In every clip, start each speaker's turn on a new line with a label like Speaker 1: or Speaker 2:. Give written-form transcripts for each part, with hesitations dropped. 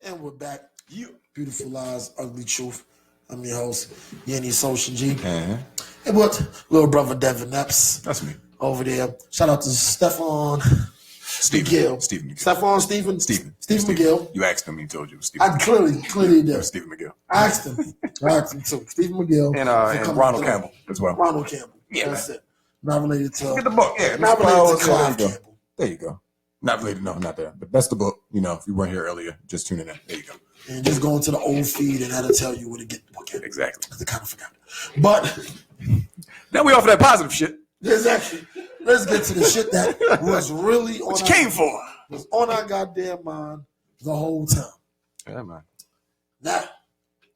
Speaker 1: And we're back. You beautiful lies, ugly truth. I'm your host, Yenny Social G.
Speaker 2: Uh-huh.
Speaker 1: And what little brother Devin Epps.
Speaker 2: That's me.
Speaker 1: Over there. Shout out to Stefan
Speaker 2: Stephen
Speaker 1: McGill.
Speaker 2: Stephen McGill.
Speaker 1: Stefan Stephen McGill.
Speaker 2: You asked him, he told you it was Stephen
Speaker 1: I clearly did.
Speaker 2: Stephen McGill.
Speaker 1: I asked him too. Stephen McGill.
Speaker 2: And Ronald Campbell as well.
Speaker 1: Ronald Campbell. Yeah, that's it. Not related to.
Speaker 2: Get the book. Yeah,
Speaker 1: not related to Clive Campbell.
Speaker 2: There you go. Not related, no, not there. But that's the book. You know, if you weren't here earlier, just tuning in. There you go.
Speaker 1: And just go into the old feed and that'll tell you where to get the book at.
Speaker 2: Exactly.
Speaker 1: Because I kind of forgot. But
Speaker 2: now we offer that positive shit.
Speaker 1: Exactly. Let's get to the shit that was really on was on our goddamn mind the whole time.
Speaker 2: Yeah, man.
Speaker 1: Now,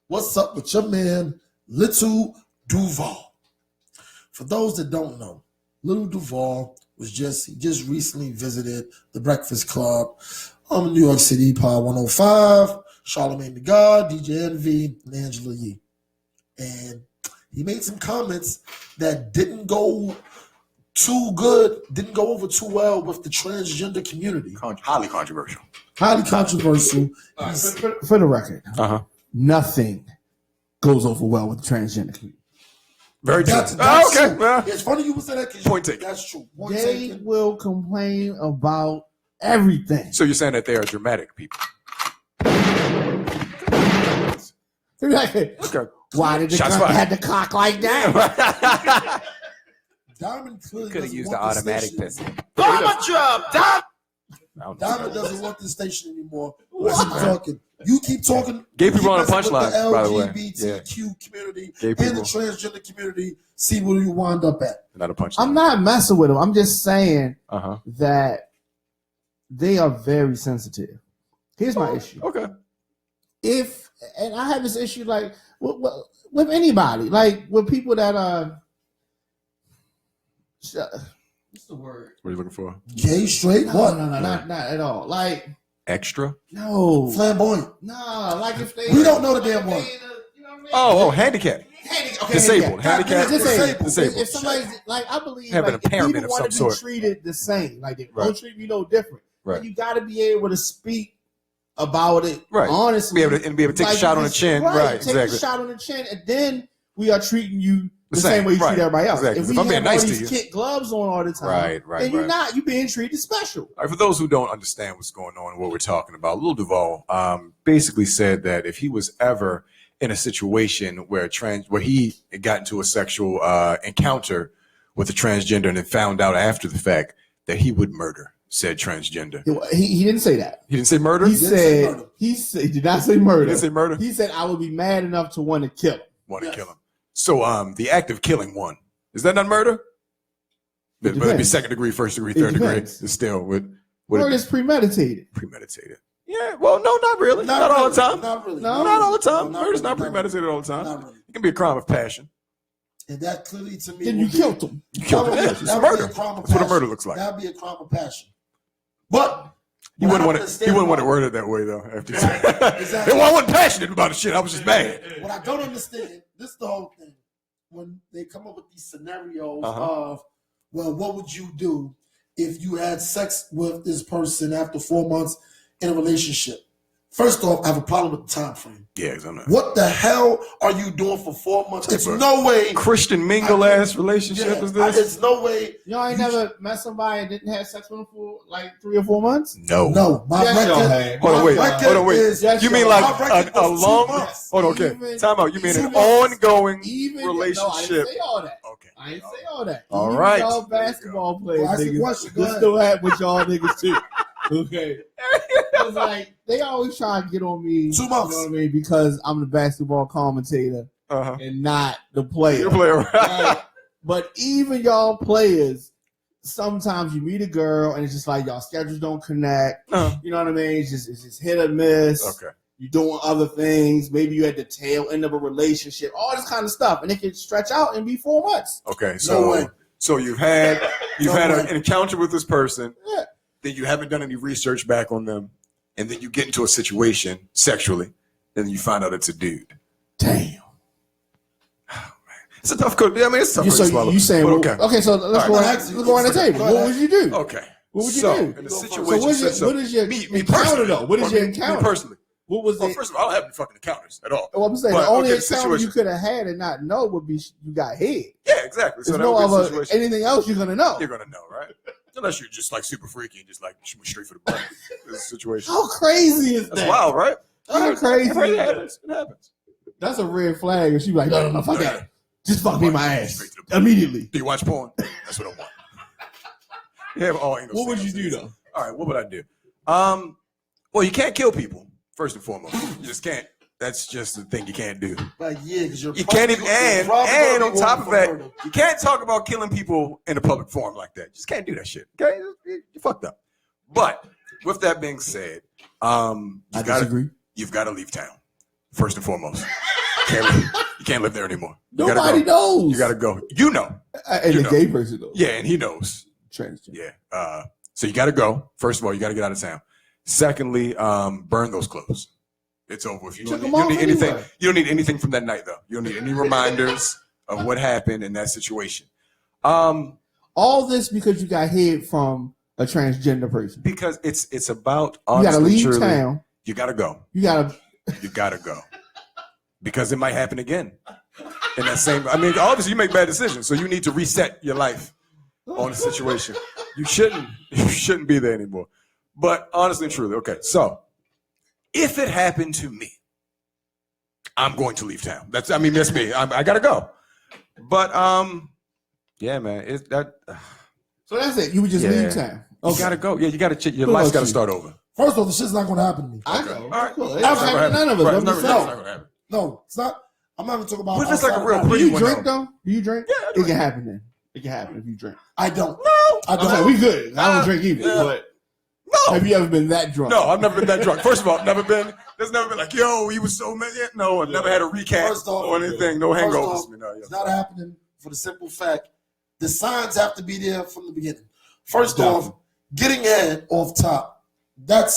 Speaker 1: what's up with your man, Lil Duval? For those that don't know, Lil Duval he just recently visited the Breakfast Club on New York City, Pod 105, Charlamagne the God, DJ Envy, and Angela Yee. And he made some comments that didn't go too good, didn't go over too well with the transgender community.
Speaker 2: Highly controversial.
Speaker 1: Highly controversial.
Speaker 3: For the record, nothing goes over well with the transgender community.
Speaker 2: Very true.
Speaker 1: That's
Speaker 2: okay.
Speaker 1: true.
Speaker 2: Yeah.
Speaker 1: It's funny you would say that because
Speaker 2: Point taken.
Speaker 1: That's true.
Speaker 3: They will complain about everything.
Speaker 2: So you're saying that they are dramatic people?
Speaker 3: Okay. Why did the gun have the cock like that?
Speaker 1: Diamond clearly
Speaker 2: could have used the automatic pistol.
Speaker 1: Bomber drop.
Speaker 2: Diamond
Speaker 1: doesn't want this station anymore. You keep talking.
Speaker 2: Gay people on a punchline, by the way.
Speaker 1: LGBTQ community
Speaker 2: Gay
Speaker 1: and the
Speaker 2: people.
Speaker 1: transgender community. See where you wind up at.
Speaker 2: Not a punchline.
Speaker 3: I'm not messing with them. I'm just saying that they are very sensitive. Here's my issue.
Speaker 2: Okay.
Speaker 3: And I have this issue like with anybody, like with people that are. What's the word?
Speaker 2: What are you looking for?
Speaker 1: Gay, straight,
Speaker 3: No,
Speaker 1: what?
Speaker 3: no, not at all. Like
Speaker 2: Extra?
Speaker 3: no,
Speaker 1: Flamboyant.
Speaker 3: no. Like if they
Speaker 1: We don't know the damn word.
Speaker 3: You know what I mean?
Speaker 2: Oh, handicap.
Speaker 3: Disabled.
Speaker 2: Handicap.
Speaker 1: Disabled.
Speaker 3: If somebody's like, I believe
Speaker 2: Have an
Speaker 3: like, if
Speaker 2: impairment
Speaker 3: people
Speaker 2: of
Speaker 3: want
Speaker 2: some
Speaker 3: to be
Speaker 2: sort.
Speaker 3: treated the same, like they
Speaker 2: Right.
Speaker 3: don't treat you no different.
Speaker 2: Right.
Speaker 3: But you got to be able to speak about it
Speaker 2: Right.
Speaker 3: honestly,
Speaker 2: Be able to take a shot on the chin. Right.
Speaker 3: Take a shot on the chin, and then we are treating you the same way you
Speaker 2: right.
Speaker 3: treat everybody else.
Speaker 2: Exactly.
Speaker 3: If
Speaker 2: If
Speaker 3: we
Speaker 2: I'm being
Speaker 3: have
Speaker 2: nice
Speaker 3: all
Speaker 2: to
Speaker 3: these
Speaker 2: you.
Speaker 3: kid gloves on all the time,
Speaker 2: Right,
Speaker 3: then you're being treated special.
Speaker 2: All right, for those who don't understand what's going on and what we're talking about, Lil Duval basically said that if he was ever in a situation where he got into a sexual encounter with a transgender and then found out after the fact that he would murder said transgender.
Speaker 3: He didn't say that.
Speaker 2: He didn't say murder?
Speaker 3: He did not say murder.
Speaker 2: He didn't say murder?
Speaker 3: He said I would be mad enough to want to kill him.
Speaker 2: Want to kill him. So the act of killing one, is that not murder? But it'd be second degree, first degree, third degree. It's still
Speaker 3: murder is premeditated.
Speaker 2: Premeditated. Yeah, well, no, not really. Not all the time.
Speaker 1: Not really.
Speaker 3: No.
Speaker 2: Not all the time.
Speaker 1: No,
Speaker 2: Murder's not
Speaker 1: really.
Speaker 2: premeditated all the time.
Speaker 1: Not really.
Speaker 2: It can be a crime of passion.
Speaker 1: And that clearly to me.
Speaker 3: Then you killed him.
Speaker 2: You killed him. Yeah, it's murder. That's what a murder looks like.
Speaker 1: That'd be a crime of passion. But
Speaker 2: He wouldn't want it worded that way though. After you said
Speaker 1: Exactly.
Speaker 2: well, I wasn't passionate about the shit. I was just mad.
Speaker 1: What I don't understand, this is the whole thing. When they come up with these scenarios of, well, what would you do if you had sex with this person after 4 months in a relationship? First off, I have a problem with the time frame.
Speaker 2: Yeah, because I'm not.
Speaker 1: What the hell are you doing for 4 months? It's no way.
Speaker 2: Christian mingle ass relationship is this?
Speaker 1: It's no way.
Speaker 3: Y'all ain't never met somebody and didn't have sex with them for like 3 or 4 months?
Speaker 2: No.
Speaker 1: No, my record.
Speaker 2: Hold on, wait. Hold on, wait.
Speaker 3: Yes,
Speaker 2: You mean
Speaker 3: y'all.
Speaker 2: like
Speaker 1: My record
Speaker 2: a
Speaker 1: was 2
Speaker 2: long?
Speaker 1: months.
Speaker 2: Hold on, okay.
Speaker 3: Even-
Speaker 2: Time out. You mean
Speaker 1: 2
Speaker 2: an
Speaker 1: months.
Speaker 2: ongoing
Speaker 3: No, I
Speaker 2: relationship?
Speaker 3: didn't say all that.
Speaker 2: Okay.
Speaker 3: I didn't say all that.
Speaker 2: All
Speaker 3: Even
Speaker 2: right.
Speaker 3: Y'all basketball players,
Speaker 1: Well, that's the
Speaker 3: niggas.
Speaker 1: question. Go
Speaker 3: This
Speaker 1: ahead.
Speaker 3: still happen with y'all niggas too. Okay. It's like they always try to get on me.
Speaker 1: 2 months.
Speaker 3: You know what I mean? Because I'm the basketball commentator and not the player.
Speaker 2: You play around.
Speaker 3: Right? But even y'all players, sometimes you meet a girl and it's just like y'all schedules don't connect. You know what I mean? It's just hit or miss.
Speaker 2: Okay.
Speaker 3: You're doing other things. Maybe you at the tail end of a relationship. All this kind of stuff, and it can stretch out and be 4 months.
Speaker 2: Okay.
Speaker 1: No way.
Speaker 2: So you've had
Speaker 1: No way.
Speaker 2: an encounter with this person.
Speaker 3: Yeah.
Speaker 2: Then you haven't done any research back on them, and then you get into a situation sexually, and then you find out it's a dude.
Speaker 3: Damn.
Speaker 2: It's a tough cook. I mean, it's tough to swallow.
Speaker 3: You saying
Speaker 2: But okay.
Speaker 3: So let's
Speaker 1: All right,
Speaker 3: go on the table. What would you do?
Speaker 2: Okay.
Speaker 3: What would you
Speaker 2: so,
Speaker 3: do?
Speaker 2: In a
Speaker 3: So
Speaker 2: situation,
Speaker 3: what is your
Speaker 2: me
Speaker 3: encounter
Speaker 2: personally,
Speaker 3: though? What is your encounter?
Speaker 2: Me personally.
Speaker 3: What was
Speaker 2: Well,
Speaker 3: it?
Speaker 2: first of all, I don't have any fucking encounters at all.
Speaker 3: Well, I'm saying
Speaker 2: But,
Speaker 3: the only
Speaker 2: okay,
Speaker 3: encounter
Speaker 2: situation.
Speaker 3: you could have had and not know would be you got hit.
Speaker 2: Yeah, exactly. So
Speaker 3: There's
Speaker 2: that
Speaker 3: no
Speaker 2: would be a
Speaker 3: other
Speaker 2: situation.
Speaker 3: anything else you're gonna know.
Speaker 2: You're gonna know, right? Unless you're just like super freaky and just like shoot straight for the brain. This situation.
Speaker 3: How crazy is
Speaker 2: That's
Speaker 3: that?
Speaker 2: wild, right?
Speaker 3: How crazy
Speaker 2: It
Speaker 3: is that?
Speaker 2: happens. It happens.
Speaker 3: That's a red flag. And she be like, no, fuck that. Just fuck me in my ass
Speaker 2: Straight to the brain.
Speaker 3: immediately.
Speaker 2: Do you watch porn? That's what I want. You have all angles.
Speaker 3: What would you do though?
Speaker 2: All right, what would I do? Well, you can't kill people, first and foremost. You just can't. That's just the thing you can't do.
Speaker 1: Like, yeah, because
Speaker 2: You can't even, and on top of that, you can't talk about killing people in a public forum like that. Just can't do that shit. Okay, you fucked up. But with that being said,
Speaker 3: I disagree.
Speaker 2: You've got to leave town, first and foremost. You can't live there anymore.
Speaker 3: Nobody knows.
Speaker 2: You got to go. You know.
Speaker 3: And
Speaker 2: You
Speaker 3: the
Speaker 2: know.
Speaker 3: gay person though.
Speaker 2: Yeah, and he knows.
Speaker 3: Transgender.
Speaker 2: Yeah. So you got to go. First of all, you got to get out of town. Secondly, burn those clothes. It's over with. You don't need anything.
Speaker 3: Anyway.
Speaker 2: You don't need anything from that night, though. You don't need any reminders of what happened in that situation.
Speaker 3: All this because you got hit from a transgender person.
Speaker 2: Because it's about
Speaker 3: You gotta
Speaker 2: honestly,
Speaker 3: leave
Speaker 2: truly,
Speaker 3: town.
Speaker 2: you gotta go.
Speaker 3: You gotta.
Speaker 2: You gotta go. Because it might happen again. In that same. I mean, obviously you make bad decisions, so you need to reset your life on the situation. You shouldn't be there anymore. But honestly and truly, okay. So if it happened to me, I'm going to leave town. That's me. I gotta go. But yeah, man,
Speaker 3: So that's it. You would just leave town.
Speaker 2: You gotta go. Yeah, you gotta. Your life's gotta start over.
Speaker 1: First of all, the shit's not going to happen to me.
Speaker 3: I know.
Speaker 2: All right.
Speaker 3: Cool.
Speaker 2: It's
Speaker 3: It's
Speaker 2: not
Speaker 3: not
Speaker 2: gonna
Speaker 3: none of us.
Speaker 2: Right,
Speaker 3: I'm
Speaker 2: it's
Speaker 3: just
Speaker 2: not
Speaker 3: saying.
Speaker 2: gonna happen.
Speaker 1: No, it's not. I'm not even talking about.
Speaker 2: What if it's like a real
Speaker 1: outside
Speaker 2: pretty
Speaker 3: Do you
Speaker 2: one,
Speaker 3: drink
Speaker 2: though?
Speaker 3: though? Do you drink?
Speaker 2: Yeah, I
Speaker 3: It can happen then. It can happen if you drink.
Speaker 1: I don't.
Speaker 2: No,
Speaker 1: I
Speaker 3: I'm
Speaker 1: don't.
Speaker 3: saying we good. I don't drink either.
Speaker 2: Yeah.
Speaker 3: But
Speaker 2: no,
Speaker 3: have you ever been that drunk?
Speaker 2: no. I've never been that drunk. First of all, there's never been like, yo, he was so mad. Yeah, no, I've never had a recap
Speaker 1: First off,
Speaker 2: or anything. No
Speaker 1: first
Speaker 2: hangovers.
Speaker 1: off,
Speaker 2: No, yeah.
Speaker 1: It's not happening for the simple fact the signs have to be there from the beginning. First
Speaker 3: Definitely.
Speaker 1: off, getting head off top, that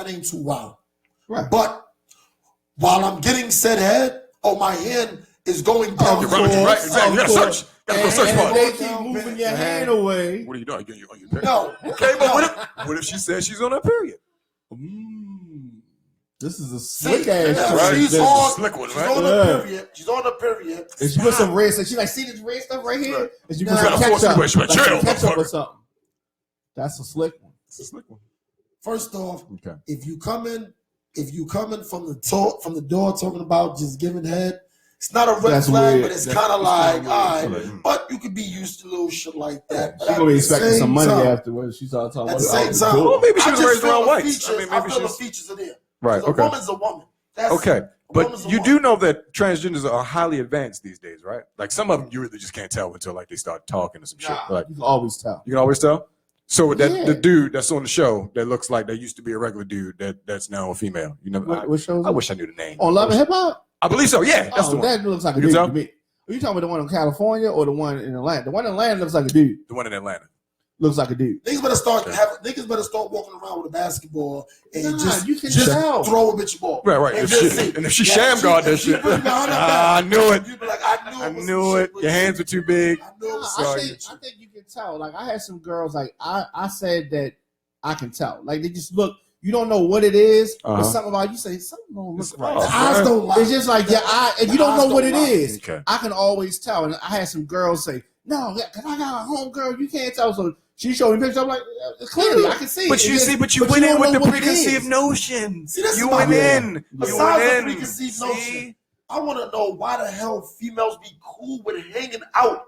Speaker 1: ain't too wild.
Speaker 3: Right.
Speaker 1: But while I'm getting said head, my hand is going down.
Speaker 2: You're right, exactly. You gotta search. Gotta go search
Speaker 3: And
Speaker 2: for
Speaker 3: they
Speaker 2: it.
Speaker 3: keep moving your hand away.
Speaker 2: What are you doing? Are you period?
Speaker 1: No.
Speaker 2: Okay, but what if she says she's on her period?
Speaker 3: This is a
Speaker 1: See,
Speaker 3: slick ass.
Speaker 1: yeah,
Speaker 2: right?
Speaker 1: she's
Speaker 2: This is a
Speaker 1: on.
Speaker 2: slick one,
Speaker 1: She's
Speaker 2: right?
Speaker 1: on
Speaker 3: Yeah.
Speaker 1: her period. She's on her period.
Speaker 3: And she put some red stuff. She like, see this red stuff right here?
Speaker 2: Right.
Speaker 3: And she
Speaker 1: Nah,
Speaker 3: put some
Speaker 1: gotta
Speaker 2: force
Speaker 3: ketchup.
Speaker 2: you, but she went,
Speaker 3: Like some
Speaker 2: chill,
Speaker 3: ketchup or
Speaker 2: motherfucker.
Speaker 3: something. That's a slick one.
Speaker 2: It's a slick one.
Speaker 1: First off,
Speaker 2: Okay.
Speaker 1: if you come in from the door talking about just giving head, it's not a red
Speaker 3: That's
Speaker 1: flag,
Speaker 3: weird.
Speaker 1: but it's
Speaker 3: That's-
Speaker 1: kind of
Speaker 3: it's
Speaker 1: like,
Speaker 3: kinda
Speaker 1: all
Speaker 3: weird.
Speaker 1: right. But you could be used to little shit like that. But
Speaker 3: She
Speaker 1: at
Speaker 3: gonna be
Speaker 1: the
Speaker 3: expecting
Speaker 1: same
Speaker 3: some money
Speaker 1: time-
Speaker 3: afterwards. She started talking
Speaker 1: At
Speaker 3: about
Speaker 1: the same
Speaker 3: it.
Speaker 1: time,
Speaker 2: Well, maybe she
Speaker 1: I
Speaker 2: was
Speaker 1: just
Speaker 2: raised
Speaker 1: feel
Speaker 2: around
Speaker 1: the
Speaker 2: whites.
Speaker 1: features-
Speaker 2: I mean, maybe
Speaker 1: I feel the
Speaker 2: she's
Speaker 1: features are there.
Speaker 2: right.
Speaker 1: A
Speaker 2: Okay.
Speaker 1: woman's a woman. That's
Speaker 2: Okay,
Speaker 1: a
Speaker 2: but
Speaker 1: woman's a
Speaker 2: you
Speaker 1: woman.
Speaker 2: do know that transgenders are highly advanced these days, right? Like some of them, you really just can't tell until like they start talking or some shit.
Speaker 3: Nah,
Speaker 2: Like
Speaker 3: you can always tell.
Speaker 2: you can always tell. So with that
Speaker 3: Yeah.
Speaker 2: the dude that's on the show that looks like that used to be a regular dude that's now a female. You know,
Speaker 3: What shows?
Speaker 2: I wish I knew the name.
Speaker 3: On Love and Hip Hop?
Speaker 2: I believe so. Yeah, that's the one.
Speaker 3: That looks like a
Speaker 2: You
Speaker 3: dude
Speaker 2: can
Speaker 3: to me. Are you talking about the one in California or the one in Atlanta? The one in Atlanta looks like a dude.
Speaker 2: The one in Atlanta.
Speaker 3: Looks like a dude.
Speaker 1: Niggas better start walking around with a basketball and
Speaker 3: Nah,
Speaker 1: just
Speaker 3: you can tell.
Speaker 1: throw a bitch a ball.
Speaker 2: Right.
Speaker 1: And
Speaker 2: If
Speaker 1: just
Speaker 2: she,
Speaker 1: see.
Speaker 2: and if she
Speaker 1: Yeah,
Speaker 2: sham guard that
Speaker 1: if she
Speaker 2: shit,
Speaker 1: put it behind her
Speaker 2: I
Speaker 1: back,
Speaker 2: knew it.
Speaker 1: you'd be like, I
Speaker 2: I
Speaker 1: was
Speaker 2: knew
Speaker 1: some
Speaker 2: it.
Speaker 1: shit with
Speaker 2: Your
Speaker 1: you.
Speaker 2: hands were too big.
Speaker 1: I knew it was
Speaker 3: I
Speaker 1: some
Speaker 3: think,
Speaker 1: shit with
Speaker 3: I
Speaker 1: you.
Speaker 3: think you can tell. Like I had some girls, like I said that I can tell. Like they just look. You don't know what it is, but
Speaker 2: Uh-huh.
Speaker 3: something about you say something don't look right.
Speaker 2: Oh,
Speaker 1: The eyes don't lie.
Speaker 3: It's just like your eye. If you don't know what it is,
Speaker 2: Okay.
Speaker 3: I can always tell. And I had some girls say, "No, because I got a home girl, you can't tell." So she showed me pictures. I'm like, clearly, I can see.
Speaker 2: But
Speaker 3: it.
Speaker 2: you
Speaker 3: It's
Speaker 2: see,
Speaker 3: just-
Speaker 2: but you
Speaker 3: you
Speaker 2: went in
Speaker 3: don't
Speaker 2: with
Speaker 3: know
Speaker 2: the
Speaker 3: what it
Speaker 2: preconceived
Speaker 3: is.
Speaker 2: notion.
Speaker 1: See, this
Speaker 2: You
Speaker 1: is my
Speaker 2: went
Speaker 1: bad.
Speaker 2: in. You
Speaker 1: Besides
Speaker 2: went
Speaker 1: the
Speaker 2: in.
Speaker 1: preconceived
Speaker 2: See?
Speaker 1: notion, I want to know why the hell females be cool with hanging out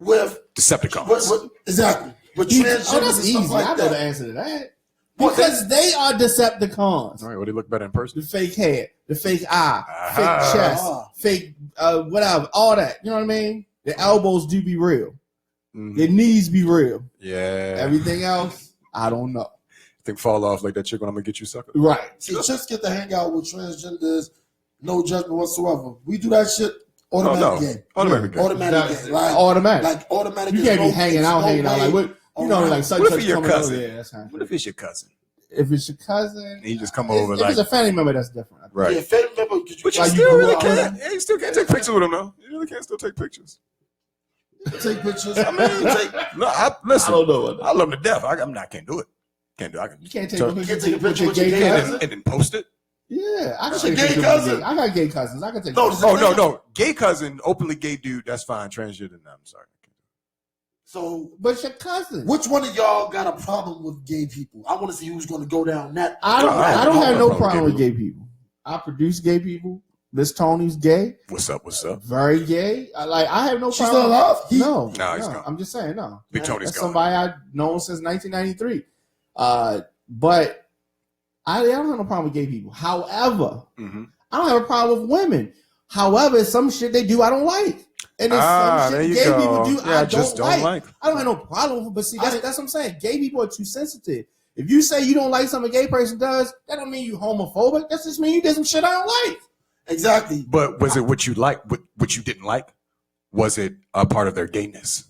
Speaker 1: with
Speaker 2: Decepticons.
Speaker 1: exactly with
Speaker 3: Oh,
Speaker 1: transgenders
Speaker 3: that's
Speaker 1: and
Speaker 3: easy.
Speaker 1: stuff like
Speaker 3: I know the
Speaker 1: that.
Speaker 3: answer to that.
Speaker 1: Well,
Speaker 3: Because they are Decepticons.
Speaker 2: All right, well, they look better in person.
Speaker 3: The fake head, the fake eye,
Speaker 2: Ah.
Speaker 3: fake chest, fake whatever, all that. You know what I mean? The elbows do be real.
Speaker 2: Mhm.
Speaker 3: Their knees be real.
Speaker 2: Yeah.
Speaker 3: Everything else, I don't know.
Speaker 2: Think fall off like that chick when I'm gonna get you sucker.
Speaker 3: Right.
Speaker 1: See, chicks get to hang out with transgenders, no judgment whatsoever. We do that shit automatic game.
Speaker 2: Automatic game.
Speaker 1: Automatic
Speaker 3: That's
Speaker 1: game. Like
Speaker 3: automatic. You
Speaker 1: is
Speaker 3: can't be
Speaker 1: no-
Speaker 3: hanging
Speaker 1: it's
Speaker 3: out,
Speaker 1: no
Speaker 3: hanging out.
Speaker 1: way
Speaker 3: Like what? You know,
Speaker 1: around.
Speaker 3: like such
Speaker 2: What if
Speaker 3: such
Speaker 2: it's your
Speaker 3: coming
Speaker 2: cousin?
Speaker 3: over. Yeah, that's kind of
Speaker 2: What if it's your cousin?
Speaker 3: if it's your cousin,
Speaker 2: And he just come over
Speaker 3: if
Speaker 2: like
Speaker 3: it's a family member, that's different.
Speaker 2: right.
Speaker 1: Yeah, family member.
Speaker 2: But you
Speaker 3: Like,
Speaker 2: still
Speaker 3: you
Speaker 2: really
Speaker 3: grew up
Speaker 2: can't.
Speaker 3: with
Speaker 2: Yeah, you still can't take pictures with him though. You really can't still take pictures.
Speaker 1: Take pictures.
Speaker 2: I mean, no, listen.
Speaker 3: I don't know.
Speaker 2: I love him to death. I'm not. Can't do it. Can't do. I can
Speaker 3: You can't take
Speaker 2: So-
Speaker 3: a
Speaker 1: You
Speaker 3: picture
Speaker 1: can't take a picture
Speaker 3: with your
Speaker 1: with your
Speaker 3: gay
Speaker 1: gay
Speaker 3: cousin.
Speaker 2: and then post it.
Speaker 3: Yeah, I can
Speaker 1: That's your
Speaker 3: take
Speaker 1: gay
Speaker 3: pictures with
Speaker 1: cousin?
Speaker 3: gay. I got gay cousins. I can take.
Speaker 1: No,
Speaker 3: pictures.
Speaker 2: No. Gay cousin, openly gay dude, that's fine. Transgender, no, I'm sorry.
Speaker 1: So,
Speaker 3: But your cousin.
Speaker 1: which one of y'all got a problem with gay people? I want to see who's going to go down that.
Speaker 3: I don't
Speaker 2: I
Speaker 3: have no
Speaker 2: don't
Speaker 3: problem with
Speaker 2: gay
Speaker 3: gay people. I produce gay people. Miss Tony's gay.
Speaker 2: What's up?
Speaker 3: Very gay. I have no
Speaker 1: She's
Speaker 3: problem.
Speaker 1: still alive?
Speaker 3: No,
Speaker 2: He's gone.
Speaker 3: I'm just saying no.
Speaker 2: Big Tony's
Speaker 3: That's
Speaker 2: gone.
Speaker 3: somebody I've known since 1993. But I don't have no problem with gay people. However, I don't have a problem with women. However, some shit they do I don't like. And there's some shit gay people do I don't like. I don't have no problem with it, but see, that's what I'm saying. Gay people are too sensitive. If you say you don't like something a gay person does, that don't mean you homophobic. That just means you did some shit I don't like.
Speaker 1: Exactly.
Speaker 2: But was it what you like, what you didn't like? Was it a part of their gayness?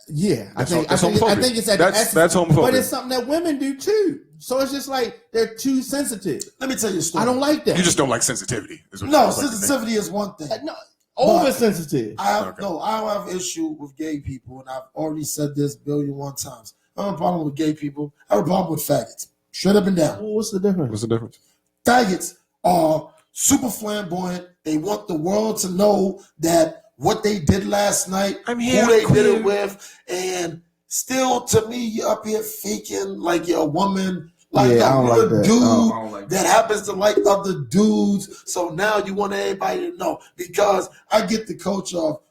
Speaker 3: Yeah, I
Speaker 2: That's
Speaker 3: think it's at
Speaker 2: that's homophobic.
Speaker 3: But it's something that women do too. So it's just like they're too sensitive.
Speaker 1: Let me tell you a story.
Speaker 3: I don't like that.
Speaker 2: You just don't like sensitivity.
Speaker 1: No, sensitivity is one thing.
Speaker 3: No, oversensitive.
Speaker 1: I don't have issue with gay people, and I've already said this a billion times. I don't have a problem with gay people. I have a problem with faggots. Straight up and down.
Speaker 3: Well, what's the difference?
Speaker 1: Faggots are super flamboyant. They want the world to know that what they did last night, who they did it with, and still, to me, you're up here faking like you're a woman, like you're a dude that happens to like other dudes. So now you want everybody to know, because I get the culture of,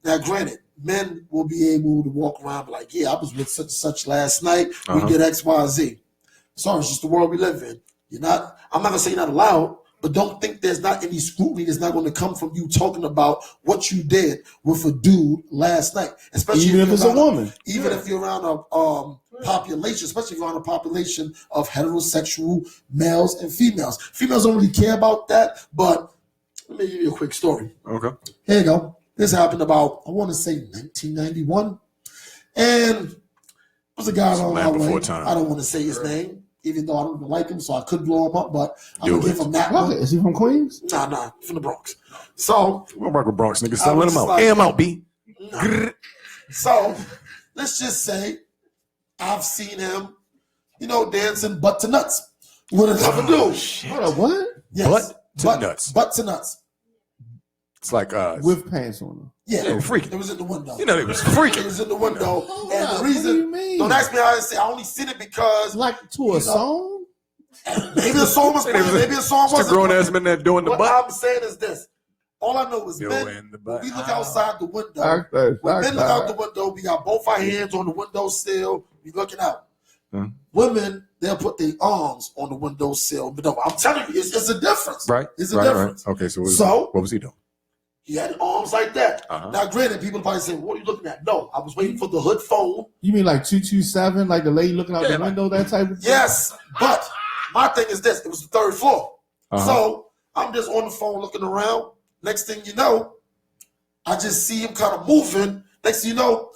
Speaker 1: now granted, men will be able to walk around and be like, yeah, I was with such and such last night. We did X, Y, Z. Sorry, it's just the world we live in. I'm not gonna say you're not allowed, but don't think there's not any scrutiny that's not going to come from you talking about what you did with a dude last night, especially
Speaker 3: even if it's a woman.
Speaker 1: Even if you're around a population, especially if you're around a population of heterosexual males and females. Females don't really care about that, but let me give you a quick story.
Speaker 2: Okay.
Speaker 1: Here you go. This happened about, I want to say 1991. And it was a guy on my way. I don't want to say his name, even though I don't even like him, so I could blow him up, but I'm going to give him that one.
Speaker 3: Is he from Queens?
Speaker 1: Nah, from the Bronx. So,
Speaker 2: we'll rock with Bronx niggas. So let him out. Air him out, B.
Speaker 1: Nah. So, let's just say I've seen him, dancing butt to nuts with another dude.
Speaker 3: Hold up, what?
Speaker 1: Yes.
Speaker 2: Nuts.
Speaker 1: Butt to nuts.
Speaker 2: It's like
Speaker 3: with pants on them.
Speaker 1: Yeah,
Speaker 2: freaking.
Speaker 1: It was in the window.
Speaker 2: It was freaking.
Speaker 1: It was in the window. And the
Speaker 3: What
Speaker 1: reason,
Speaker 3: do you mean?
Speaker 1: don't ask me how I say. I only seen it because
Speaker 3: Like to a song?
Speaker 1: maybe a song was playing. Maybe a song wasn't.
Speaker 2: Two grown ass men there doing the
Speaker 1: what
Speaker 2: butt.
Speaker 1: I'm saying is this. All I know is men. When we look outside the window. When men look out the window, we got both our hands on the windowsill. We looking out. Women, they'll put their arms on the windowsill. But I'm telling you, it's a difference.
Speaker 2: Right.
Speaker 1: It's a difference.
Speaker 2: Right. Okay, so what was he doing?
Speaker 1: He had arms like that. Now, granted, people probably say, what are you looking at? No, I was waiting for the hood phone.
Speaker 3: You mean like 227, like the lady looking out the window, that type of thing?
Speaker 1: Yes, but my thing is this. It was the third floor. So I'm just on the phone looking around. Next thing you know, I just see him kind of moving. Next thing you know,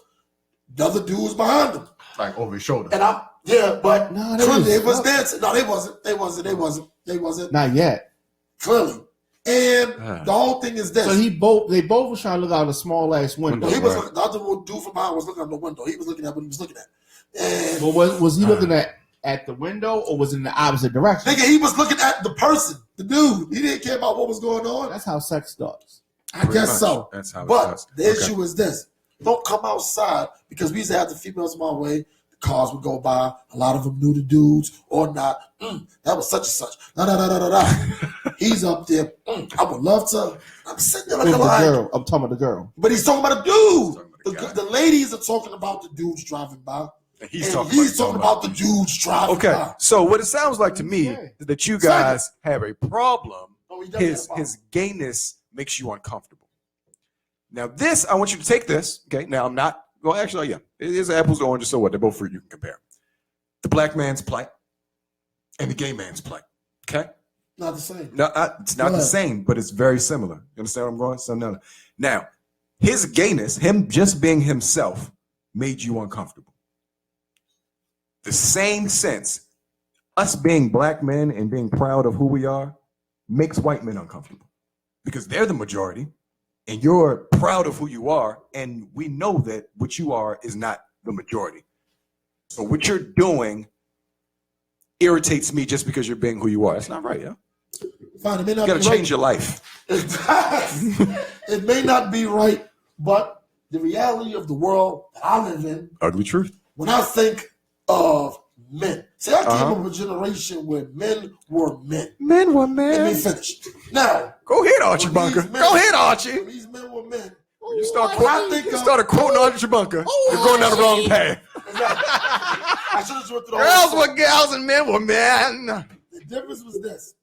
Speaker 1: the other dude was behind him.
Speaker 2: Like over his shoulder.
Speaker 1: And but
Speaker 3: No,
Speaker 1: clearly they was dancing. No, they wasn't.
Speaker 3: Not yet.
Speaker 1: Clearly. And the whole thing is this.
Speaker 3: So they both were trying to look out a small ass window.
Speaker 1: He was the other dude from behind was looking out the window. He was looking at what he was looking at. And
Speaker 3: was he looking at the window, or was it in the opposite direction?
Speaker 1: Nigga, he was looking at the person, the dude. He didn't care about what was going on.
Speaker 3: That's how sex starts.
Speaker 1: I guess so.
Speaker 2: That's how it
Speaker 1: but
Speaker 2: starts.
Speaker 1: The issue is this. Don't come outside, because we used to have the females my way. The cars would go by. A lot of them knew the dudes or not. That was such and such. He's up there. I would love to. I'm sitting there like a
Speaker 3: girl. I'm talking about the girl.
Speaker 1: But he's talking about a dude. The ladies are talking about the dudes driving by. And he's talking about the dudes driving by.
Speaker 2: Okay, so what it sounds like to me is that you guys have a problem. His gayness makes you uncomfortable. Now this, I want you to take this. Okay, now I'm not. Well, actually, yeah, it is apples to oranges. So what? They're both fruit. You can compare. The black man's plight and the gay man's plight. Okay.
Speaker 1: Not the same.
Speaker 2: No, it's not the same, but it's very similar. You understand where I'm going? So no. Now, his gayness, him just being himself, made you uncomfortable. The same sense, us being black men and being proud of who we are, makes white men uncomfortable because they're the majority, and you're proud of who you are, and we know that what you are is not the majority. So what you're doing irritates me just because you're being who you are. That's not right, yeah.
Speaker 1: Fine, it may
Speaker 2: You
Speaker 1: not
Speaker 2: got to
Speaker 1: be
Speaker 2: change your life.
Speaker 1: It may not be right, but the reality of the world that I live in,
Speaker 2: Ugly truth.
Speaker 1: when I think of men, see, I came from a generation where men were men.
Speaker 2: Men were
Speaker 1: Let
Speaker 2: men.
Speaker 1: me finish. Now,
Speaker 2: Go ahead, Archie
Speaker 1: when
Speaker 2: Bunker.
Speaker 1: these men-
Speaker 2: Go ahead, Archie.
Speaker 1: when these men were men.
Speaker 2: You start
Speaker 1: When I
Speaker 2: quoting.
Speaker 1: think
Speaker 2: You
Speaker 1: of-
Speaker 2: started quoting Archie Bunker. You're going down the wrong path.
Speaker 1: I should have went through the
Speaker 2: Girls
Speaker 1: whole
Speaker 2: were gals and men were men.
Speaker 1: The difference was this.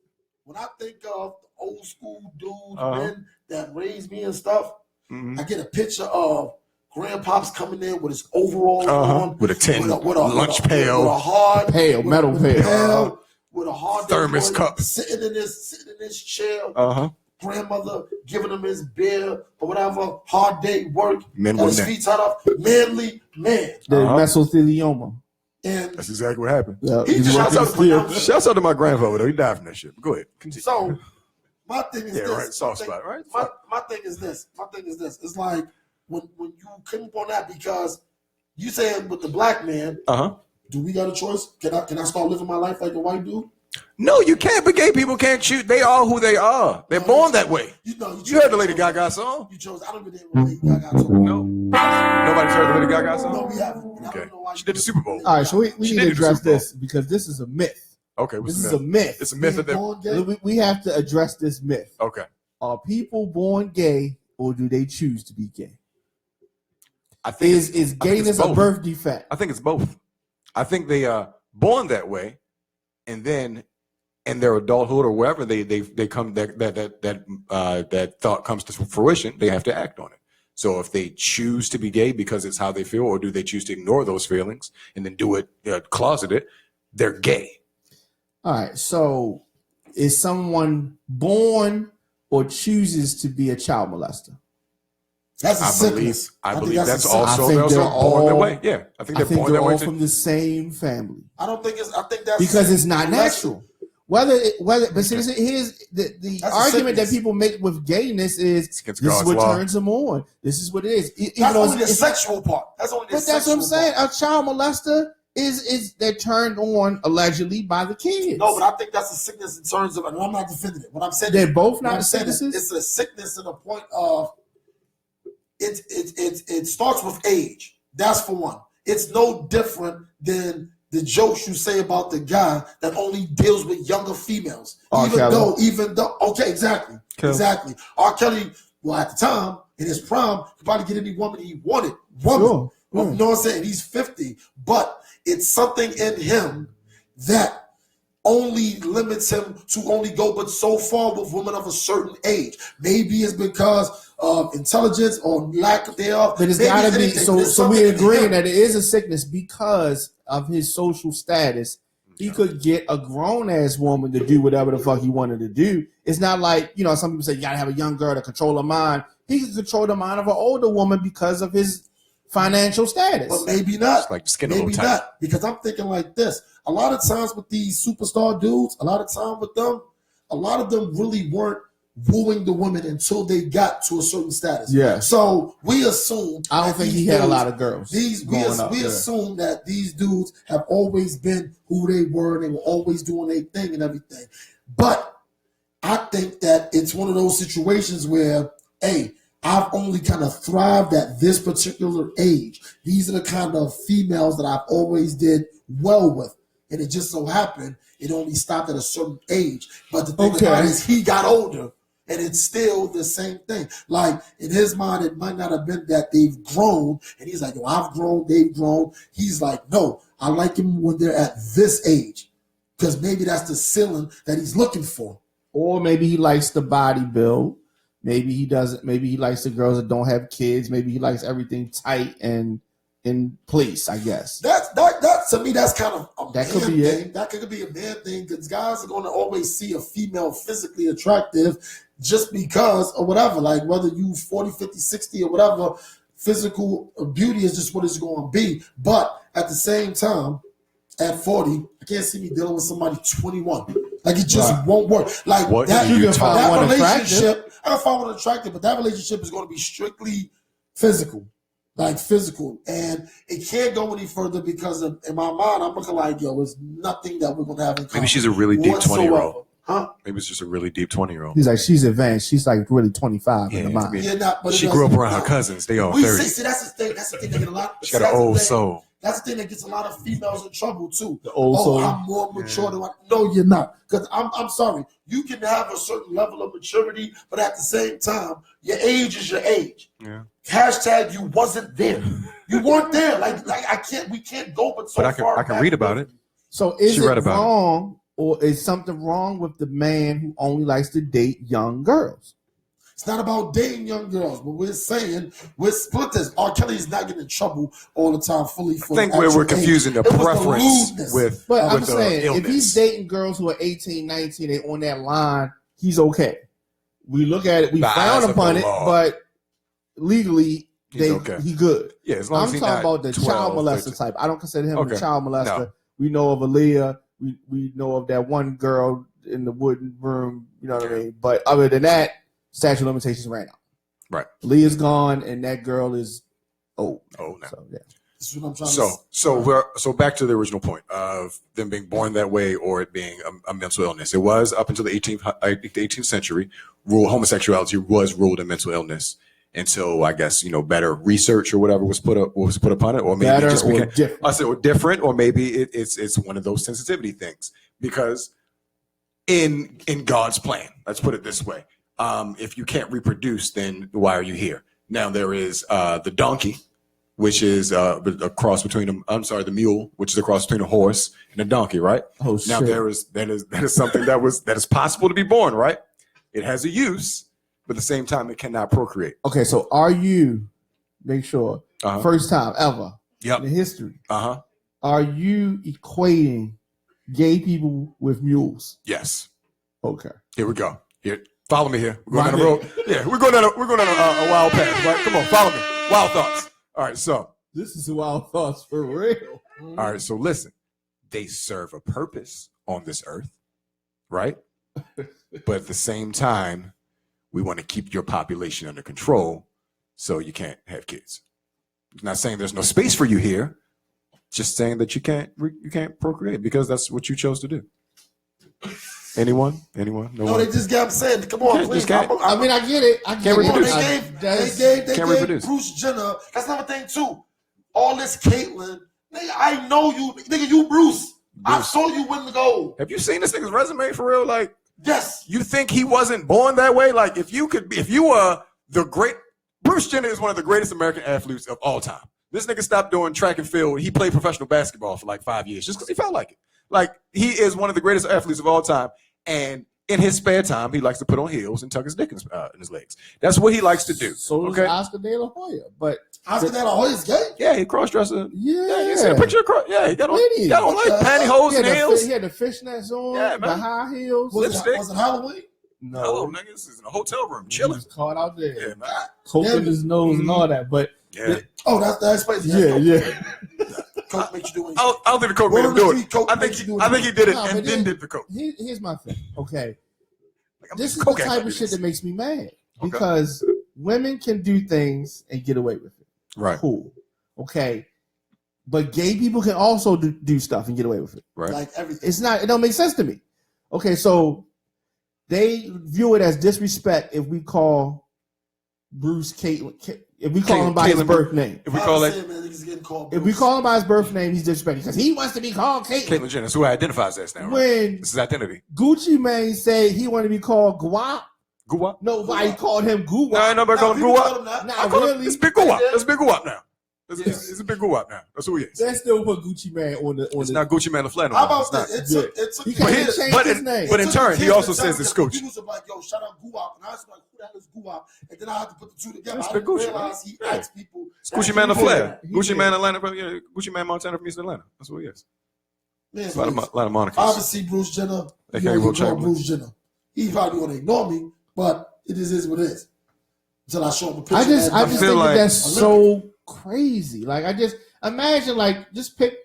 Speaker 1: When I think of the old school dudes, men that raised me and stuff, I get a picture of grandpops coming in with his overalls on,
Speaker 2: with a tin lunch pail,
Speaker 1: with a hard
Speaker 3: metal pail,
Speaker 1: with a hard
Speaker 2: thermos
Speaker 1: boy
Speaker 2: cup,
Speaker 1: sitting in this chair. Grandmother giving him his beer or whatever. Hard day work.
Speaker 2: Men
Speaker 1: got
Speaker 2: were
Speaker 1: his
Speaker 2: men.
Speaker 1: feet tied up. Manly man.
Speaker 3: The mesothelioma.
Speaker 1: And
Speaker 2: That's exactly what happened.
Speaker 3: Yeah,
Speaker 1: he
Speaker 3: he's
Speaker 1: shouts
Speaker 3: working
Speaker 1: out
Speaker 3: still.
Speaker 2: Shouts out to my grandfather though. He died from that shit. Go ahead. Continue.
Speaker 1: so my thing is
Speaker 2: Yeah,
Speaker 1: this.
Speaker 2: right. Soft
Speaker 1: My thing-
Speaker 2: spot, right?
Speaker 1: My thing is this. It's like when you come up on that because you saying with the black man, do we got a choice? Can I start living my life like a white dude?
Speaker 2: No, you can't. But gay people can't choose. They are who they are. They're born that way.
Speaker 1: You
Speaker 2: heard the Lady Gaga song?
Speaker 1: You chose. I don't even know Lady Gaga song.
Speaker 2: No. Nobody's heard the Lady Gaga song?
Speaker 1: No, we haven't. And I
Speaker 2: Okay.
Speaker 1: don't know why
Speaker 2: She
Speaker 1: you
Speaker 2: did the Super Bowl.
Speaker 3: All right, so we
Speaker 2: She
Speaker 3: need
Speaker 2: did
Speaker 3: to
Speaker 2: the
Speaker 3: address
Speaker 2: Super Bowl.
Speaker 3: this because this is a myth.
Speaker 2: Okay, what's
Speaker 3: This
Speaker 2: the
Speaker 3: is a myth.
Speaker 2: It's a myth that
Speaker 1: Being
Speaker 2: they're
Speaker 1: born gay?
Speaker 3: We have to address this myth.
Speaker 2: okay.
Speaker 3: Are people born gay or do they choose to be gay?
Speaker 2: I think
Speaker 3: Is
Speaker 2: I think it's
Speaker 3: gayness a
Speaker 2: both.
Speaker 3: birth defect?
Speaker 2: I think it's both. I think they are born that way, and then in their adulthood or wherever they come that thought comes to fruition, they have to act on it. So if they choose to be gay because it's how they feel, or do they choose to ignore those feelings and then do it, closet it, they're gay.
Speaker 3: All right, so is someone born or chooses to be a child molester?
Speaker 1: That's a
Speaker 2: I
Speaker 1: sickness.
Speaker 2: believe
Speaker 1: think
Speaker 2: that's
Speaker 1: a sickness.
Speaker 2: also
Speaker 3: I think
Speaker 2: they're
Speaker 3: they're
Speaker 2: also born that
Speaker 3: all-
Speaker 2: way. Yeah, I think
Speaker 3: I
Speaker 2: they're
Speaker 3: think
Speaker 2: born
Speaker 3: they're
Speaker 2: that way
Speaker 3: all
Speaker 2: too.
Speaker 3: from the same family
Speaker 1: I don't think it's. I think that's
Speaker 3: because it's not
Speaker 1: unless-
Speaker 3: natural. But see, here's the
Speaker 1: That's a
Speaker 3: argument that
Speaker 1: sickness.
Speaker 3: people make with gayness is
Speaker 2: It's
Speaker 3: this
Speaker 2: against
Speaker 3: is
Speaker 2: God's
Speaker 3: what
Speaker 2: law.
Speaker 3: turns them on. This is what it is. Even
Speaker 1: That's
Speaker 3: though
Speaker 1: only the
Speaker 3: it's-
Speaker 1: sexual part. That's only the
Speaker 3: But that's what I'm
Speaker 1: sexual
Speaker 3: saying.
Speaker 1: part.
Speaker 3: A child molester is they're turned on allegedly by the kids.
Speaker 1: No, but I think that's a sickness in terms of. And I'm not defending it. What I'm saying,
Speaker 3: They're both
Speaker 1: what
Speaker 3: not
Speaker 1: I'm saying is
Speaker 3: sicknesses.
Speaker 1: it's a sickness to the point of. It starts with age. That's for one. It's no different than the jokes you say about the guy that only deals with younger females.
Speaker 3: R. Kelly.
Speaker 1: Even though, okay, exactly. R. Kelly, well, at the time, in his prime, could probably get any woman he wanted.
Speaker 3: Sure.
Speaker 1: You know what I'm saying? He's 50, but it's something in him that only limits him to only go but so far with women of a certain age. Maybe it's because of intelligence or lack thereof.
Speaker 3: But it's
Speaker 1: Maybe
Speaker 3: got to be
Speaker 1: anything,
Speaker 3: so.
Speaker 1: there's
Speaker 3: So
Speaker 1: something
Speaker 3: we
Speaker 1: in
Speaker 3: agreeing
Speaker 1: him.
Speaker 3: that it is a sickness because of his social status. He could get a grown ass woman to do whatever the fuck he wanted to do. It's not like some people say you gotta have a young girl to control her mind. He can control the mind of an older woman because of his financial status.
Speaker 1: But maybe not.
Speaker 2: It's like skin a
Speaker 1: Maybe
Speaker 2: little tight.
Speaker 1: not. Because I'm thinking like this. A lot of times with these superstar dudes, a lot of them really weren't wooing the women until they got to a certain status.
Speaker 3: Yeah.
Speaker 1: So we assume.
Speaker 3: I don't
Speaker 1: that
Speaker 3: think
Speaker 1: these
Speaker 3: he had a
Speaker 1: dudes-
Speaker 3: lot of girls.
Speaker 1: We
Speaker 3: growing up, yeah.
Speaker 1: assume that these dudes have always been who they were. They were always doing their thing and everything. But I think that it's one of those situations where, hey, I've only kind of thrived at this particular age. These are the kind of females that I've always did well with. And it just so happened it only stopped at a certain age. But the thing about it is he got older and it's still the same thing. Like in his mind, it might not have been that they've grown. And he's like, yo, I've grown, they've grown. He's like, no, I like him when they're at this age. Because maybe that's the ceiling that he's looking for.
Speaker 3: Or maybe he likes the body build. Maybe he doesn't. Maybe he likes the girls that don't have kids. Maybe he likes everything tight and in place, I guess.
Speaker 1: That to me, that's kind of a
Speaker 3: That
Speaker 1: man
Speaker 3: could be
Speaker 1: thing.
Speaker 3: it.
Speaker 1: That could be a man thing because guys are going to always see a female physically attractive just because or whatever. Like whether you 40, 50, 60 or whatever, physical beauty is just what it's going to be. But at the same time, at 40, I can't see me dealing with somebody 21. Like it just won't work. Like
Speaker 2: What
Speaker 1: that,
Speaker 2: are you
Speaker 1: that
Speaker 2: talking
Speaker 1: relationship, I don't find one attractive, but that relationship is going to be strictly physical. like physical, and it can't go any further because in my mind, I'm looking like, yo, it's nothing that we're gonna have in common.
Speaker 2: Maybe she's a really deep
Speaker 1: whatsoever.
Speaker 2: 20-year-old.
Speaker 1: Huh?
Speaker 2: Maybe it's just a really deep 20-year-old.
Speaker 3: He's like, she's advanced. She's like really 25 in the mind.
Speaker 1: Yeah, but
Speaker 2: she grew up around her cousins. They all 30.
Speaker 1: See, that's the thing. That's the thing that get a lot.
Speaker 2: She got an old soul.
Speaker 1: That's the thing that gets a lot of females in trouble too.
Speaker 3: The old soul.
Speaker 1: I'm more mature than no, you're not. Because I'm sorry. You can have a certain level of maturity, but at the same time, your age is your age.
Speaker 2: Yeah.
Speaker 1: Hashtag you wasn't there. You weren't there. Like we can't go but so far.
Speaker 2: I can read about it.
Speaker 3: So is it wrong, or is something wrong with the man who only likes to date young girls?
Speaker 1: It's not about dating young girls, but we're saying we're split this. R. Kelly is not getting in trouble all the time fully for
Speaker 2: I think we're confusing the preference with.
Speaker 3: But I'm saying
Speaker 2: illness.
Speaker 3: if he's dating girls who are 18, 19, they on that line, he's okay. We look at it, we frown upon it, but legally he good.
Speaker 2: Yeah, as long as
Speaker 3: I'm talking about the
Speaker 2: 12,
Speaker 3: child molester
Speaker 2: 13.
Speaker 3: type. I don't consider him a child molester.
Speaker 2: No.
Speaker 3: We know of Aaliyah. We know of that one girl in the wooden room. You know what I mean? But other than that, statute of limitations ran out.
Speaker 2: Right.
Speaker 3: Leah's gone, and that girl is old.
Speaker 2: Oh, no.
Speaker 3: So, yeah.
Speaker 1: That's what I'm trying to
Speaker 2: So back to the original point of them being born that way or it being a mental illness. It was up until the 18th century, homosexuality was ruled a mental illness until I guess better research or whatever was put upon it, or maybe
Speaker 3: better
Speaker 2: just became
Speaker 3: different.
Speaker 2: I said or different, or maybe it's one of those sensitivity things because in God's plan, let's put it this way. If you can't reproduce, then why are you here? Now there is the donkey, which is a cross between the mule, which is a cross between a horse and a donkey, right?
Speaker 3: Oh,
Speaker 2: now
Speaker 3: shit.
Speaker 2: that is something that is possible to be born, right? It has a use, but at the same time, it cannot procreate.
Speaker 3: Okay, so make sure, first time ever in history, are you equating gay people with mules?
Speaker 2: Yes.
Speaker 3: Okay.
Speaker 2: Here we go. Here. Follow me here. We're going down the road. Yeah, we're going down a wild path, right? Come on, follow me. Wild thoughts. All right, so.
Speaker 3: This is wild thoughts for real.
Speaker 2: All right, so listen. They serve a purpose on this earth, right? But at the same time, we want to keep your population under control so you can't have kids. I'm not saying there's no space for you here. Just saying that you can't procreate because that's what you chose to do. Anyone? No,
Speaker 1: they just got saying, come on, please.
Speaker 3: I get it.
Speaker 2: Can't reproduce.
Speaker 1: They gave
Speaker 2: reproduce.
Speaker 1: Bruce Jenner. That's another thing too. All this Caitlyn. Nigga, I know you. Nigga, you Bruce. I saw you win the gold.
Speaker 2: Have you seen this nigga's resume for real? Like,
Speaker 1: yes.
Speaker 2: You think he wasn't born that way? Like, if you were the great Bruce Jenner is one of the greatest American athletes of all time. This nigga stopped doing track and field. He played professional basketball for like 5 years just because he felt like it. Like, he is one of the greatest athletes of all time. And in his spare time, he likes to put on heels and tuck his dick in his legs. That's what he likes to do.
Speaker 3: So does Oscar De La Hoya. But
Speaker 1: Oscar De La Hoya's gay?
Speaker 2: Yeah, he cross-dresser.
Speaker 3: Yeah.
Speaker 2: You see a picture of he got on like pantyhose and heels.
Speaker 3: He had the fishnets on,
Speaker 2: yeah,
Speaker 3: the high heels.
Speaker 1: Was it Halloween?
Speaker 3: No.
Speaker 2: Hello, niggas. He's in a hotel room chilling.
Speaker 3: He was caught out there.
Speaker 2: Yeah, man.
Speaker 3: Coke in his nose and all that. But
Speaker 1: that's crazy.
Speaker 3: Yeah.
Speaker 1: Coke makes you do anything.
Speaker 2: I don't think the coke made him do it. I think he did it and then did the coke.
Speaker 3: Here's my thing. Okay.
Speaker 2: Like,
Speaker 3: this is the type of shit that makes me mad. Because women can do things and get away with it.
Speaker 2: Right.
Speaker 3: Cool. Okay. But gay people can also do stuff and get away with it.
Speaker 2: Right.
Speaker 1: Like everything.
Speaker 3: It don't make sense to me. Okay, so they view it as disrespect if we call Bruce Caitlyn. If we call him by his birth name.
Speaker 2: If we call
Speaker 3: him by his birth name, he's disrespecting because he wants to be called Caitlyn.
Speaker 2: Caitlyn Jenner, who identifies as now. Right?
Speaker 3: When
Speaker 2: this is identity.
Speaker 3: Gucci Mane said he wanted to be called Guap.
Speaker 2: Guap?
Speaker 3: Nobody called him Guap.
Speaker 2: No, nobody called him Guap.
Speaker 3: Not really.
Speaker 2: It's Big Guap. That's Big Guap now. It's a Big Guap now. That's who he is.
Speaker 3: They still put Gucci Mane on the.
Speaker 2: It's not Gucci Mane LaFleur.
Speaker 1: How about that?
Speaker 3: He can't change his name.
Speaker 2: But in turn, he also says it's Gucci.
Speaker 1: He was like, yo, shout out Guap. And I was like, who the hell is Guap? And then I had to put the two together.
Speaker 2: That's
Speaker 1: I didn't
Speaker 2: Gucci,
Speaker 1: realize he asked people.
Speaker 2: It's Gucci Mane LaFleur. Gucci Mane Atlanta. Gucci Mane Montana from East Atlanta. That's what he is.
Speaker 1: Man,
Speaker 2: a lot of monikers.
Speaker 1: Obviously, Bruce Jenner. Bruce Jenner. He probably want to ignore me, but it is what it is. Until I show him a picture.
Speaker 3: I just think like that's so crazy. Like, I just imagine, like, just pick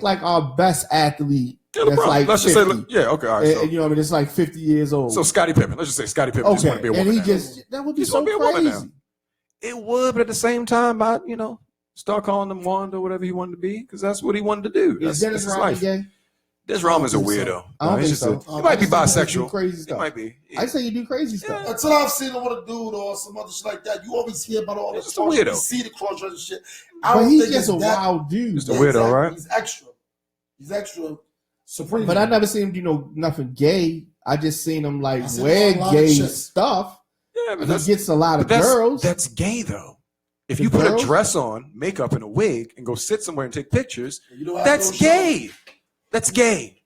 Speaker 3: like our best athlete.
Speaker 2: Yeah,
Speaker 3: that's like
Speaker 2: let's
Speaker 3: 50.
Speaker 2: just say, okay, all right.
Speaker 3: And, you know what I mean? It's like 50 years old.
Speaker 2: So Scottie Pippen. Let's just say Scottie Pippen just want to be a woman.
Speaker 3: And that would be so crazy.
Speaker 2: It would, but at the same time, Start calling him Wanda, whatever he wanted to be, because that's what he wanted to do.
Speaker 3: Is
Speaker 2: That's
Speaker 3: Dennis
Speaker 2: his
Speaker 3: Rodman
Speaker 2: life.
Speaker 3: gay?
Speaker 2: Dennis Rodman's a
Speaker 1: I don't think
Speaker 2: weirdo.
Speaker 3: I don't
Speaker 2: He's
Speaker 3: think
Speaker 2: just
Speaker 3: so.
Speaker 2: he might be
Speaker 3: I just think he do
Speaker 2: bisexual.
Speaker 3: crazy
Speaker 2: He
Speaker 3: stuff.
Speaker 2: might be.
Speaker 3: I say you do crazy stuff.
Speaker 1: Until I've seen him with a dude or some other shit like that, you always hear about all
Speaker 2: He's
Speaker 1: this.
Speaker 2: just a weirdo.
Speaker 1: You see the cross-dressing shit. I
Speaker 3: But
Speaker 1: don't
Speaker 3: he's
Speaker 1: think
Speaker 3: just
Speaker 1: it's
Speaker 3: a
Speaker 1: that.
Speaker 3: wild dude.
Speaker 2: Just a weirdo, right?
Speaker 1: He's extra. He's extra supreme.
Speaker 3: But I never seen him do nothing gay. I just seen him like
Speaker 1: I seen
Speaker 3: wear
Speaker 1: him on a lot of
Speaker 3: gay
Speaker 1: shit.
Speaker 3: stuff.
Speaker 2: Yeah, but
Speaker 3: He gets a lot of
Speaker 2: that's
Speaker 3: girls.
Speaker 2: That's gay though. If
Speaker 3: The
Speaker 2: you put
Speaker 3: girls?
Speaker 2: a dress on, makeup, and a wig, and go sit somewhere and take pictures,
Speaker 1: You know, I
Speaker 2: that's
Speaker 1: don't
Speaker 2: gay. That's gay.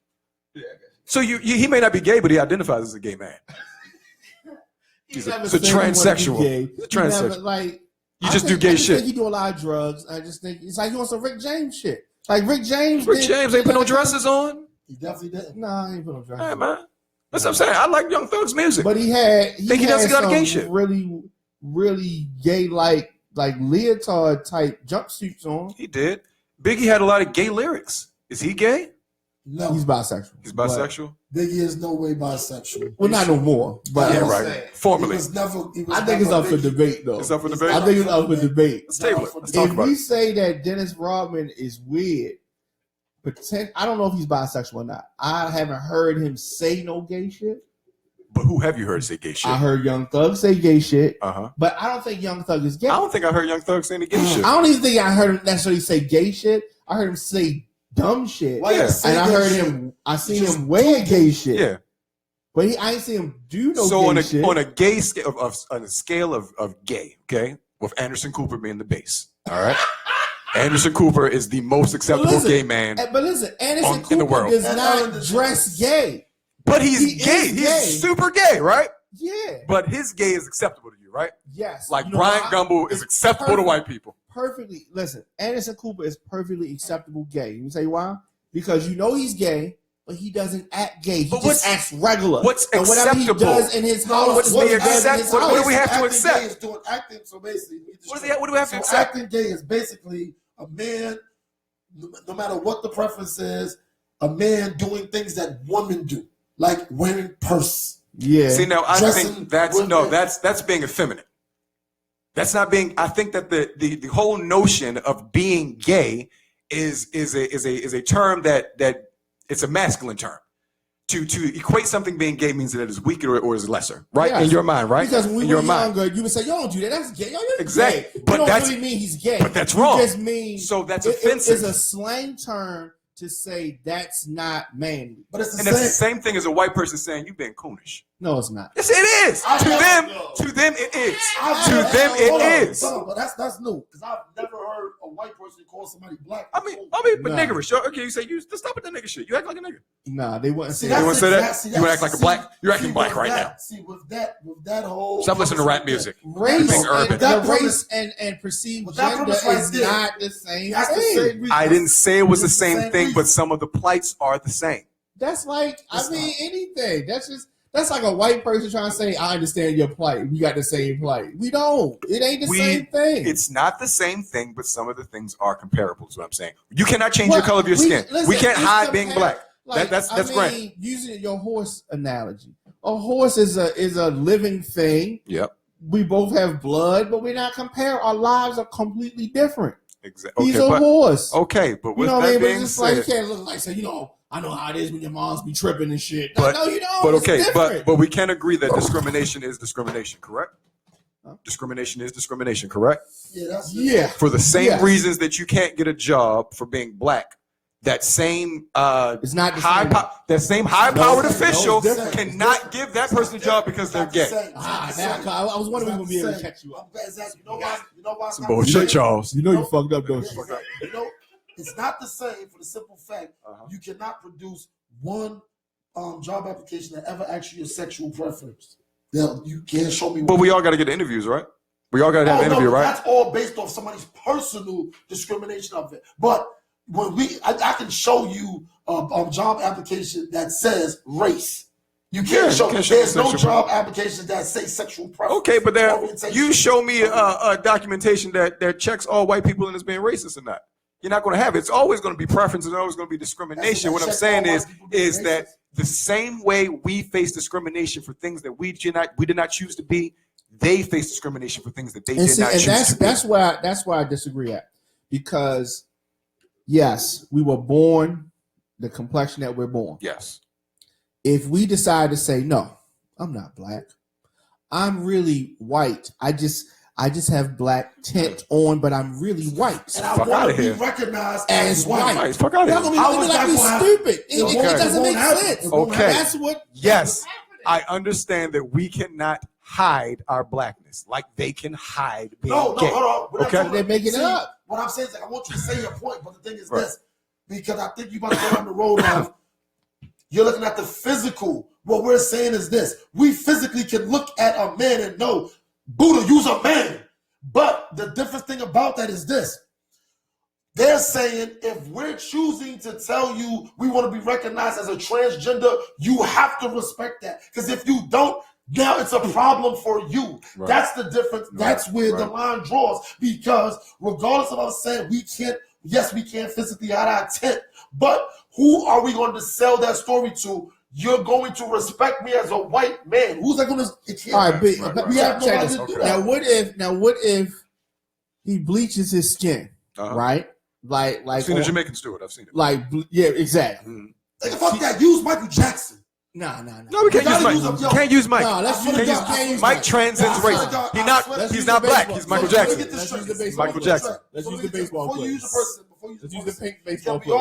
Speaker 2: So he may not be gay, but he identifies as a gay man. He's a
Speaker 3: said he wanted to be
Speaker 2: transsexual.
Speaker 3: gay.
Speaker 2: He's a
Speaker 3: He never,
Speaker 2: transsexual.
Speaker 3: like,
Speaker 2: You
Speaker 3: I
Speaker 2: just do
Speaker 3: think-
Speaker 2: gay
Speaker 3: I just
Speaker 2: shit.
Speaker 3: think he do a lot of drugs. I just think it's like he wants some Rick James shit. Like Rick James.
Speaker 2: Rick James ain't put no dresses on.
Speaker 1: He definitely didn't.
Speaker 3: Nah, he ain't put no dresses.
Speaker 2: Hey
Speaker 3: on.
Speaker 2: man, that's what I'm saying. I like Young Thug's music.
Speaker 3: But he had
Speaker 2: Think he doesn't
Speaker 3: had
Speaker 2: got a gay
Speaker 3: some
Speaker 2: shit.
Speaker 3: really, really gay like leotard type jumpsuits on.
Speaker 2: He did. Biggie had a lot of gay lyrics. Is he gay?
Speaker 1: No,
Speaker 3: He's bisexual.
Speaker 2: He's bisexual.
Speaker 1: Biggie is no way bisexual.
Speaker 3: Well, not no more. But
Speaker 2: Yeah,
Speaker 3: I'm
Speaker 2: right.
Speaker 3: saying,
Speaker 1: He
Speaker 2: Formally,
Speaker 1: was never. He was
Speaker 3: I think it's
Speaker 1: never
Speaker 3: up for
Speaker 1: Biggie.
Speaker 3: debate though.
Speaker 2: it's up for
Speaker 1: It's
Speaker 2: debate.
Speaker 3: I think it's up for debate.
Speaker 2: Let's table it. Let's talk
Speaker 3: If
Speaker 2: about
Speaker 3: we
Speaker 2: it.
Speaker 3: say that Dennis Rodman is weird, I don't know if he's bisexual or not. I haven't heard him say no gay shit.
Speaker 2: But who have you heard say gay shit?
Speaker 3: I heard Young Thug say gay shit,
Speaker 2: Uh-huh.
Speaker 3: but I don't think Young Thug is gay.
Speaker 2: I don't think I heard Young Thug say any gay shit.
Speaker 3: I don't even think I heard him necessarily say gay shit. I heard him say dumb shit,
Speaker 1: Why you
Speaker 2: Yeah.
Speaker 1: say
Speaker 3: and I
Speaker 1: that
Speaker 3: heard
Speaker 1: shit?
Speaker 3: him. I seen
Speaker 1: Just
Speaker 3: him wear
Speaker 1: do
Speaker 3: gay shit,
Speaker 2: Yeah.
Speaker 3: but I ain't seen him do no
Speaker 2: So
Speaker 3: gay
Speaker 2: on a
Speaker 3: shit.
Speaker 2: on a gay scale on a scale of gay, okay, with Anderson Cooper being the base. All right. Anderson Cooper is the most acceptable
Speaker 3: listen,
Speaker 2: gay man,
Speaker 3: But listen, Anderson
Speaker 2: in the
Speaker 3: Cooper
Speaker 2: world.
Speaker 3: does
Speaker 1: And
Speaker 3: not
Speaker 1: Ellen
Speaker 3: dress
Speaker 1: DeGeneres.
Speaker 3: gay.
Speaker 2: but he's
Speaker 3: he
Speaker 2: gay.
Speaker 3: is
Speaker 2: He's
Speaker 3: gay.
Speaker 2: super gay, right?
Speaker 3: Yeah.
Speaker 2: But his gay is acceptable to you, right?
Speaker 3: Yes.
Speaker 2: Like
Speaker 3: You know
Speaker 2: Brian
Speaker 3: why?
Speaker 2: Gumble is
Speaker 3: It's
Speaker 2: acceptable to
Speaker 3: perfect.
Speaker 2: white people.
Speaker 3: Perfectly. Listen, Anderson Cooper is perfectly acceptable gay. You say why? Because you know he's gay, but he doesn't act gay. He
Speaker 2: But
Speaker 3: just acts regular.
Speaker 2: what's
Speaker 3: and whatever he
Speaker 2: acceptable?
Speaker 3: does in his house,
Speaker 2: what's
Speaker 3: is what
Speaker 2: the
Speaker 3: he does in
Speaker 2: accept-
Speaker 3: his
Speaker 2: what do
Speaker 3: house.
Speaker 2: we have to
Speaker 1: Acting
Speaker 2: accept?
Speaker 1: Gay is doing acting. So basically,
Speaker 2: What do we have to
Speaker 1: so
Speaker 2: accept?
Speaker 1: acting gay is basically a man, no matter what the preference is, a man doing things that women do, like wearing purse.
Speaker 3: Yeah.
Speaker 2: See, now I
Speaker 1: Dressing
Speaker 2: think that's
Speaker 1: women.
Speaker 2: that's being effeminate. That's not being. I think that the whole notion of being gay is a term that it's a masculine term. To equate something being gay means that it is weaker or is lesser, right?
Speaker 3: Yes.
Speaker 2: In your mind, right?
Speaker 3: Because when we
Speaker 2: in
Speaker 3: were
Speaker 2: your mind.
Speaker 3: younger, you would say, "Yo, don't do that. That's gay. Yo, you're
Speaker 2: Exactly.
Speaker 3: gay."
Speaker 2: But
Speaker 3: you don't
Speaker 2: that's-
Speaker 3: really mean he's gay.
Speaker 2: but that's
Speaker 3: You
Speaker 2: wrong.
Speaker 3: just mean
Speaker 2: So that's
Speaker 3: It's
Speaker 2: offensive.
Speaker 3: a slang term to say that's not manly.
Speaker 1: But it's the
Speaker 2: And it's the
Speaker 1: same.
Speaker 2: same thing as a white person saying you've been coonish.
Speaker 3: No, it's not.
Speaker 2: Yes, it is.
Speaker 1: I
Speaker 2: To
Speaker 1: never
Speaker 2: them,
Speaker 1: know.
Speaker 2: to them, it is.
Speaker 1: I've
Speaker 2: To
Speaker 1: never-
Speaker 2: them,
Speaker 1: hold on,
Speaker 2: it is.
Speaker 1: hold on, but that's new because I've never heard a white person call somebody black.
Speaker 2: But
Speaker 3: Nah.
Speaker 2: niggerish. Okay, you say you stop with the nigga shit. You act like a nigga.
Speaker 3: Nah, they wouldn't say
Speaker 1: See,
Speaker 2: You
Speaker 3: that.
Speaker 2: wanna say that?
Speaker 1: exact-
Speaker 2: You wanna act like a black- you're acting
Speaker 1: see,
Speaker 2: black
Speaker 1: with
Speaker 2: right
Speaker 1: that-
Speaker 2: now.
Speaker 1: See, with that whole
Speaker 2: Stop listening to rap music.
Speaker 3: Race,
Speaker 2: Being urban.
Speaker 3: and,
Speaker 1: That
Speaker 3: the
Speaker 1: premise-
Speaker 3: race and perceived
Speaker 1: But that
Speaker 3: gender
Speaker 1: premise right
Speaker 3: is
Speaker 1: there,
Speaker 3: not the same
Speaker 1: That's the
Speaker 3: thing.
Speaker 1: same reason.
Speaker 2: I didn't say it was the
Speaker 1: It's the
Speaker 2: same
Speaker 1: same
Speaker 2: thing,
Speaker 1: reason.
Speaker 2: but some of the plights are the same.
Speaker 3: That's like,
Speaker 1: It's not.
Speaker 3: anything. That's like a white person trying to say, I understand your plight. We got the same plight. We don't. It ain't the same thing.
Speaker 2: It's not the same thing, but some of the things are comparable. Is what I'm saying. You cannot change your
Speaker 3: Well,
Speaker 2: color of your skin.
Speaker 3: listen,
Speaker 2: We can't
Speaker 3: it's
Speaker 2: hide being
Speaker 3: compare-
Speaker 2: black. That's granted.
Speaker 3: Using your horse analogy. A horse is a living thing.
Speaker 2: Yep.
Speaker 3: We both have blood, but we're not comparing. Our lives are completely different.
Speaker 2: Exactly.
Speaker 3: He's
Speaker 2: Okay,
Speaker 3: a
Speaker 2: but
Speaker 3: horse.
Speaker 2: okay, but
Speaker 3: You
Speaker 2: with
Speaker 3: know what I
Speaker 2: that
Speaker 3: mean? But
Speaker 2: being
Speaker 3: it's just like you
Speaker 2: said,
Speaker 3: can't look like say, I know how it is when your moms be tripping and shit.
Speaker 2: But-
Speaker 3: no, you don't.
Speaker 2: but
Speaker 3: It's
Speaker 2: okay,
Speaker 3: different.
Speaker 2: but we can agree that discrimination is discrimination, correct?
Speaker 3: Huh?
Speaker 2: Discrimination is discrimination, correct?
Speaker 1: Yeah, that's
Speaker 3: yeah.
Speaker 2: For the same
Speaker 3: Yes.
Speaker 2: reasons that you can't get a job for being black, that same
Speaker 3: It's not the same.
Speaker 2: that same high-powered
Speaker 1: No,
Speaker 2: official
Speaker 1: it's different.
Speaker 2: cannot give that person a job because they're gay.
Speaker 3: I was wondering if we would be able to catch you up.
Speaker 1: Exactly. You know why? You know why? it's
Speaker 2: Some
Speaker 1: not the
Speaker 2: bullshit,
Speaker 1: same?
Speaker 2: Charles.
Speaker 3: You know you fucked up, don't you?
Speaker 1: You know, it's not the same for the simple fact
Speaker 2: Uh-huh.
Speaker 1: you cannot produce one job application that ever asks you your sexual preference. You can't show me.
Speaker 2: But we all got to get interviews, right? We all got to have an interview,
Speaker 1: but
Speaker 2: right?
Speaker 1: That's all based off somebody's personal discrimination of it. But when I can show you a job application that says race. You can't show. There's no
Speaker 2: sexual
Speaker 1: job applications that say sexual preference.
Speaker 2: Okay, but there,
Speaker 1: orientation.
Speaker 2: you show me a documentation that checks all white people and is being racist or not. You're not going to have it. It's always going to be preference. It's always going to be discrimination. What I'm saying is that the same way we face discrimination for things that we did not choose to be, they face discrimination for things that they did not choose to be.
Speaker 3: That's why I disagree at, because yes, we were born the complexion that we're born.
Speaker 2: Yes.
Speaker 3: If we decide to say, no, I'm not black, I'm really white. I just have black tint on, but I'm really white.
Speaker 1: And I
Speaker 2: Fuck
Speaker 1: want
Speaker 2: outta
Speaker 1: to be
Speaker 2: here.
Speaker 1: recognized
Speaker 3: As
Speaker 1: as white.
Speaker 3: white.
Speaker 2: Fuck out
Speaker 3: Y'all
Speaker 2: of
Speaker 3: gonna
Speaker 2: here.
Speaker 3: be looking like we stupid. It doesn't make sense.
Speaker 2: Okay.
Speaker 3: That's what.
Speaker 2: Yes, I understand that we cannot hide our blackness like they can hide being
Speaker 1: No,
Speaker 2: gay.
Speaker 1: hold on.
Speaker 2: Okay.
Speaker 3: They're making it up.
Speaker 1: What I'm saying is, I want you to say your point, but the thing is
Speaker 2: Right.
Speaker 1: this, because I think you about to go down the road of you're looking at the physical. What we're saying is this: we physically can look at a man and know, Buddha, you's a man. But the different thing about that is this: they're saying if we're choosing to tell you we want to be recognized as a transgender, you have to respect that. Because if you don't, now it's a problem for you.
Speaker 2: Right.
Speaker 1: That's the difference. That's where the line draws. Because regardless of us saying we can't physically hide our tent, but who are we going to sell that story to? You're going to respect me as a white man. Who's that going to?
Speaker 3: All right,
Speaker 2: Right.
Speaker 1: We have
Speaker 3: check
Speaker 1: nobody
Speaker 3: this.
Speaker 1: to do
Speaker 2: Okay.
Speaker 1: that.
Speaker 3: Now what if he bleaches his skin, right? Like
Speaker 2: I've seen the Jamaicans do it. I've seen it.
Speaker 3: Yeah, exactly.
Speaker 2: Mhm.
Speaker 1: Like, fuck that. Use Michael Jackson.
Speaker 3: No.
Speaker 2: No, we can't
Speaker 1: You
Speaker 2: use
Speaker 1: gotta
Speaker 2: Mike.
Speaker 1: use a- yo,
Speaker 2: Can't use Mike.
Speaker 3: No, let's
Speaker 2: Can't
Speaker 3: use
Speaker 2: use-
Speaker 3: the- can't use
Speaker 2: Mike
Speaker 3: Mike.
Speaker 2: transcends
Speaker 1: I
Speaker 2: race.
Speaker 1: swear to God,
Speaker 2: He
Speaker 1: I
Speaker 2: not.
Speaker 1: swear-
Speaker 3: Let's
Speaker 2: He's
Speaker 3: use
Speaker 2: not
Speaker 3: the
Speaker 2: black.
Speaker 3: baseball.
Speaker 2: He's Michael
Speaker 1: So let me
Speaker 2: Jackson.
Speaker 1: get this
Speaker 3: Let's
Speaker 1: straight.
Speaker 3: use the baseball
Speaker 2: Michael
Speaker 3: player.
Speaker 2: Jackson.
Speaker 3: Let's
Speaker 1: So
Speaker 3: use
Speaker 1: let
Speaker 3: the
Speaker 1: me get this-
Speaker 3: baseball
Speaker 1: Before you
Speaker 3: player.
Speaker 1: use the person,
Speaker 3: Let's use the pink baseball
Speaker 1: can we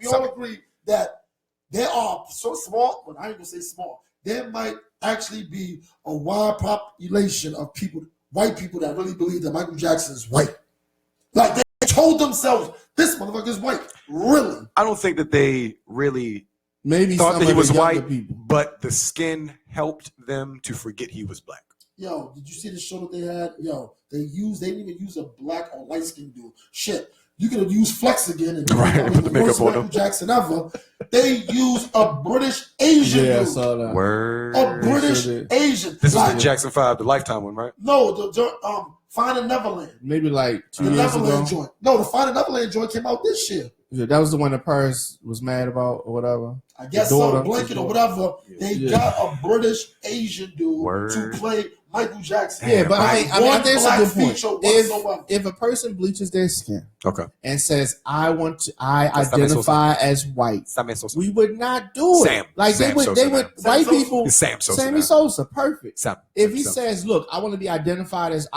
Speaker 1: all
Speaker 3: player.
Speaker 1: agree that there are so small, but I ain't gonna say small. There might actually be a wide population of people, white people, that really believe that Michael Jackson is white. Like they told themselves, this motherfucker is white. Really?
Speaker 2: I don't think that they really
Speaker 3: Maybe
Speaker 2: thought
Speaker 3: some
Speaker 2: that he
Speaker 3: of
Speaker 2: was
Speaker 3: the younger
Speaker 2: white,
Speaker 3: people.
Speaker 2: but the skin helped them to forget he was black.
Speaker 1: Yo, did you see the show that they had? Yo, they didn't even use a black or light skinned dude. Shit. You could have used Flex again and
Speaker 2: Right, put the makeup
Speaker 1: worst
Speaker 2: on
Speaker 1: Michael
Speaker 2: him.
Speaker 1: Jackson ever. They used a British Asian
Speaker 3: Yeah, I
Speaker 1: dude.
Speaker 3: saw that.
Speaker 2: Word.
Speaker 1: A British
Speaker 3: sure did.
Speaker 1: Asian.
Speaker 2: This
Speaker 1: Like,
Speaker 2: is the Jackson 5, the Lifetime one, right?
Speaker 1: no, the Finding Neverland.
Speaker 3: Maybe like 2
Speaker 1: The
Speaker 3: years
Speaker 1: Neverland
Speaker 3: ago.
Speaker 1: joint. No, the Finding Neverland joint came out this year.
Speaker 3: Yeah, that was the one that Paris was mad about or whatever.
Speaker 1: I guess
Speaker 3: The daughter.
Speaker 1: so, Blanket or whatever. They
Speaker 3: Yeah.
Speaker 1: got a British Asian dude
Speaker 2: Word.
Speaker 1: to play Michael Jackson.
Speaker 3: Yeah, but I
Speaker 1: One
Speaker 3: think it's a
Speaker 1: black
Speaker 3: good point.
Speaker 1: feature whatsoever.
Speaker 3: If a person bleaches their skin
Speaker 2: Okay.
Speaker 3: and says, I
Speaker 2: That's
Speaker 3: identify as white, we would not do it.
Speaker 2: Sam.
Speaker 3: Like
Speaker 2: Sam
Speaker 3: they would
Speaker 2: Sosa, man.
Speaker 3: white
Speaker 1: Sosa.
Speaker 3: people.
Speaker 2: It's Sam Sosa.
Speaker 3: Sammy
Speaker 2: now.
Speaker 3: Sosa, perfect.
Speaker 2: Sam.
Speaker 3: If he
Speaker 2: Sam.
Speaker 3: says, "Look, I want to be identified as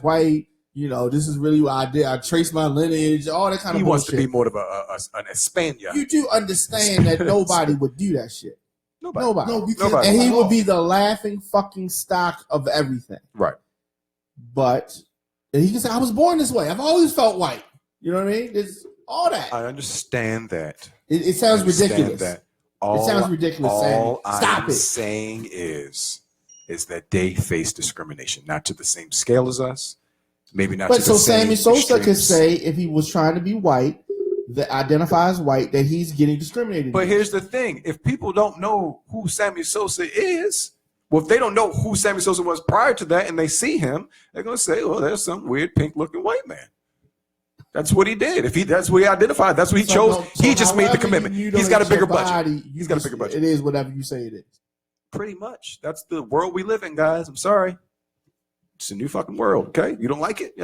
Speaker 3: white," this is really what I did. I trace my lineage, all that kind
Speaker 2: He
Speaker 3: of
Speaker 2: wants
Speaker 3: bullshit.
Speaker 2: to be more of an Espana.
Speaker 3: You do understand that nobody would do that shit. Nobody.
Speaker 1: No, we can't.
Speaker 2: Nobody.
Speaker 3: And he would be the laughing fucking stock of everything.
Speaker 2: Right.
Speaker 3: But he can say, "I was born this way. I've always felt white." You know what I mean? There's all that.
Speaker 2: I understand that.
Speaker 3: It sounds
Speaker 2: I understand
Speaker 3: ridiculous.
Speaker 2: That.
Speaker 3: It sounds ridiculous.
Speaker 2: All
Speaker 3: Stop
Speaker 2: I'm
Speaker 3: it.
Speaker 2: saying is that they face discrimination, not to the same scale as us, maybe not.
Speaker 3: But
Speaker 2: to
Speaker 3: so
Speaker 2: the same
Speaker 3: Sammy Sosa could
Speaker 2: extremes.
Speaker 3: say, if he was trying to be white, that identifies white, that he's getting discriminated
Speaker 2: But
Speaker 3: against.
Speaker 2: here's the thing: if people don't know who Sammy Sosa is, well, if they don't know who Sammy Sosa was prior to that, and they see him, they're gonna say, "Well, there's some weird pink-looking white man." That's what he did. That's what he identified. That's what he chose. He just made the commitment. He's got a bigger budget. He's got a bigger budget.
Speaker 3: It is whatever you say it is.
Speaker 2: Pretty much. That's the world we live in, guys. I'm sorry. It's a new fucking world. Okay, you don't like it?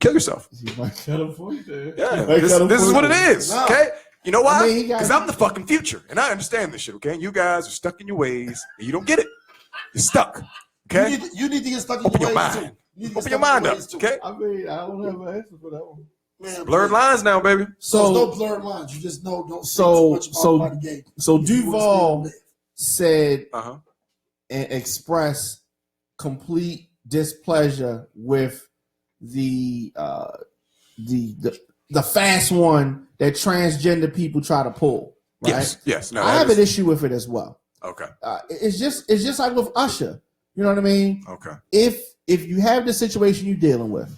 Speaker 2: Kill yourself.
Speaker 3: You might cut him for you there.
Speaker 2: Yeah,
Speaker 3: Might cut him
Speaker 2: this is
Speaker 3: for
Speaker 2: what
Speaker 3: you.
Speaker 2: it is.
Speaker 1: No.
Speaker 2: Okay, you know why?
Speaker 3: I mean,
Speaker 2: Because I'm the fucking future, and I understand this shit. Okay, you guys are stuck in your ways, and you don't get it. You're stuck. Okay,
Speaker 1: You need to get stuck in
Speaker 2: open
Speaker 1: your
Speaker 2: your
Speaker 1: ways
Speaker 2: mind.
Speaker 1: too. You need to get
Speaker 2: Open
Speaker 1: stuck
Speaker 2: your
Speaker 1: in
Speaker 2: mind up.
Speaker 1: ways, too.
Speaker 2: Okay,
Speaker 3: I mean, I don't have an answer for that one.
Speaker 1: Man,
Speaker 2: blurred lines now, baby.
Speaker 1: So there's no
Speaker 3: So,
Speaker 1: blurred lines. You just know. Don't say
Speaker 3: So-
Speaker 1: too much about
Speaker 3: so-
Speaker 1: body game.
Speaker 3: so
Speaker 1: You just wanna
Speaker 3: Duval
Speaker 1: stay
Speaker 3: said
Speaker 2: Uh-huh.
Speaker 3: and expressed complete displeasure with the fast one that transgender people try to pull. Right?
Speaker 2: Yes. No,
Speaker 3: I
Speaker 2: that
Speaker 3: have
Speaker 2: is-
Speaker 3: an issue with it as well.
Speaker 2: Okay.
Speaker 3: It's just like with Usher. You know what I mean?
Speaker 2: Okay.
Speaker 3: If you have the situation you're dealing with,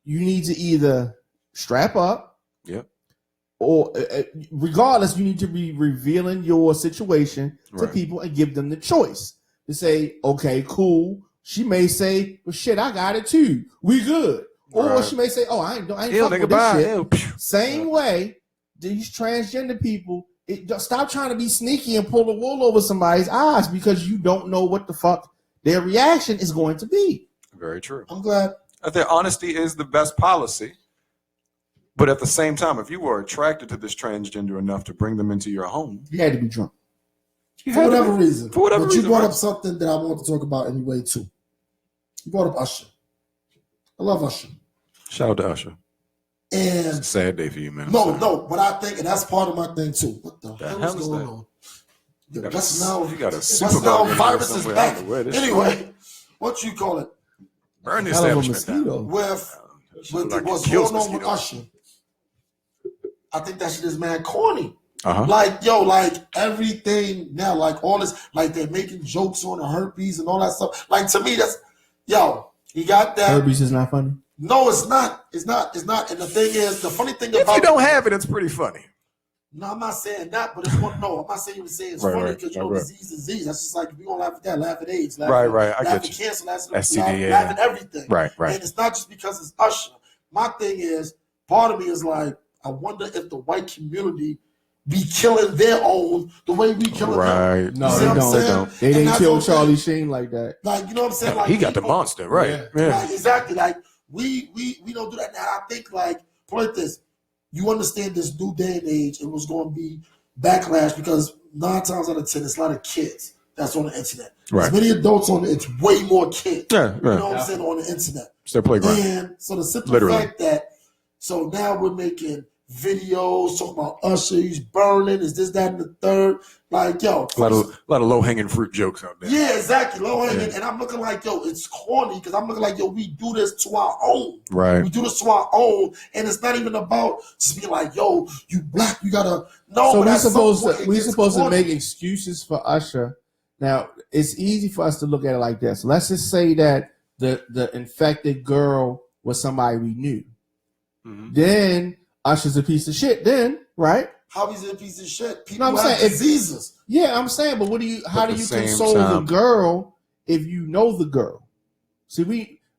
Speaker 3: you need to either strap up,
Speaker 2: Yep.
Speaker 3: or regardless, you need to be revealing your situation to
Speaker 2: Right.
Speaker 3: people and give them the choice to say, okay, cool. She may say, well, shit, I got it too. We good. Or
Speaker 2: Right.
Speaker 3: she may say, oh, I ain't
Speaker 2: Ew,
Speaker 3: fucking
Speaker 2: nigga,
Speaker 3: with this
Speaker 2: bye.
Speaker 3: shit.
Speaker 2: Ew, phew.
Speaker 3: Same way, these transgender people, stop trying to be sneaky and pull the wool over somebody's eyes because you don't know what the fuck their reaction is going to be.
Speaker 2: Very true.
Speaker 1: I'm glad.
Speaker 2: I think honesty is the best policy, But at the same time, if you were attracted to this transgender enough to bring them into your home,
Speaker 3: You had to be drunk.
Speaker 1: For whatever reason.
Speaker 2: For whatever
Speaker 1: but
Speaker 2: reason,
Speaker 1: you brought
Speaker 2: right?
Speaker 1: up something that I want to talk about anyway, too. You brought up Usher. I love Usher.
Speaker 2: Shout out to Usher.
Speaker 1: And
Speaker 2: It's a sad day for you, man.
Speaker 1: no, but I think, and that's part of my thing, too. What the hell
Speaker 2: hell
Speaker 1: is
Speaker 2: is
Speaker 1: going
Speaker 2: that?
Speaker 1: on?
Speaker 2: You got
Speaker 1: West
Speaker 2: a
Speaker 1: Nile
Speaker 2: superbug
Speaker 1: virus is
Speaker 2: somewhere.
Speaker 1: back.
Speaker 2: I don't know where this
Speaker 1: Anyway, what you call it?
Speaker 2: burn the
Speaker 3: Hell of a
Speaker 2: establishment down.
Speaker 3: mosquito.
Speaker 1: With
Speaker 2: Like
Speaker 1: what's
Speaker 2: it kills
Speaker 1: going on with
Speaker 2: mosquitoes.
Speaker 1: Usher, I think that shit is mad corny.
Speaker 2: Uh-huh.
Speaker 1: Like, yo, like everything now, like all this, like they're making jokes on the herpes and all that stuff. Like, to me, that's, yo, he got that.
Speaker 3: Herpes is not funny.
Speaker 1: No, it's not. It's not. It's not. And the thing is, the funny thing
Speaker 2: If
Speaker 1: about
Speaker 2: you don't have it, it's pretty funny.
Speaker 1: No, I'm not saying that, but it's one. No, I'm not saying you would say it's
Speaker 2: Right,
Speaker 1: funny
Speaker 2: right,
Speaker 1: because
Speaker 2: right.
Speaker 1: disease is disease. That's just like if you gonna laugh at that, laugh at AIDS, laugh
Speaker 2: Right,
Speaker 1: at,
Speaker 2: right. I
Speaker 1: laugh
Speaker 2: get
Speaker 1: at
Speaker 2: you.
Speaker 1: cancer, laugh
Speaker 2: STD,
Speaker 1: laugh at everything.
Speaker 2: Right, right.
Speaker 1: And it's not just because it's Usher. My thing is, part of me is like, I wonder if the white community be killing their own the way we killing them.
Speaker 2: Right.
Speaker 3: No,
Speaker 1: You see
Speaker 3: they
Speaker 1: what I'm
Speaker 3: don't.
Speaker 1: saying?
Speaker 3: They
Speaker 1: And
Speaker 3: didn't
Speaker 1: that's
Speaker 3: kill
Speaker 1: what I'm
Speaker 3: Charlie
Speaker 1: saying.
Speaker 3: Sheen like that.
Speaker 1: Like, you know what I'm saying?
Speaker 2: No,
Speaker 1: Like,
Speaker 2: he got the
Speaker 1: people-
Speaker 2: monster, right?
Speaker 3: Yeah.
Speaker 2: Yeah.
Speaker 1: Like, exactly. Like we don't do that now. I think like like this. You understand this new day and age, it was going to be backlash because 9 times out of 10, it's a lot of kids that's on the internet.
Speaker 2: Right.
Speaker 1: There's many adults on it. It's way more kids.
Speaker 2: Yeah,
Speaker 1: You know
Speaker 2: right.
Speaker 1: what I'm saying, on the internet.
Speaker 2: It's their playground.
Speaker 1: And so the simple
Speaker 2: Literally.
Speaker 1: fact that so now we're making videos talking about Usher, he's burning, is this, that, and the third. Like, yo,
Speaker 2: A lot of low hanging fruit jokes out there.
Speaker 1: yeah, exactly. Low hanging.
Speaker 2: Yeah.
Speaker 1: And I'm looking like, yo, it's corny because I'm looking like, yo, we do this to our own.
Speaker 2: Right.
Speaker 1: We do this to our own. And it's not even about just being like, yo, you black, you gotta no.
Speaker 3: So
Speaker 1: but
Speaker 3: we
Speaker 1: at some
Speaker 3: supposed
Speaker 1: point,
Speaker 3: to
Speaker 1: it
Speaker 3: we
Speaker 1: gets
Speaker 3: supposed to
Speaker 1: corny.
Speaker 3: make excuses for Usher. Now it's easy for us to look at it like this. Let's just say that the infected girl was somebody we knew.
Speaker 2: Mhm.
Speaker 3: Then Usher's a piece of shit. Then right?
Speaker 1: How he's a piece of shit. People
Speaker 3: No, I'm
Speaker 1: have
Speaker 3: saying if-
Speaker 1: diseases.
Speaker 3: Yeah, I'm saying, but how
Speaker 2: At
Speaker 3: do
Speaker 2: the
Speaker 3: you
Speaker 2: same
Speaker 3: console the
Speaker 2: time-
Speaker 3: girl if you know the girl? See,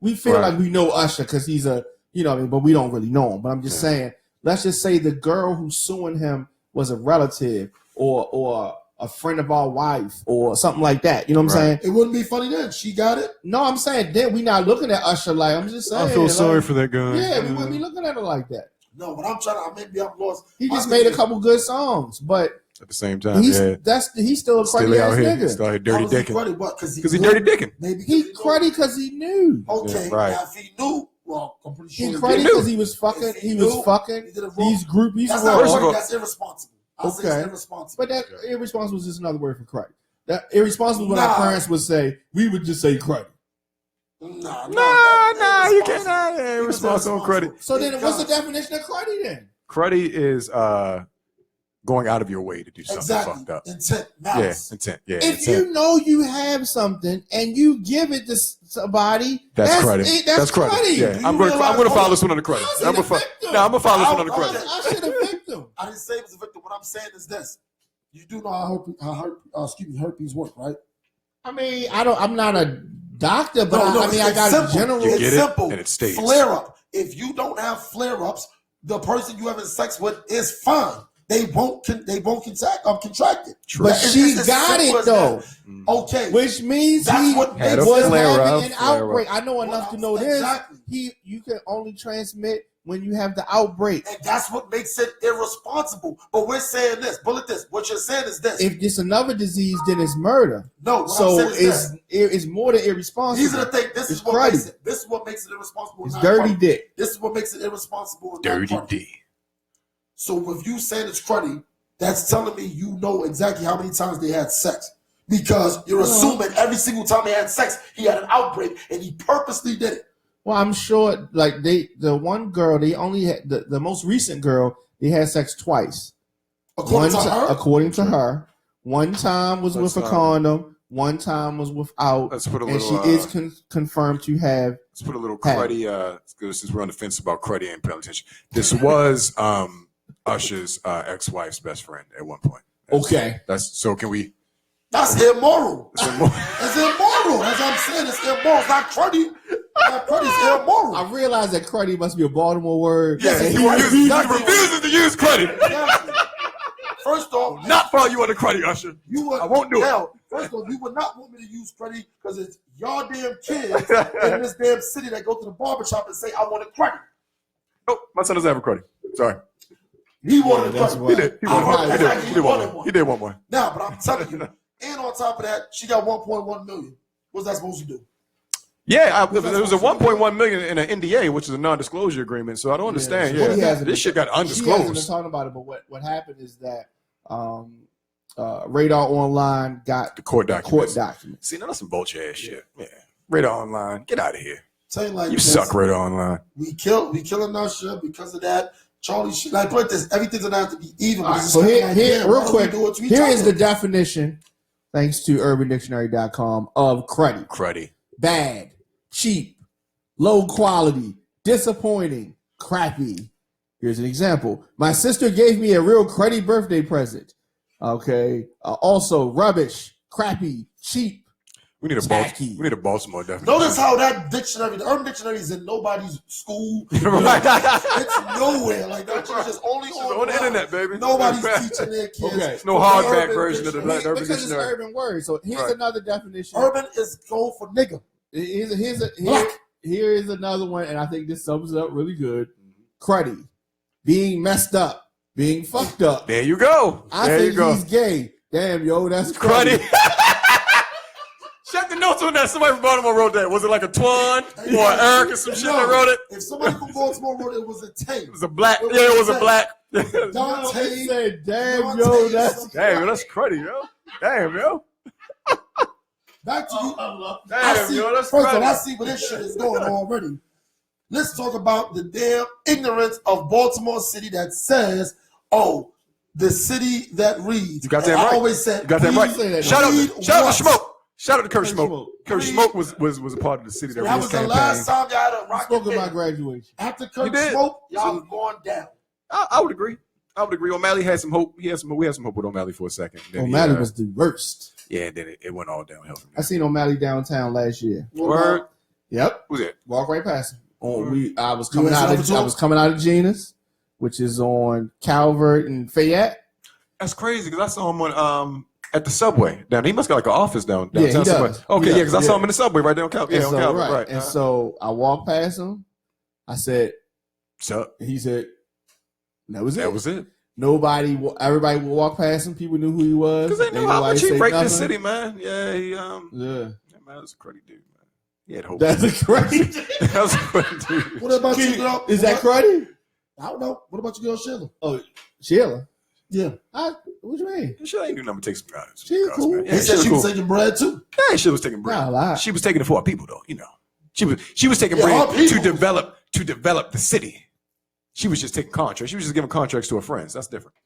Speaker 3: we feel
Speaker 2: Right.
Speaker 3: like we know Usher because he's a, you know what I mean, but we don't really know him. But I'm just saying, let's just say the girl who's suing him was a relative or a friend of our wife or something like that. You know what I'm
Speaker 2: Right.
Speaker 3: saying?
Speaker 1: It wouldn't be funny then. She got it.
Speaker 3: No, I'm saying then we not looking at Usher like, I'm just saying.
Speaker 2: I feel sorry
Speaker 3: like,
Speaker 2: for that guy.
Speaker 3: Yeah, we wouldn't be looking at her like that.
Speaker 1: No, but I'm trying to. Maybe I'm lost.
Speaker 3: He
Speaker 1: My
Speaker 3: just
Speaker 1: thing
Speaker 3: made a
Speaker 1: is,
Speaker 3: couple good songs, but
Speaker 2: At the same time,
Speaker 3: he's
Speaker 2: yeah.
Speaker 3: he's still a
Speaker 2: Still
Speaker 3: cruddy
Speaker 2: out
Speaker 3: ass
Speaker 2: here.
Speaker 3: nigga.
Speaker 2: Still out here
Speaker 1: how
Speaker 2: dirty
Speaker 1: was he
Speaker 2: dicking.
Speaker 1: cruddy? What? Because
Speaker 2: Because he dirty dicking.
Speaker 1: Maybe
Speaker 3: He
Speaker 1: knew.
Speaker 3: cruddy because he knew.
Speaker 1: Okay,
Speaker 2: Yeah, right.
Speaker 1: now if he knew, well, I'm pretty sure
Speaker 3: He
Speaker 1: he
Speaker 3: cruddy
Speaker 1: did.
Speaker 3: because he was fucking.
Speaker 1: If he
Speaker 3: He was
Speaker 1: knew,
Speaker 3: fucking
Speaker 1: he did it wrong.
Speaker 3: these groupies.
Speaker 1: That's
Speaker 3: wrong.
Speaker 1: not
Speaker 2: First of
Speaker 1: cruddy.
Speaker 2: all-
Speaker 1: That's irresponsible. I'll say
Speaker 3: Okay.
Speaker 1: it's irresponsible.
Speaker 3: But that irresponsible is just another word for cruddy. That irresponsible is what our
Speaker 1: Nah.
Speaker 3: parents would say. We would just say cruddy.
Speaker 1: Nah,
Speaker 2: You can't. Yeah,
Speaker 1: He was
Speaker 2: irresponsible credit.
Speaker 3: So then, what's the
Speaker 1: Because-
Speaker 3: definition of cruddy then?
Speaker 2: Cruddy is going out of your way to do something
Speaker 1: Exactly.
Speaker 2: fucked up.
Speaker 1: Intent,
Speaker 2: Yeah,
Speaker 1: malice.
Speaker 2: intent. Yeah,
Speaker 3: If
Speaker 2: intent.
Speaker 3: you know you have something and you give it to somebody,
Speaker 2: That's cruddy.
Speaker 3: it. That's
Speaker 2: cruddy.
Speaker 3: cruddy.
Speaker 2: Yeah,
Speaker 1: Do
Speaker 2: I'm
Speaker 1: you
Speaker 2: going
Speaker 1: realize-
Speaker 2: to follow this one under cruddy.
Speaker 3: How's
Speaker 2: I'm
Speaker 3: he
Speaker 2: gonna
Speaker 3: the
Speaker 2: follow.
Speaker 3: victim?
Speaker 2: No, I'm gonna follow this one under
Speaker 1: How-
Speaker 2: cruddy.
Speaker 1: how-
Speaker 3: I should have victim.
Speaker 1: I didn't say it was a victim. What I'm saying is this: you do know how herpes work, right?
Speaker 3: I mean, I'm not a doctor, but
Speaker 1: No,
Speaker 3: I mean, I
Speaker 1: it's
Speaker 3: got
Speaker 1: simple.
Speaker 3: a general.
Speaker 2: You
Speaker 1: It's
Speaker 2: get it,
Speaker 1: simple.
Speaker 2: and it stays.
Speaker 1: Flare up. If you don't have flare ups, the person you having sex with is fine. They won't contract it.
Speaker 2: True.
Speaker 3: But
Speaker 1: It's-
Speaker 3: she
Speaker 1: it's as
Speaker 3: got
Speaker 1: simple
Speaker 3: it
Speaker 1: as
Speaker 3: though,
Speaker 1: that. Okay,
Speaker 3: which means
Speaker 1: That's
Speaker 3: he
Speaker 1: what
Speaker 2: Had
Speaker 1: makes
Speaker 2: a
Speaker 3: was
Speaker 2: flare
Speaker 3: having
Speaker 2: up,
Speaker 3: an
Speaker 2: flare
Speaker 3: outbreak.
Speaker 2: up.
Speaker 3: I know enough to know this.
Speaker 1: Exactly.
Speaker 3: You can only transmit when you have the outbreak.
Speaker 1: And that's what makes it irresponsible. But we're saying this. Bullet this. What you're saying is this.
Speaker 3: If it's another disease, then it's murder.
Speaker 1: No, what
Speaker 3: So
Speaker 1: I'm saying is this.
Speaker 3: it's more than irresponsible.
Speaker 1: These are the things. This
Speaker 3: It's
Speaker 1: is what
Speaker 3: cruddy.
Speaker 1: makes it. This is what makes it irresponsible.
Speaker 3: It's
Speaker 1: not
Speaker 3: dirty
Speaker 1: cruddy.
Speaker 3: dick.
Speaker 1: This is what makes it irresponsible. and not
Speaker 2: Dirty
Speaker 1: cruddy.
Speaker 2: D.
Speaker 1: So if you saying it's cruddy, that's telling me you know exactly how many times they had sex. Because you're assuming every single time they had sex, he had an outbreak and he purposely did it.
Speaker 3: Well, I'm sure. Like the one girl, they only had the most recent girl. They had sex twice.
Speaker 1: According to her,
Speaker 3: According to her, one time was
Speaker 2: Let's,
Speaker 3: with a condom. One time was without.
Speaker 2: Let's put a
Speaker 3: And
Speaker 2: little.
Speaker 3: she is confirmed to have.
Speaker 2: Let's put a little
Speaker 3: Hey.
Speaker 2: cruddy. Since we're on the fence about cruddy and paying attention, this was Usher's ex-wife's best friend at one point.
Speaker 3: Okay.
Speaker 2: That's so. Can we?
Speaker 1: that's immoral.
Speaker 2: It's immoral.
Speaker 1: It's immoral. That's what I'm saying. It's immoral. It's not cruddy. Not cruddy. It's immoral.
Speaker 3: I realize that cruddy must be a Baltimore word.
Speaker 1: Yes,
Speaker 3: And
Speaker 1: you
Speaker 3: he
Speaker 1: are.
Speaker 3: refuses-
Speaker 1: Exactly.
Speaker 2: refuses to use credit.
Speaker 1: Exactly. First off,
Speaker 2: Not follow you on the credit, Usher.
Speaker 1: you would,
Speaker 2: I won't do it.
Speaker 1: hell, first off, you would not want me to use credit because it's y'all damn kids in this damn city that go to the barbershop and say, I want a credit.
Speaker 2: Nope, my son doesn't have a credit. Sorry.
Speaker 1: He wanted
Speaker 3: that's
Speaker 1: the
Speaker 3: why.
Speaker 2: He did. He wanted one. He did want one.
Speaker 1: Now, but I'm telling you, and on top of that, she got 1.1 million. What's that supposed to do?
Speaker 2: Yeah, there was a 1.1 million in an NDA, which is a non-disclosure agreement. So I don't understand.
Speaker 3: so
Speaker 2: Yeah, this shit got
Speaker 3: She hasn't been
Speaker 2: undisclosed.
Speaker 3: talking about it, but what happened is that Radar Online got
Speaker 2: The court documents.
Speaker 3: documents.
Speaker 2: See, now that's some bullshit ass shit. Yeah, Radar Online, get out of here.
Speaker 1: Tell you like
Speaker 2: You
Speaker 1: this,
Speaker 2: suck, Radar Online.
Speaker 1: We killing our shit because of that. Charlie shit. Like, put this, everything's gonna have to be even.
Speaker 3: All right, so here, real quick, here is the definition, thanks to UrbanDictionary.com, of cruddy.
Speaker 2: Cruddy.
Speaker 3: Bad, cheap, low quality, disappointing, crappy. Here's an example. My sister gave me a real cruddy birthday present. Okay. Also, rubbish, crappy, cheap.
Speaker 2: We need a Baltimore definition.
Speaker 1: Notice how that dictionary, the Urban Dictionary, is in nobody's school.
Speaker 2: Right.
Speaker 1: It's nowhere. Like that shit is just only
Speaker 2: on the internet, baby.
Speaker 1: Nobody's teaching their kids.
Speaker 3: Okay.
Speaker 2: There's no hardback version of the Urban
Speaker 3: Because it's
Speaker 2: Dictionary.
Speaker 3: urban words. So here's another definition.
Speaker 1: Urban is going for nigga.
Speaker 3: Here is another one, and I think this sums it up really good. Cruddy. Being messed up. Being fucked up.
Speaker 2: There you go.
Speaker 3: I think he's gay. Damn, yo, that's
Speaker 2: Cruddy.
Speaker 3: cruddy.
Speaker 2: Check the notes on that. Somebody from Baltimore wrote that. Was it like a Twan or Eric or some shit that wrote it?
Speaker 1: If somebody from Baltimore wrote it, it was a tape.
Speaker 2: It was a black. It was a black.
Speaker 1: Dante
Speaker 3: said, damn,
Speaker 1: Dante
Speaker 3: yo, that's
Speaker 2: Damn, that's cruddy, yo. Damn, yo.
Speaker 1: Back to you.
Speaker 2: Damn, yo, that's
Speaker 1: First of all,
Speaker 2: cruddy.
Speaker 1: I see where this shit is going already. Let's talk about the damn ignorance of Baltimore City that says, oh, the city that reads.
Speaker 2: You got that
Speaker 1: And
Speaker 2: right.
Speaker 1: I always said,
Speaker 2: You got that right.
Speaker 3: say that.
Speaker 2: Shout out
Speaker 1: what?
Speaker 2: to Smoke. Shout out to Kurt Smoke.
Speaker 3: Smoke.
Speaker 2: Kurt Smoke was a part of the city that
Speaker 1: That
Speaker 2: ran
Speaker 1: was
Speaker 2: this
Speaker 1: the
Speaker 2: campaign.
Speaker 1: last time y'all had a
Speaker 3: I
Speaker 1: rocket
Speaker 3: spoke about
Speaker 1: band.
Speaker 3: graduation.
Speaker 1: After
Speaker 2: You
Speaker 1: Kurt
Speaker 2: did.
Speaker 1: Smoke, y'all was going down.
Speaker 2: I would agree. O'Malley had some hope. We had some hope with O'Malley for a second. Then
Speaker 3: O'Malley was the worst.
Speaker 2: Yeah, and then it went all downhill from
Speaker 3: I
Speaker 2: there.
Speaker 3: seen O'Malley downtown last year.
Speaker 2: Word.
Speaker 3: Yep.
Speaker 2: Who's it?
Speaker 3: Walk right past him. I was
Speaker 1: You
Speaker 3: coming
Speaker 1: went over to
Speaker 3: I
Speaker 1: him?
Speaker 3: was coming out of Gina's, which is on Calvert and Fayette.
Speaker 2: That's crazy because I saw him on at the subway. Down, he must got like an office downtown.
Speaker 3: Yeah, he
Speaker 2: somewhere.
Speaker 3: does.
Speaker 2: Okay,
Speaker 3: He
Speaker 2: yeah,
Speaker 3: does,
Speaker 2: because I saw
Speaker 3: yeah.
Speaker 2: him in the subway right there on Calvert. Yeah,
Speaker 3: And
Speaker 2: on
Speaker 3: so,
Speaker 2: Calvert, right.
Speaker 3: And so I walked past him. I said,
Speaker 2: So
Speaker 3: he said, that was it.
Speaker 2: that was it.
Speaker 3: Everybody would walk past him. People knew who he was.
Speaker 2: Because they
Speaker 3: Ain't
Speaker 2: know how
Speaker 3: nobody
Speaker 2: much he
Speaker 3: say
Speaker 2: raped this
Speaker 3: nothing.
Speaker 2: city, man. Yeah, he
Speaker 3: Yeah.
Speaker 2: that man was a cruddy dude, man. He had hope.
Speaker 3: That's a crazy.
Speaker 2: That was a cruddy dude.
Speaker 1: What about you, girl?
Speaker 3: Is that cruddy?
Speaker 1: I don't know. What about your girl, Sheila?
Speaker 3: Oh, Sheila.
Speaker 1: Yeah.
Speaker 3: What you mean?
Speaker 2: She ain't do nothing but take some guys.
Speaker 3: She cool.
Speaker 2: Man.
Speaker 1: He
Speaker 2: Yeah,
Speaker 1: said she was
Speaker 2: cool.
Speaker 1: taking bread, too.
Speaker 2: Yeah, she was taking bread.
Speaker 3: Nah, lie.
Speaker 2: She was taking it for our people, though. You know, she was taking
Speaker 1: Yeah,
Speaker 2: bread
Speaker 1: our people.
Speaker 2: to develop the city. She was just taking contracts. She was just giving contracts to her friends. That's different.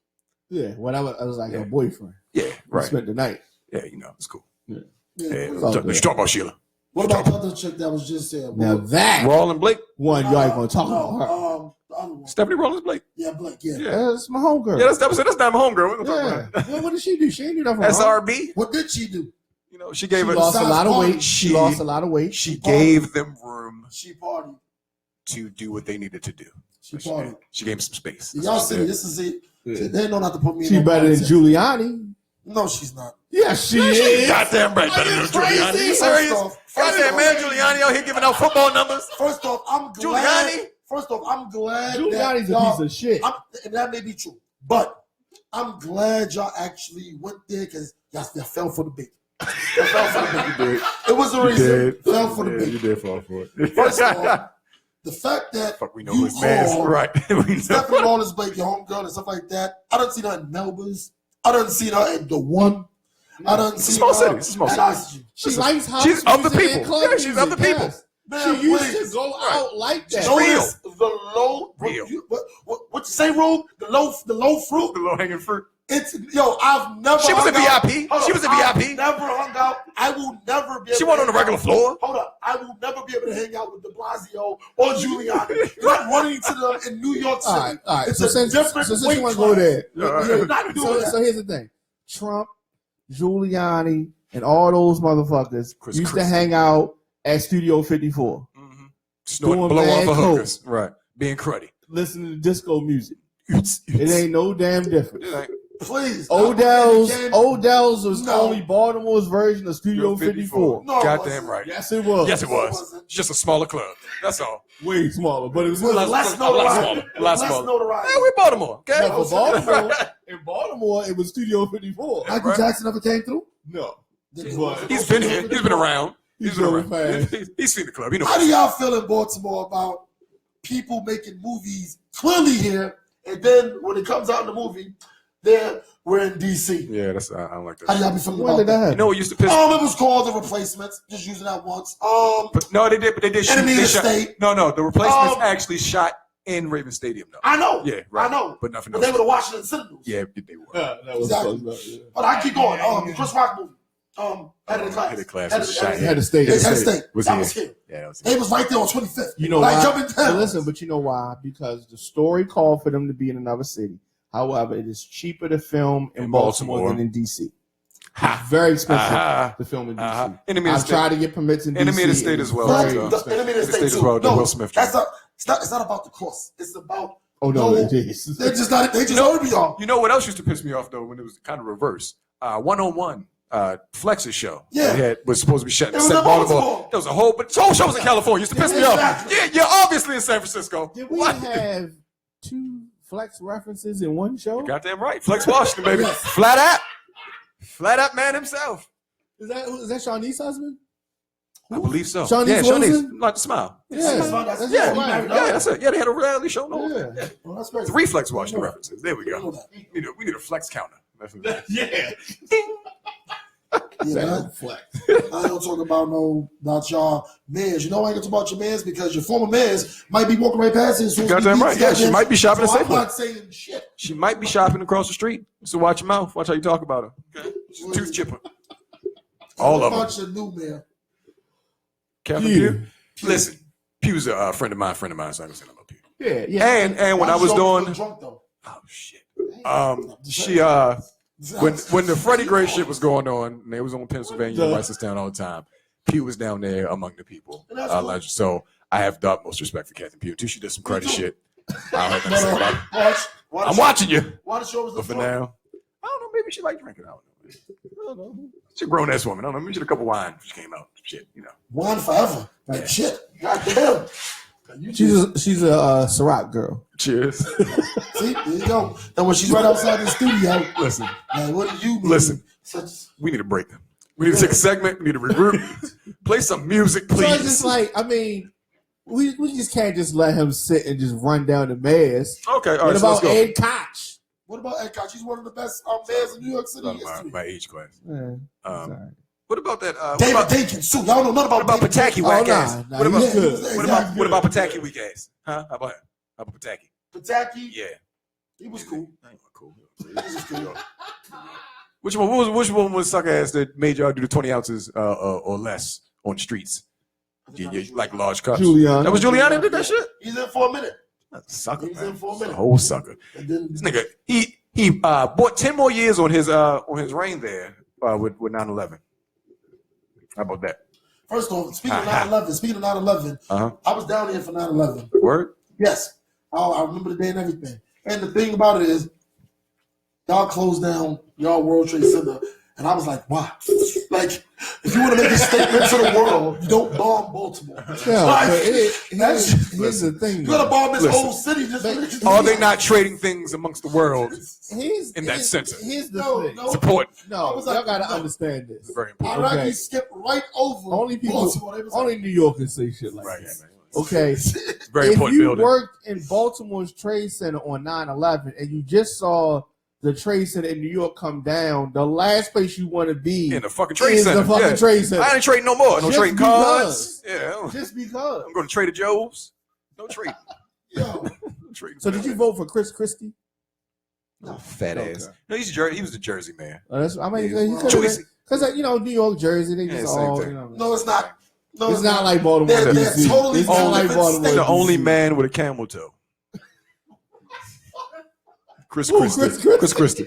Speaker 3: Yeah, when I was like
Speaker 2: Yeah.
Speaker 3: her boyfriend.
Speaker 2: Yeah,
Speaker 3: We
Speaker 2: right.
Speaker 3: spent the night.
Speaker 2: Yeah, you know, it's cool.
Speaker 1: Yeah.
Speaker 2: Yeah,
Speaker 3: It's all
Speaker 2: let's
Speaker 3: good.
Speaker 2: talk about Sheila.
Speaker 1: What about the other chick that was just there?
Speaker 3: Now that
Speaker 2: Rawl and Blake.
Speaker 3: one, y'all ain't gonna talk about her.
Speaker 1: The other one.
Speaker 2: Stephanie Rollins Blake.
Speaker 1: Yeah, Blake, yeah.
Speaker 2: Yeah.
Speaker 3: That's my homegirl.
Speaker 2: Yeah, that's not my homegirl. We're gonna talk
Speaker 3: Yeah.
Speaker 2: about her.
Speaker 3: Well, what did she do? She ain't do nothing wrong.
Speaker 2: SRB.
Speaker 1: What did she do?
Speaker 2: You know, she
Speaker 3: She
Speaker 2: gave
Speaker 3: lost a
Speaker 2: her.
Speaker 3: lot of weight.
Speaker 2: She-
Speaker 3: She lost a lot of weight.
Speaker 2: She gave them room
Speaker 1: She partied.
Speaker 2: to do what they needed to do.
Speaker 1: She
Speaker 2: She
Speaker 1: partied.
Speaker 2: gave them some space.
Speaker 1: Y'all see, this is it.
Speaker 3: Yeah.
Speaker 1: They know not to put me in
Speaker 3: She
Speaker 1: no
Speaker 3: better than
Speaker 1: contest.
Speaker 3: Giuliani.
Speaker 1: No, she's not.
Speaker 3: Yeah, she is.
Speaker 2: Goddamn right, better than Giuliani. You serious? Goddamn man, Giuliani out here giving out football numbers.
Speaker 1: First off, I'm glad.
Speaker 2: Giuliani?
Speaker 1: First off, I'm glad
Speaker 3: Giuliani's
Speaker 1: that
Speaker 3: a
Speaker 1: y'all,
Speaker 3: piece of shit.
Speaker 1: and that may be true, but I'm glad y'all actually went there because y'all fell for the bait. Y'all fell for the bait. It was the reason. Fell for the bait.
Speaker 2: You did fall for it.
Speaker 1: First of all, the fact that
Speaker 2: Fuck, we know
Speaker 1: you
Speaker 2: his man's
Speaker 1: called
Speaker 2: right. We know.
Speaker 1: Stephanie Rollins Blake, your homegirl, and stuff like that. I done seen her in Melba's. I done seen her at the One. I done
Speaker 2: It's a
Speaker 1: seen
Speaker 2: small
Speaker 1: her
Speaker 2: city. It's a small
Speaker 1: at
Speaker 2: city.
Speaker 1: Oxygen.
Speaker 3: She likes house
Speaker 2: She's of the
Speaker 3: music
Speaker 2: people.
Speaker 3: and club
Speaker 2: Yeah, she's of the
Speaker 3: music,
Speaker 2: people.
Speaker 3: yes.
Speaker 1: Man,
Speaker 3: She used
Speaker 1: please.
Speaker 3: to go out like that.
Speaker 2: She's real.
Speaker 1: Notice the low.
Speaker 2: Real.
Speaker 1: What you say, Rube? The low fruit.
Speaker 2: The low hanging fruit.
Speaker 1: It's I've never.
Speaker 2: She was a
Speaker 1: hung out-
Speaker 2: VIP.
Speaker 1: Hold
Speaker 2: She
Speaker 1: on,
Speaker 2: was a
Speaker 1: I've
Speaker 2: VIP.
Speaker 1: Never hung out. I will never be. Able
Speaker 2: She
Speaker 1: to
Speaker 2: wasn't on the
Speaker 1: hang
Speaker 2: regular
Speaker 1: out-
Speaker 2: floor.
Speaker 1: Hold up. I will never be able to hang out with De Blasio or Giuliani. You're not running to them in New York City.
Speaker 3: All right.
Speaker 1: It's
Speaker 3: So
Speaker 1: a
Speaker 3: since
Speaker 1: different
Speaker 3: you
Speaker 1: weight
Speaker 3: want to go
Speaker 1: class.
Speaker 3: there,
Speaker 1: You're not doing that.
Speaker 3: so here's the thing: Trump, Giuliani, and all those motherfuckers
Speaker 2: Chris
Speaker 3: used to
Speaker 2: Christie.
Speaker 3: hang out at Studio 54,
Speaker 2: Snorting
Speaker 3: Doing
Speaker 2: blow off
Speaker 3: bad
Speaker 2: of
Speaker 3: coke.
Speaker 2: hookers. Right. Being cruddy.
Speaker 3: listening to disco music.
Speaker 2: It
Speaker 3: It ain't no damn difference.
Speaker 1: Please.
Speaker 3: Odell's was
Speaker 1: No.
Speaker 3: only Baltimore's version of Studio 54.
Speaker 1: No, it
Speaker 2: Goddamn
Speaker 1: wasn't.
Speaker 2: right.
Speaker 3: Yes, it was.
Speaker 2: Yes, it was. It's just a smaller club. That's all.
Speaker 3: Way smaller, but it was
Speaker 1: With
Speaker 3: still
Speaker 1: less
Speaker 2: a lot
Speaker 1: notoriety.
Speaker 2: smaller. A lot
Speaker 1: Less
Speaker 2: smaller.
Speaker 1: notoriety.
Speaker 2: Hey, we're Baltimore. Okay.
Speaker 3: No, for Baltimore. In Baltimore, it was Studio 54.
Speaker 1: Michael
Speaker 2: Right.
Speaker 1: Jackson never came through?
Speaker 3: No.
Speaker 2: He's been here. He's been around. He's been
Speaker 3: drove
Speaker 2: around.
Speaker 3: fast.
Speaker 2: He's seen the club. He knows.
Speaker 1: How do y'all feel in Baltimore about people making movies clearly here, and then when it comes out in the movie, we're in DC?
Speaker 2: Yeah, that's I don't like
Speaker 1: How do
Speaker 2: that.
Speaker 1: y'all be feeling
Speaker 3: When
Speaker 1: about
Speaker 3: did that
Speaker 1: that?
Speaker 3: happen?
Speaker 2: You know what used to piss?
Speaker 1: It was called The Replacements. Just using that once.
Speaker 2: But no, they did. But they did shoot.
Speaker 1: Enemy of
Speaker 2: They
Speaker 1: the
Speaker 2: shot,
Speaker 1: State.
Speaker 2: no, the replacements
Speaker 1: Um,
Speaker 2: actually shot in Raven Stadium, though.
Speaker 1: I know.
Speaker 2: Yeah, right.
Speaker 1: I know.
Speaker 2: But nothing
Speaker 1: But
Speaker 2: else.
Speaker 1: they were the Washington Sentinels.
Speaker 2: Yeah, they were.
Speaker 3: That was
Speaker 1: Exactly.
Speaker 3: close enough, yeah.
Speaker 1: But I keep going. The Chris Rock movie. Head of the class.
Speaker 2: Head of the class
Speaker 1: Head
Speaker 2: was
Speaker 1: of-
Speaker 2: shot
Speaker 1: head
Speaker 2: here.
Speaker 3: Had to stay.
Speaker 1: of- head of state.
Speaker 2: Was
Speaker 1: That
Speaker 2: here.
Speaker 1: was here.
Speaker 2: Yeah, that was
Speaker 1: They
Speaker 2: it.
Speaker 1: was right there on 25th.
Speaker 3: You know
Speaker 1: like
Speaker 3: why?
Speaker 1: jumping
Speaker 3: But
Speaker 1: down.
Speaker 3: listen, but you know why? Because the story called for them to be in another city. However, it is cheaper to film in
Speaker 2: In
Speaker 3: Baltimore,
Speaker 2: Baltimore.
Speaker 3: than in DC.
Speaker 2: Ha.
Speaker 3: It's very expensive
Speaker 2: Uh-huh.
Speaker 3: to film in DC.
Speaker 2: Uh-huh. Enemy of
Speaker 3: I
Speaker 2: the
Speaker 3: tried
Speaker 2: State.
Speaker 3: to get permits in DC.
Speaker 2: Enemy of the State
Speaker 3: It
Speaker 2: as
Speaker 3: was
Speaker 2: well.
Speaker 3: very
Speaker 2: Right,
Speaker 1: The
Speaker 3: expensive.
Speaker 1: enemy of the
Speaker 2: The
Speaker 1: state
Speaker 2: state as
Speaker 1: too.
Speaker 2: well, the
Speaker 1: No,
Speaker 2: Will Smith
Speaker 1: that's
Speaker 2: joint.
Speaker 1: not. It's not about the course. It's about.
Speaker 3: Oh no,
Speaker 1: No.
Speaker 3: it is.
Speaker 1: They just not. They just
Speaker 2: You know-
Speaker 1: heard me on.
Speaker 2: You know what else used to piss me off though when it was kind of reverse? 101 Flex's show.
Speaker 1: Yeah.
Speaker 2: Was supposed to be shut
Speaker 1: It was
Speaker 2: set
Speaker 1: in
Speaker 2: Baltimore.
Speaker 1: Baltimore.
Speaker 2: There was a whole show was in California. Used to piss me off.
Speaker 1: Exactly.
Speaker 2: Yeah, you're obviously in San Francisco.
Speaker 3: Did we
Speaker 2: What?
Speaker 3: have two Flex references in one show?
Speaker 2: Goddamn right. Flex Washington, baby. Flat out man himself.
Speaker 3: Is that Shawnee's husband?
Speaker 2: I believe so.
Speaker 3: Shawnee's
Speaker 2: yeah, Shawnee's
Speaker 3: Wilson?
Speaker 2: like the smile.
Speaker 3: Yeah,
Speaker 1: That's fine. That's
Speaker 2: Yeah,
Speaker 1: fine.
Speaker 3: right.
Speaker 2: yeah, that's it. Yeah, they had a reality show. No,
Speaker 3: Yeah.
Speaker 2: yeah.
Speaker 1: Well, that's great.
Speaker 2: Three Flex Washington references. There we
Speaker 1: I know
Speaker 2: go.
Speaker 1: that.
Speaker 2: We need a flex counter.
Speaker 3: Yeah.
Speaker 1: Yeah,
Speaker 3: Flex.
Speaker 1: I don't talk about y'all mayors. You know why I ain't gonna talk about your mayors? Because your former mayors might be walking right past you. So
Speaker 2: Goddamn right. Yeah, she might be shopping at
Speaker 1: so I'm
Speaker 2: Safeway.
Speaker 1: not saying shit.
Speaker 2: She might be shopping across the street. So watch your mouth. Watch how you talk about her. Okay? She's a tooth chipper. All of them.
Speaker 1: bunch of new mayor.
Speaker 2: Captain
Speaker 3: Yeah.
Speaker 2: Pew. Listen, Pew's a friend of mine, so I'm gonna say I love Pew.
Speaker 3: Yeah.
Speaker 2: And when I was doing
Speaker 1: drunk though.
Speaker 2: oh shit. She when the Freddie Gray shit was going on, and they was on Pennsylvania and Reisterstown all the time, Pew was down there among the people.
Speaker 1: And that's cool.
Speaker 2: So I have the utmost respect for Captain Pew too. She did some credit shit. I don't have nothing to say about it.
Speaker 1: Watch.
Speaker 2: I'm watching you.
Speaker 1: Why the show was
Speaker 2: But for
Speaker 1: the
Speaker 2: now, I don't know. Maybe she like drinking. I don't know. She's a grown ass woman. I don't know. Maybe she had a couple wine when she came out. Shit, you know.
Speaker 1: Wine forever. Like shit. Goddamn.
Speaker 3: She's a Ciroc girl.
Speaker 2: Cheers.
Speaker 1: See, there you go. And when she's right outside the studio,
Speaker 2: Listen,
Speaker 1: man, what do you mean?
Speaker 2: Listen.
Speaker 1: Such
Speaker 2: we need a break. We need to take a segment. We need to regroup. Play some music,
Speaker 3: So
Speaker 2: please.
Speaker 3: it's just like, I mean, we just can't just let him sit and just run down the mayors.
Speaker 2: Okay, all
Speaker 3: What
Speaker 2: right. So let's
Speaker 3: about
Speaker 2: go.
Speaker 3: Ed Koch?
Speaker 1: what about Ed Koch? He's one of the best mayors in New York City history.
Speaker 2: My age class.
Speaker 3: Yeah,
Speaker 2: What about that?
Speaker 1: David Dinkins too. Y'all know nothing
Speaker 2: What about
Speaker 1: David
Speaker 2: Pataki,
Speaker 3: Oh,
Speaker 2: whack
Speaker 3: nah,
Speaker 2: ass?
Speaker 3: nah,
Speaker 2: What about
Speaker 3: he's good.
Speaker 2: what about Pataki, weak ass? Huh? How about him? How about Pataki?
Speaker 1: Pataki?
Speaker 2: Yeah,
Speaker 1: He was cool.
Speaker 2: Cool.
Speaker 1: He was cool.
Speaker 2: Which one was suck ass that made y'all do the 20 ounces or less on the streets? Yeah, like large cups.
Speaker 3: Giuliani.
Speaker 2: That was Giuliani that did that shit.
Speaker 1: He's in for a minute.
Speaker 2: That's a sucker,
Speaker 1: He's
Speaker 2: man.
Speaker 1: in for a
Speaker 2: He's a
Speaker 1: minute.
Speaker 2: whole sucker.
Speaker 1: And then
Speaker 2: This nigga, he bought 10 more years on his reign there with 9/11. How about that?
Speaker 1: first off, speaking of 9/11,
Speaker 2: Uh-huh.
Speaker 1: I was down here for 9/11.
Speaker 2: Word?
Speaker 1: Yes. I remember the day and everything. And the thing about it is, y'all closed down y'all World Trade Center. And I was like, why? Like, if you want to make a statement to the world, you don't bomb Baltimore.
Speaker 3: Yeah,
Speaker 1: Like,
Speaker 3: but
Speaker 1: that's-
Speaker 3: here's the thing.
Speaker 1: you got to bomb this
Speaker 2: Listen.
Speaker 1: whole city. Just
Speaker 2: Are they not trading things amongst the world? In that center.
Speaker 3: Here's the
Speaker 1: No,
Speaker 3: thing.
Speaker 1: no.
Speaker 2: It's important.
Speaker 1: I
Speaker 3: No,
Speaker 1: was
Speaker 3: y'all
Speaker 1: like,
Speaker 3: gotta
Speaker 1: no.
Speaker 3: understand this.
Speaker 2: It's very important.
Speaker 1: Iraqis
Speaker 3: Okay.
Speaker 1: skipped right over
Speaker 3: Only people,
Speaker 1: Baltimore. They was like,
Speaker 3: only New Yorkers say shit like
Speaker 2: Right,
Speaker 3: this.
Speaker 2: man.
Speaker 3: Okay,
Speaker 2: It's very
Speaker 3: if
Speaker 2: important
Speaker 3: you
Speaker 2: building.
Speaker 3: worked in Baltimore's Trade Center on 9/11 and you just saw the Trade Center in New York come down, the last place you want to be
Speaker 2: In the fucking trade
Speaker 3: is
Speaker 2: center.
Speaker 3: the fucking
Speaker 2: Yeah.
Speaker 3: Trade Center.
Speaker 2: I ain't trading no more. No
Speaker 3: Just
Speaker 2: trading cards. Yeah.
Speaker 3: Just because.
Speaker 2: I'm going to Trader Joe's. No trading.
Speaker 1: yo,
Speaker 2: No trading.
Speaker 3: So did you vote for Chris Christie?
Speaker 2: No, fat
Speaker 3: Okay.
Speaker 2: ass. No, he was the Jersey man.
Speaker 3: That's, I mean,
Speaker 2: Yeah.
Speaker 3: because New York, Jersey, they
Speaker 2: Yeah,
Speaker 3: just
Speaker 2: same
Speaker 3: all,
Speaker 2: thing.
Speaker 3: you know.
Speaker 1: no, it's not. No,
Speaker 3: It's not like Baltimore,
Speaker 1: They're
Speaker 3: DC.
Speaker 1: totally
Speaker 3: It's not like
Speaker 1: different
Speaker 3: Baltimore,
Speaker 1: states.
Speaker 2: The only
Speaker 3: DC.
Speaker 2: man with a camel toe. Chris
Speaker 3: Who,
Speaker 2: Christie.
Speaker 3: Chris Christie?
Speaker 2: Chris Christie.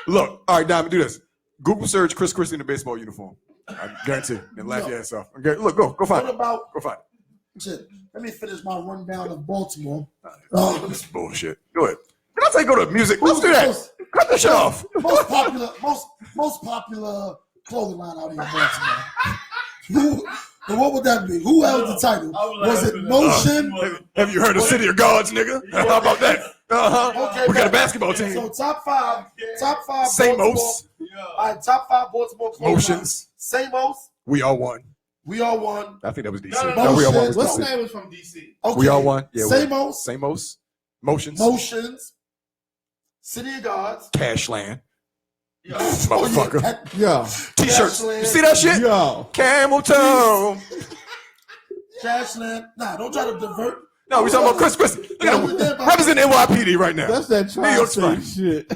Speaker 2: Look, all right, Diamond, do this. Google search Chris Christie in a baseball uniform. I guarantee. Then laugh your ass off. Okay, look, go find
Speaker 1: What
Speaker 2: it.
Speaker 1: about
Speaker 2: Go find it.
Speaker 1: shit? Let me finish my rundown of Baltimore.
Speaker 2: This is bullshit. Go ahead. Did I say go to music? Let's do that. Cut that shit off.
Speaker 1: Most popular clothing line out here in Baltimore. And what would that be? Who held the title? Was it Motion?
Speaker 2: Have you heard of City of Gods, nigga? How about that?
Speaker 1: Okay,
Speaker 2: we got a basketball team.
Speaker 1: So top five.
Speaker 2: Samos.
Speaker 1: All right, top 5 Baltimore clothing
Speaker 2: Motions.
Speaker 1: Samos.
Speaker 2: We all won.
Speaker 1: We all won.
Speaker 2: I think that was DC.
Speaker 1: No,
Speaker 2: we all won.
Speaker 3: What's the name was from DC?
Speaker 1: Okay.
Speaker 2: We all won. Yeah,
Speaker 1: Samos.
Speaker 2: Motions.
Speaker 1: City of Gods.
Speaker 2: Cashland.
Speaker 1: Oh,
Speaker 2: Motherfucker.
Speaker 3: Yo.
Speaker 2: T-shirts.
Speaker 1: Cashland.
Speaker 2: You see that shit?
Speaker 3: Yo.
Speaker 2: Camel toe.
Speaker 1: Cashland. Nah, don't try to divert.
Speaker 2: No, we talking about Chris. Look at him. Representing NYPD right now.
Speaker 3: That's that
Speaker 2: New York
Speaker 3: tri-state shit.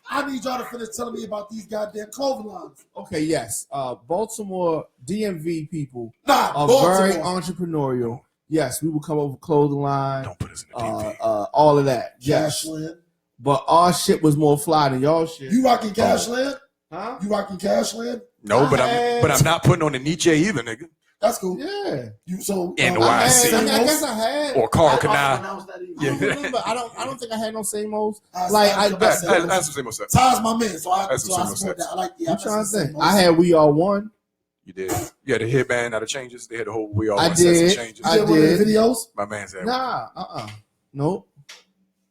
Speaker 1: I need y'all to finish telling me about these goddamn clothing lines.
Speaker 3: Okay, yes. Baltimore DMV people
Speaker 1: Nah,
Speaker 3: are
Speaker 1: Baltimore.
Speaker 3: very entrepreneurial. Yes, we will come up with clothing line,
Speaker 2: Don't put us in the DP.
Speaker 3: all of that. Yes.
Speaker 1: Cashland.
Speaker 3: But our shit was more fly than y'all shit.
Speaker 1: You rocking Cashland?
Speaker 3: Huh?
Speaker 1: You rocking Cashland?
Speaker 2: No, but I'm not putting on the Nietzsche either, nigga.
Speaker 1: That's cool.
Speaker 3: Yeah.
Speaker 1: You so
Speaker 2: NYC.
Speaker 3: I guess I had.
Speaker 2: Or Carl
Speaker 1: I
Speaker 2: Canal.
Speaker 1: pronounce that either.
Speaker 3: I don't remember. I don't think I had no Samos.
Speaker 1: I
Speaker 2: That's the same old stuff.
Speaker 1: Ty's my man, so I
Speaker 2: That's the same
Speaker 1: support
Speaker 2: sense.
Speaker 1: that. I like the.
Speaker 3: I'm trying to think. I had We All One.
Speaker 2: You did. You had a headband out of changes. They had the whole We All
Speaker 3: I
Speaker 2: Want Sets of
Speaker 3: did.
Speaker 2: Changes.
Speaker 3: I
Speaker 1: You did one of the
Speaker 3: did.
Speaker 1: videos.
Speaker 2: My man said.
Speaker 3: Nah. Nope.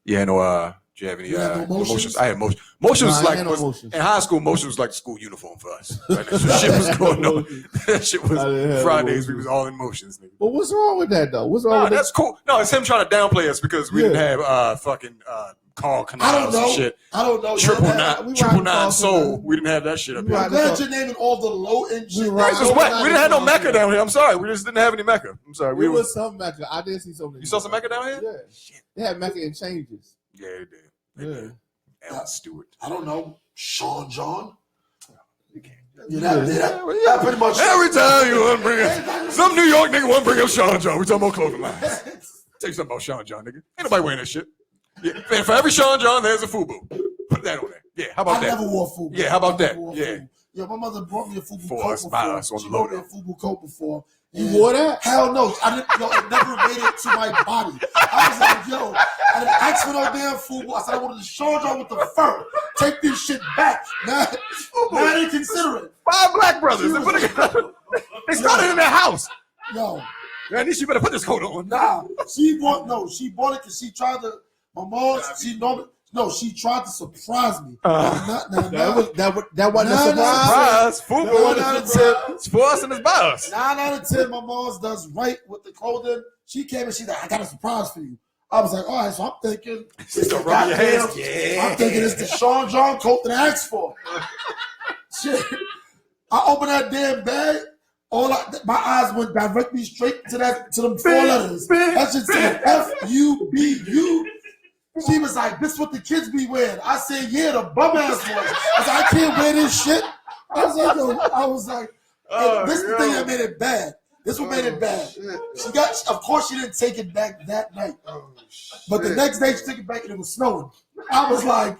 Speaker 2: Yeah, no. Do you have any
Speaker 1: You had no
Speaker 2: emotions? I had emotions. Motion was
Speaker 3: Nah, I
Speaker 2: like
Speaker 3: had no motions.
Speaker 2: in high school. Motion was like the school uniform for us. Like, that shit was going on. That shit
Speaker 3: I didn't
Speaker 2: was
Speaker 3: have
Speaker 2: Fridays.
Speaker 3: emotions.
Speaker 2: We was all in motions, nigga.
Speaker 3: But what's wrong with that though? What's wrong
Speaker 2: Nah,
Speaker 3: with
Speaker 2: that's cool. No, it's him trying to downplay us because we didn't have fucking Carl
Speaker 1: I don't
Speaker 2: Canals and
Speaker 1: know.
Speaker 2: shit.
Speaker 1: I don't know.
Speaker 2: Triple
Speaker 1: Yeah,
Speaker 2: nine,
Speaker 3: we
Speaker 2: triple
Speaker 3: ride
Speaker 2: nine
Speaker 3: Carl
Speaker 2: soul.
Speaker 3: Canal.
Speaker 2: We didn't have that shit up
Speaker 3: We
Speaker 2: here.
Speaker 3: ride-
Speaker 1: I'm glad you're naming all the low end shit.
Speaker 3: right.
Speaker 2: This is wet. We didn't have no Mecca down here. I'm sorry. We just didn't have any Mecca. I'm sorry.
Speaker 3: It was some Mecca. I did see something.
Speaker 2: You saw some Mecca down here?
Speaker 3: Yeah. They had Mecca in changes.
Speaker 2: Yeah, they did. They
Speaker 3: Yeah.
Speaker 2: did. Alan Stewart.
Speaker 1: I don't know. Sean John.
Speaker 2: You can't.
Speaker 1: Yeah, that pretty much.
Speaker 2: Every time you want to bring up some New York nigga want to bring up Sean John, we talking about clothing lines. Tell you something about Sean John, nigga. Ain't nobody wearing that shit. Yeah, and for every Sean John, there's a FUBU. Put that on there. Yeah, how about
Speaker 1: I
Speaker 2: that?
Speaker 1: never wore FUBU.
Speaker 2: Yeah, how about
Speaker 1: I never
Speaker 2: that?
Speaker 1: wore
Speaker 2: Yeah.
Speaker 1: FUBU. Yeah, my mother brought me a FUBU
Speaker 2: For
Speaker 1: coat
Speaker 2: us,
Speaker 1: before.
Speaker 2: by us on
Speaker 1: She
Speaker 2: the
Speaker 1: brought me
Speaker 2: loader.
Speaker 1: a FUBU coat before.
Speaker 3: You
Speaker 1: And
Speaker 3: wore that?
Speaker 1: Hell no. I didn't. Yo, it never made it to my body. I was like, yo, I didn't ask for no damn FUBU. I said I wanted the Sean John with the fur. Take this shit back. Now they consider it.
Speaker 2: 5 black brothers. They started in their house.
Speaker 1: Yo,
Speaker 2: Man, you better put this coat on.
Speaker 1: nah. She bought it because she tried to. My mom, she tried to surprise me.
Speaker 3: That wasn't a
Speaker 1: No,
Speaker 3: surprise.
Speaker 2: Surprise. FUBU.
Speaker 1: No, 9 out of 10.
Speaker 2: It's for us and it's by us.
Speaker 1: 9 out of 10, my mom's does right with the clothing. She came and she's like, I got a surprise for you. I was like, all right, so I'm thinking,
Speaker 2: She's gonna rub your hands.
Speaker 1: I'm thinking it's the Sean John coat that I asked for. Shit. I opened that damn bag. My eyes went directly straight to them 4 letters. That shit said FUBU. She was like, this is what the kids be wearing. I said, yeah, the bum ass ones. I was like, I can't wear this shit. I was like, this is the thing that made it bad. This what made it bad. Of course, she didn't take it back that night. But the next day, she took it back and it was snowing. I was like,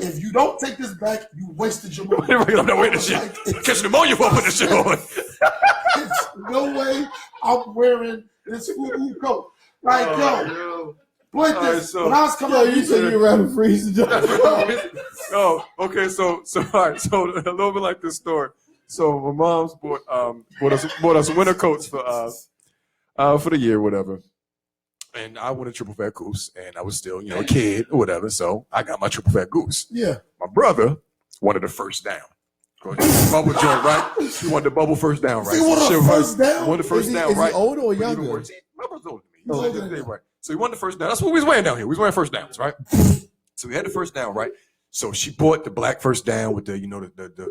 Speaker 1: if you don't take this back, you wasted your money.
Speaker 2: I'm not wearing this shit. Catch pneumonia for putting this shit on.
Speaker 1: It's no way I'm wearing this FUBU coat. Like, yo, point this.
Speaker 2: so-
Speaker 1: when I was coming
Speaker 3: Yo,
Speaker 1: out,
Speaker 3: you said you were rather freeze the
Speaker 2: Oh, okay. So all right. So a little bit like this story. So my mom's bought us winter coats for the year, whatever. And I wanted triple fat goose, and I was still, a kid or whatever. So I got my triple fat goose.
Speaker 1: yeah.
Speaker 2: My brother wanted the first down. Bubble joint, right? He wanted the bubble first down, right?
Speaker 1: He wanted the first down?
Speaker 2: Wanted the first down,
Speaker 3: Is
Speaker 2: right?
Speaker 3: he older or
Speaker 2: But even
Speaker 3: younger?
Speaker 2: worse, my brother's older than me.
Speaker 1: He's older than
Speaker 2: Yeah,
Speaker 1: you.
Speaker 2: right. So he wanted the first down. That's what we was wearing down here. We was wearing first downs, right? So we had the first down, right? So she bought the black first down with the,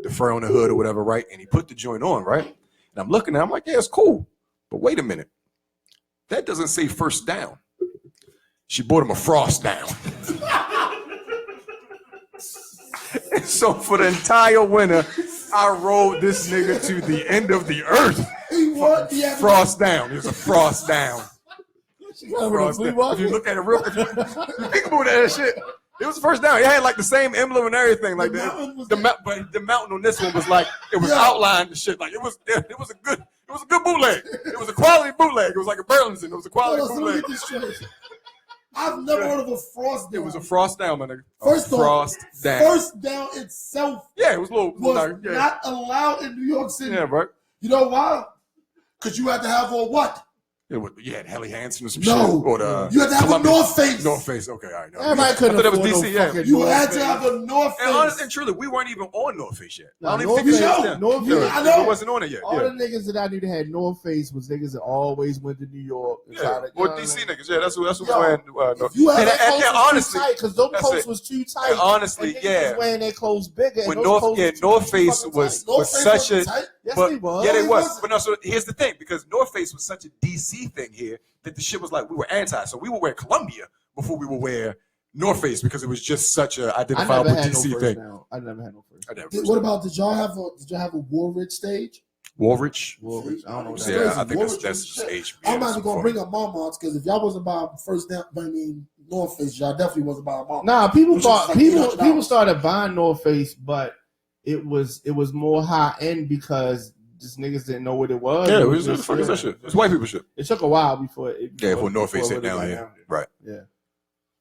Speaker 2: the fur on the hood or whatever, right? And he put the joint on, right? And I'm looking at it, I'm like, yeah, it's cool. But wait a minute. That doesn't say first down. She bought him a frost down. And so for the entire winter, I rode this nigga to the end of the earth. Frost down. There's a frost down. Frost down. If you look at it real, if you think about that shit, it was the first down. It had like the same emblem and everything. Like but the mountain on this one was like it was outlined and shit. Like it was a good bootleg. It was a quality bootleg. It was like a Burlington. It was a quality bootleg.
Speaker 1: I've never heard of a frost down.
Speaker 2: It was a frost down, my nigga.
Speaker 1: First off,
Speaker 2: frost down.
Speaker 1: First down itself
Speaker 2: Yeah, it was a little.
Speaker 1: was not allowed in New York City.
Speaker 2: Yeah, right.
Speaker 1: You know why? Because you had to have on what?
Speaker 2: You had Helly Hansen or some
Speaker 1: No.
Speaker 2: shit. Or the
Speaker 1: You had to have
Speaker 2: Columbia.
Speaker 1: a North Face.
Speaker 2: North Face. Okay, all right. No.
Speaker 3: Everybody couldn't
Speaker 2: I thought it was
Speaker 3: afford
Speaker 2: DC,
Speaker 3: no
Speaker 2: yeah.
Speaker 3: fucking
Speaker 1: You
Speaker 3: North
Speaker 1: had to
Speaker 3: Face.
Speaker 1: have a North Face.
Speaker 2: And honestly and truly, we weren't even on North Face yet.
Speaker 3: Nah,
Speaker 2: I don't
Speaker 3: North
Speaker 2: even think
Speaker 3: Face-
Speaker 2: we
Speaker 3: North Face-
Speaker 1: I know.
Speaker 2: It wasn't on it yet.
Speaker 3: All
Speaker 2: Yeah.
Speaker 3: the niggas that I knew that had North Face was niggas that always went to New York. And
Speaker 2: Yeah,
Speaker 3: tried to,
Speaker 2: or DC niggas. Yeah, that's what
Speaker 1: Yo,
Speaker 2: wearing.
Speaker 1: If you had
Speaker 2: honestly,
Speaker 3: because those
Speaker 2: that's
Speaker 3: coats
Speaker 2: it.
Speaker 3: was too tight.
Speaker 2: honestly,
Speaker 3: and niggas
Speaker 2: yeah.
Speaker 3: was wearing their clothes bigger.
Speaker 2: When
Speaker 3: and those coats was
Speaker 2: North
Speaker 3: too
Speaker 2: Face
Speaker 3: fucking
Speaker 2: was
Speaker 3: tight.
Speaker 1: North
Speaker 2: was
Speaker 1: Face
Speaker 2: such
Speaker 1: wasn't
Speaker 2: a
Speaker 1: tight.
Speaker 3: Yes,
Speaker 2: but
Speaker 3: they was.
Speaker 2: yeah, they
Speaker 1: It
Speaker 2: was.
Speaker 1: wasn't.
Speaker 2: But no, so here's the thing, because North Face was such a DC thing here that the shit was like we were anti. So we would wear Columbia before we would wear North Face because it was just such a
Speaker 3: I
Speaker 2: identifiable
Speaker 3: never had
Speaker 2: DC
Speaker 3: no first
Speaker 2: thing.
Speaker 3: down. I never had no first.
Speaker 2: I never.
Speaker 1: What about did y'all have a Warwick stage?
Speaker 2: Woolrich?
Speaker 3: Woolrich. I don't know what that
Speaker 1: Yeah,
Speaker 3: is.
Speaker 2: Yeah, I think
Speaker 1: Woolrich
Speaker 2: that's
Speaker 1: was
Speaker 2: just
Speaker 1: shit.
Speaker 2: age.
Speaker 1: I'm not even gonna bring up Marmots because if y'all wasn't buying first down, North Face, y'all definitely wasn't buying Marmots.
Speaker 3: Nah, people
Speaker 1: Which
Speaker 3: thought
Speaker 1: is like
Speaker 3: people
Speaker 1: $800.
Speaker 3: started buying North Face, but it was more high end because just niggas didn't know what it was.
Speaker 2: Yeah,
Speaker 3: It
Speaker 2: it
Speaker 3: was
Speaker 2: was what the
Speaker 3: just-
Speaker 2: fuck is that shit? It's white people shit.
Speaker 3: It took a while before it.
Speaker 2: Yeah, before North Face
Speaker 3: it
Speaker 2: hit
Speaker 3: really
Speaker 2: down
Speaker 3: got
Speaker 2: here. Right.
Speaker 3: Yeah,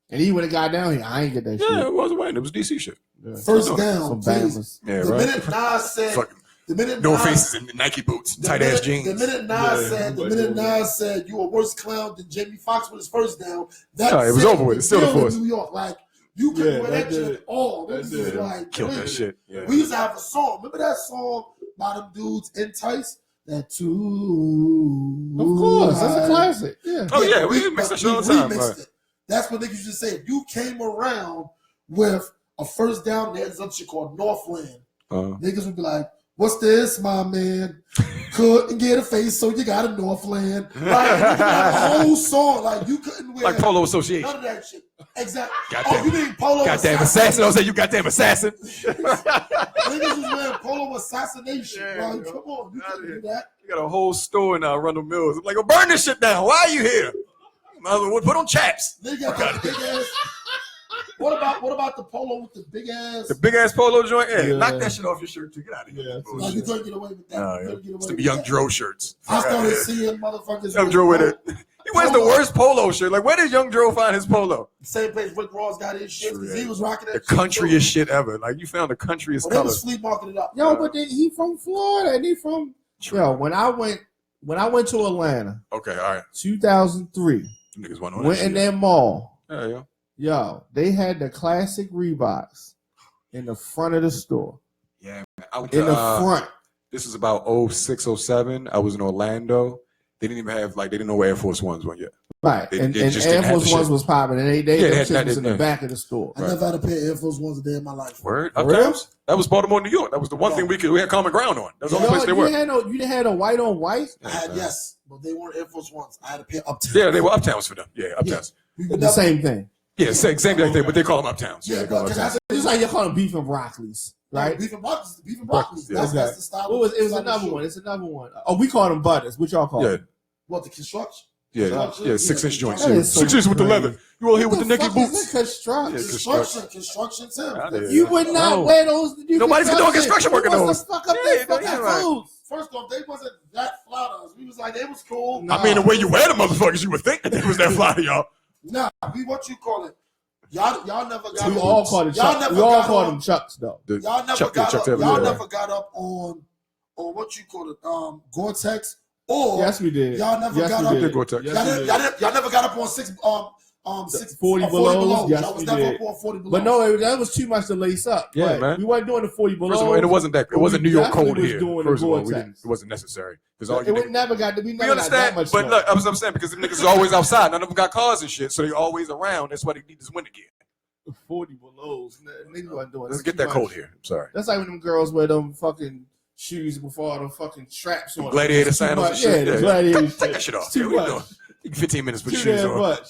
Speaker 3: and even when it got down here, I ain't get that
Speaker 2: Yeah,
Speaker 3: shit.
Speaker 2: it wasn't white. It was DC shit.
Speaker 3: Yeah.
Speaker 1: First
Speaker 3: Some
Speaker 1: down, please.
Speaker 3: Bama's.
Speaker 2: Yeah,
Speaker 1: The
Speaker 2: right.
Speaker 1: minute Nas said,
Speaker 2: Fucking
Speaker 1: the minute
Speaker 2: North
Speaker 1: Nas,
Speaker 2: Faces and Nike boots,
Speaker 1: the
Speaker 2: tight ass
Speaker 1: minute-
Speaker 2: jeans.
Speaker 1: The minute Nas said, "You a worse clown than Jamie Foxx with his first down." That
Speaker 2: No, it was
Speaker 1: set
Speaker 2: over with.
Speaker 1: the
Speaker 2: It's still the
Speaker 1: deal in
Speaker 2: force.
Speaker 1: New York, like you couldn't
Speaker 3: Yeah,
Speaker 1: wear
Speaker 3: that
Speaker 1: that shit
Speaker 3: did
Speaker 1: at all.
Speaker 3: That
Speaker 1: This is
Speaker 3: did.
Speaker 1: like
Speaker 2: Killed that
Speaker 1: crazy.
Speaker 2: shit. Yeah.
Speaker 1: We used to have a song. Remember that song by them dudes Entice? That too.
Speaker 3: Of course, that's a classic. Yeah.
Speaker 2: Oh yeah, we mix that shit all the time.
Speaker 1: remixed
Speaker 2: Right.
Speaker 1: it. That's what niggas used to say. If you came around with a first down, there's something shit called Northland. Niggas would be like, "What's this, my man? Couldn't get a face, so you got a Northland." Like, you got a whole song. Like, you couldn't wear
Speaker 2: Like Polo Association.
Speaker 1: none of that shit. Exactly.
Speaker 2: Goddamn.
Speaker 1: Oh, you mean Polo
Speaker 2: Goddamn assassin. I'll say you goddamn assassin.
Speaker 1: Niggas was wearing Polo Assassination.
Speaker 2: Yeah,
Speaker 1: like,
Speaker 2: yo.
Speaker 1: come on. You
Speaker 2: Outta
Speaker 1: couldn't
Speaker 2: here.
Speaker 1: do that.
Speaker 2: You got a whole store in Arundel Mills. I'm like, go burn this shit down. Why are you here? Might as well put on chaps.
Speaker 1: They got the big ass. What about the polo with the big ass?
Speaker 2: The big ass polo joint. Yeah,
Speaker 3: Yeah.
Speaker 2: knock that shit off your shirt too. Get out of here.
Speaker 3: Yeah,
Speaker 1: Like,
Speaker 2: Bullshit.
Speaker 1: you couldn't get away with that.
Speaker 2: Oh,
Speaker 1: You
Speaker 2: yeah.
Speaker 1: couldn't get away
Speaker 2: It's the
Speaker 1: with
Speaker 2: Young
Speaker 1: that.
Speaker 2: Dro shirts.
Speaker 1: I started
Speaker 2: Yeah.
Speaker 1: seeing motherfuckers.
Speaker 2: Young Dro with it. He wears the worst polo shirt. Like, where did Young Dro find his polo?
Speaker 1: Same place Rick Ross got his shit because he was rocking
Speaker 2: The
Speaker 1: that. shit,
Speaker 2: countryest
Speaker 1: too.
Speaker 2: shit ever. Like, you found the countryest
Speaker 1: Oh, they was
Speaker 2: colors.
Speaker 1: flea marketed up.
Speaker 3: Yo, but he from Florida and he from when I went to Atlanta,
Speaker 2: Okay, all right.
Speaker 3: 2003,
Speaker 2: You niggas want on
Speaker 3: went
Speaker 2: that
Speaker 3: in
Speaker 2: shit.
Speaker 3: their mall.
Speaker 2: Yeah, yeah.
Speaker 3: Yo, they had the classic Reeboks in the front of the store.
Speaker 2: Yeah, man. I went
Speaker 3: In
Speaker 2: to,
Speaker 3: the front.
Speaker 2: This was about 06, 07. I was in Orlando. They didn't even have, like, they didn't know where Air Force Ones went yet.
Speaker 3: Right.
Speaker 2: They
Speaker 3: And
Speaker 2: just
Speaker 3: Air
Speaker 2: didn't have
Speaker 3: Force
Speaker 2: the
Speaker 3: Ones
Speaker 2: shit.
Speaker 3: was popping. And they
Speaker 2: Yeah,
Speaker 3: them
Speaker 2: they had-
Speaker 3: shit was in
Speaker 2: yeah.
Speaker 3: the back of the store.
Speaker 1: I never had a pair of Air Force Ones a day in my life.
Speaker 2: Word?
Speaker 3: For real?
Speaker 2: Uptowns? That was Baltimore, New York. That was the one thing we had common ground on. That was the only place they were.
Speaker 3: You didn't have no white on white?
Speaker 1: I had yes, but they weren't Air Force Ones. I had a pair uptown.
Speaker 2: Yeah, they were Uptowns for them. Yeah, Uptowns.
Speaker 1: We
Speaker 3: The
Speaker 1: would never-
Speaker 3: same thing.
Speaker 2: Yeah, same thing, but they call them Uptowns.
Speaker 1: Yeah,
Speaker 2: they call
Speaker 1: but
Speaker 2: them Uptowns.
Speaker 3: It's like you call them beef and broccolis, right?
Speaker 1: Beef and broccoli. Beef and broccoli.
Speaker 2: Yeah.
Speaker 1: That's the style.
Speaker 3: It was
Speaker 1: style of
Speaker 3: another
Speaker 1: shoe.
Speaker 3: one. It's another one. Oh, we call them butters. What y'all call
Speaker 2: Yeah,
Speaker 3: them?
Speaker 1: What, the construction?
Speaker 2: yeah,
Speaker 1: Construction?
Speaker 2: yeah. 6-inch joints.
Speaker 3: That
Speaker 2: Yeah.
Speaker 3: is so
Speaker 2: 6 inches with the
Speaker 3: crazy.
Speaker 2: leather. You all here with the
Speaker 3: What
Speaker 2: Nike
Speaker 3: fuck is
Speaker 2: boots?
Speaker 3: that construction?
Speaker 2: Yeah,
Speaker 1: Construction too.
Speaker 2: Outta here.
Speaker 3: You would not
Speaker 2: No.
Speaker 3: wear those.
Speaker 2: Nobody's been doing construction work in
Speaker 3: You
Speaker 2: those.
Speaker 3: must fuck up
Speaker 2: Yeah,
Speaker 3: their
Speaker 2: yeah,
Speaker 3: fucking
Speaker 2: right.
Speaker 3: food.
Speaker 1: First off, they wasn't that fly to us. We was like, they was cool.
Speaker 3: No.
Speaker 2: I mean, the way you wear the motherfuckers, you would think that they was that fly to y'all.
Speaker 1: Nah, we what you call it. Y'all never got
Speaker 3: We
Speaker 1: up.
Speaker 3: all call them
Speaker 1: Y'all
Speaker 3: Chucks.
Speaker 1: never
Speaker 3: We all
Speaker 1: got
Speaker 3: call
Speaker 1: up.
Speaker 3: them Chucks, though.
Speaker 1: Y'all never
Speaker 2: Chuck
Speaker 1: got up.
Speaker 2: Taylor,
Speaker 1: Y'all
Speaker 2: yeah.
Speaker 1: never got up on what you call it, Gore-Tex, or
Speaker 3: Yes, we did.
Speaker 1: y'all never
Speaker 3: Yes,
Speaker 1: got
Speaker 3: we
Speaker 1: up.
Speaker 3: did.
Speaker 2: Did Gore-Tex.
Speaker 3: Yes,
Speaker 1: Y'all,
Speaker 3: we
Speaker 1: didn't-
Speaker 3: did.
Speaker 1: y'all, didn't- y'all never got up on
Speaker 3: 40 belows? Yes,
Speaker 1: Y'all was
Speaker 3: we
Speaker 1: never
Speaker 3: did.
Speaker 1: up on 40 belows.
Speaker 3: But no, that was too much to lace up.
Speaker 2: Yeah,
Speaker 3: But
Speaker 2: man.
Speaker 3: we weren't doing the 40 below.
Speaker 2: First of all, and it wasn't that. It wasn't New York
Speaker 3: definitely
Speaker 2: cold
Speaker 3: was
Speaker 2: here.
Speaker 3: doing the
Speaker 2: First of all,
Speaker 3: Gore-Tex.
Speaker 2: it wasn't necessary because all you
Speaker 3: We
Speaker 2: niggas.
Speaker 3: never got we
Speaker 2: We
Speaker 3: never got that
Speaker 2: understand,
Speaker 3: much
Speaker 2: but
Speaker 3: snow.
Speaker 2: look, I'm saying because them niggas is always outside. None of them got cars and shit, so they always around. That's why they need this winter gear.
Speaker 3: 40 belows. Niggas wasn't doing
Speaker 2: Let's
Speaker 3: too
Speaker 2: get that
Speaker 3: much.
Speaker 2: cold here. I'm sorry.
Speaker 3: That's like when them girls wear them fucking shoes before all them fucking straps on.
Speaker 2: Gladiator
Speaker 3: It's too
Speaker 2: sandals and
Speaker 3: much.
Speaker 2: shit.
Speaker 3: Yeah, the gladiator
Speaker 2: Take that shit off.
Speaker 3: It's too
Speaker 2: Yeah, we
Speaker 3: much.
Speaker 2: doing 15 minutes with
Speaker 3: Too
Speaker 2: shoes
Speaker 3: damn
Speaker 2: on.
Speaker 3: much.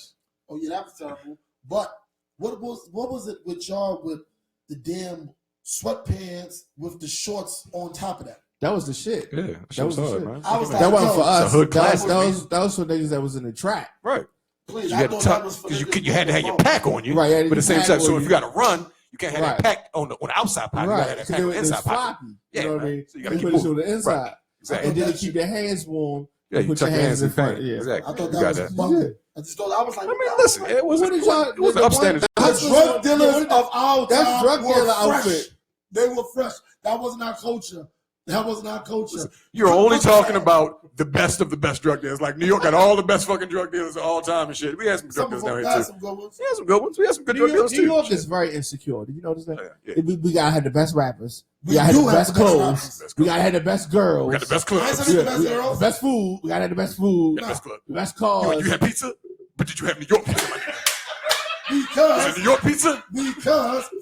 Speaker 1: Oh yeah, that was terrible. But what was it with y'all with the damn sweatpants with the shorts on top of that?
Speaker 3: That was the shit.
Speaker 2: Yeah,
Speaker 3: That was the
Speaker 2: hard,
Speaker 3: shit.
Speaker 2: man.
Speaker 1: I was like,
Speaker 3: That wasn't for
Speaker 1: yo,
Speaker 3: us.
Speaker 2: It's a hood classic,
Speaker 3: that was for niggas that was in the track.
Speaker 2: Right.
Speaker 1: please,
Speaker 2: You
Speaker 1: I
Speaker 2: had to
Speaker 1: thought that
Speaker 2: tuck
Speaker 1: was for
Speaker 2: because
Speaker 1: niggas
Speaker 2: you had to have your
Speaker 1: alone.
Speaker 2: pack on you.
Speaker 3: Right, yeah,
Speaker 2: But at the same
Speaker 3: pack
Speaker 2: time,
Speaker 3: on
Speaker 2: so if
Speaker 3: you.
Speaker 2: you got to run, you can't have
Speaker 3: Right.
Speaker 2: that pack on the outside pocket. You
Speaker 3: Right.
Speaker 2: got to have that
Speaker 3: Because
Speaker 2: pack on
Speaker 3: it
Speaker 2: the
Speaker 3: was
Speaker 2: inside pocket.
Speaker 3: floppy.
Speaker 2: Yeah,
Speaker 3: You know what I
Speaker 2: man.
Speaker 3: mean?
Speaker 2: So you gotta
Speaker 3: They
Speaker 2: keep
Speaker 3: put it on
Speaker 2: moving.
Speaker 3: the inside.
Speaker 2: Exactly.
Speaker 3: And then to
Speaker 1: That
Speaker 3: keep their hands warm,
Speaker 2: Yeah, you
Speaker 3: Put
Speaker 2: tuck
Speaker 3: your
Speaker 2: your
Speaker 3: hands
Speaker 2: hands in
Speaker 3: in front,
Speaker 2: front.
Speaker 3: yeah.
Speaker 2: Exactly.
Speaker 1: I thought
Speaker 2: You
Speaker 1: that
Speaker 2: got
Speaker 1: was
Speaker 2: that.
Speaker 1: bugging. I just thought I was like,
Speaker 2: I mean, listen, it was
Speaker 3: What did y'all-
Speaker 2: it was
Speaker 3: the
Speaker 2: upstanding.
Speaker 3: one-
Speaker 1: the drug dealers of our
Speaker 3: That's
Speaker 1: time
Speaker 3: drug
Speaker 1: were
Speaker 3: dealer
Speaker 1: fresh.
Speaker 3: outfit.
Speaker 1: They were fresh. That wasn't our culture. That wasn't our culture.
Speaker 2: You're only talking about the best of the best drug dealers. Like New York got all the best fucking drug dealers of all time and shit. We had some drug
Speaker 1: Some of
Speaker 2: dealers
Speaker 1: them
Speaker 2: down
Speaker 1: had
Speaker 2: here too.
Speaker 1: some good ones.
Speaker 2: We had some good ones. We had some good
Speaker 3: New
Speaker 2: drug
Speaker 3: York,
Speaker 2: dealers
Speaker 3: New
Speaker 2: too.
Speaker 3: York is very insecure. Did you notice that?
Speaker 2: Yeah, yeah.
Speaker 3: We gotta have the best rappers. We
Speaker 1: We
Speaker 3: gotta have
Speaker 1: do
Speaker 3: the
Speaker 1: have
Speaker 3: best
Speaker 1: the best
Speaker 3: clothes.
Speaker 1: rappers.
Speaker 3: We gotta have the best girls.
Speaker 2: We got the best
Speaker 1: I ain't
Speaker 2: clubs.
Speaker 1: saying
Speaker 3: Yeah,
Speaker 1: the best
Speaker 3: we got
Speaker 1: girls.
Speaker 3: the best food. We gotta have the best food.
Speaker 2: The best club.
Speaker 3: The best
Speaker 2: You
Speaker 3: cars.
Speaker 2: had pizza, but did you have New York pizza? My nigga? Was
Speaker 1: Because
Speaker 2: it New York pizza?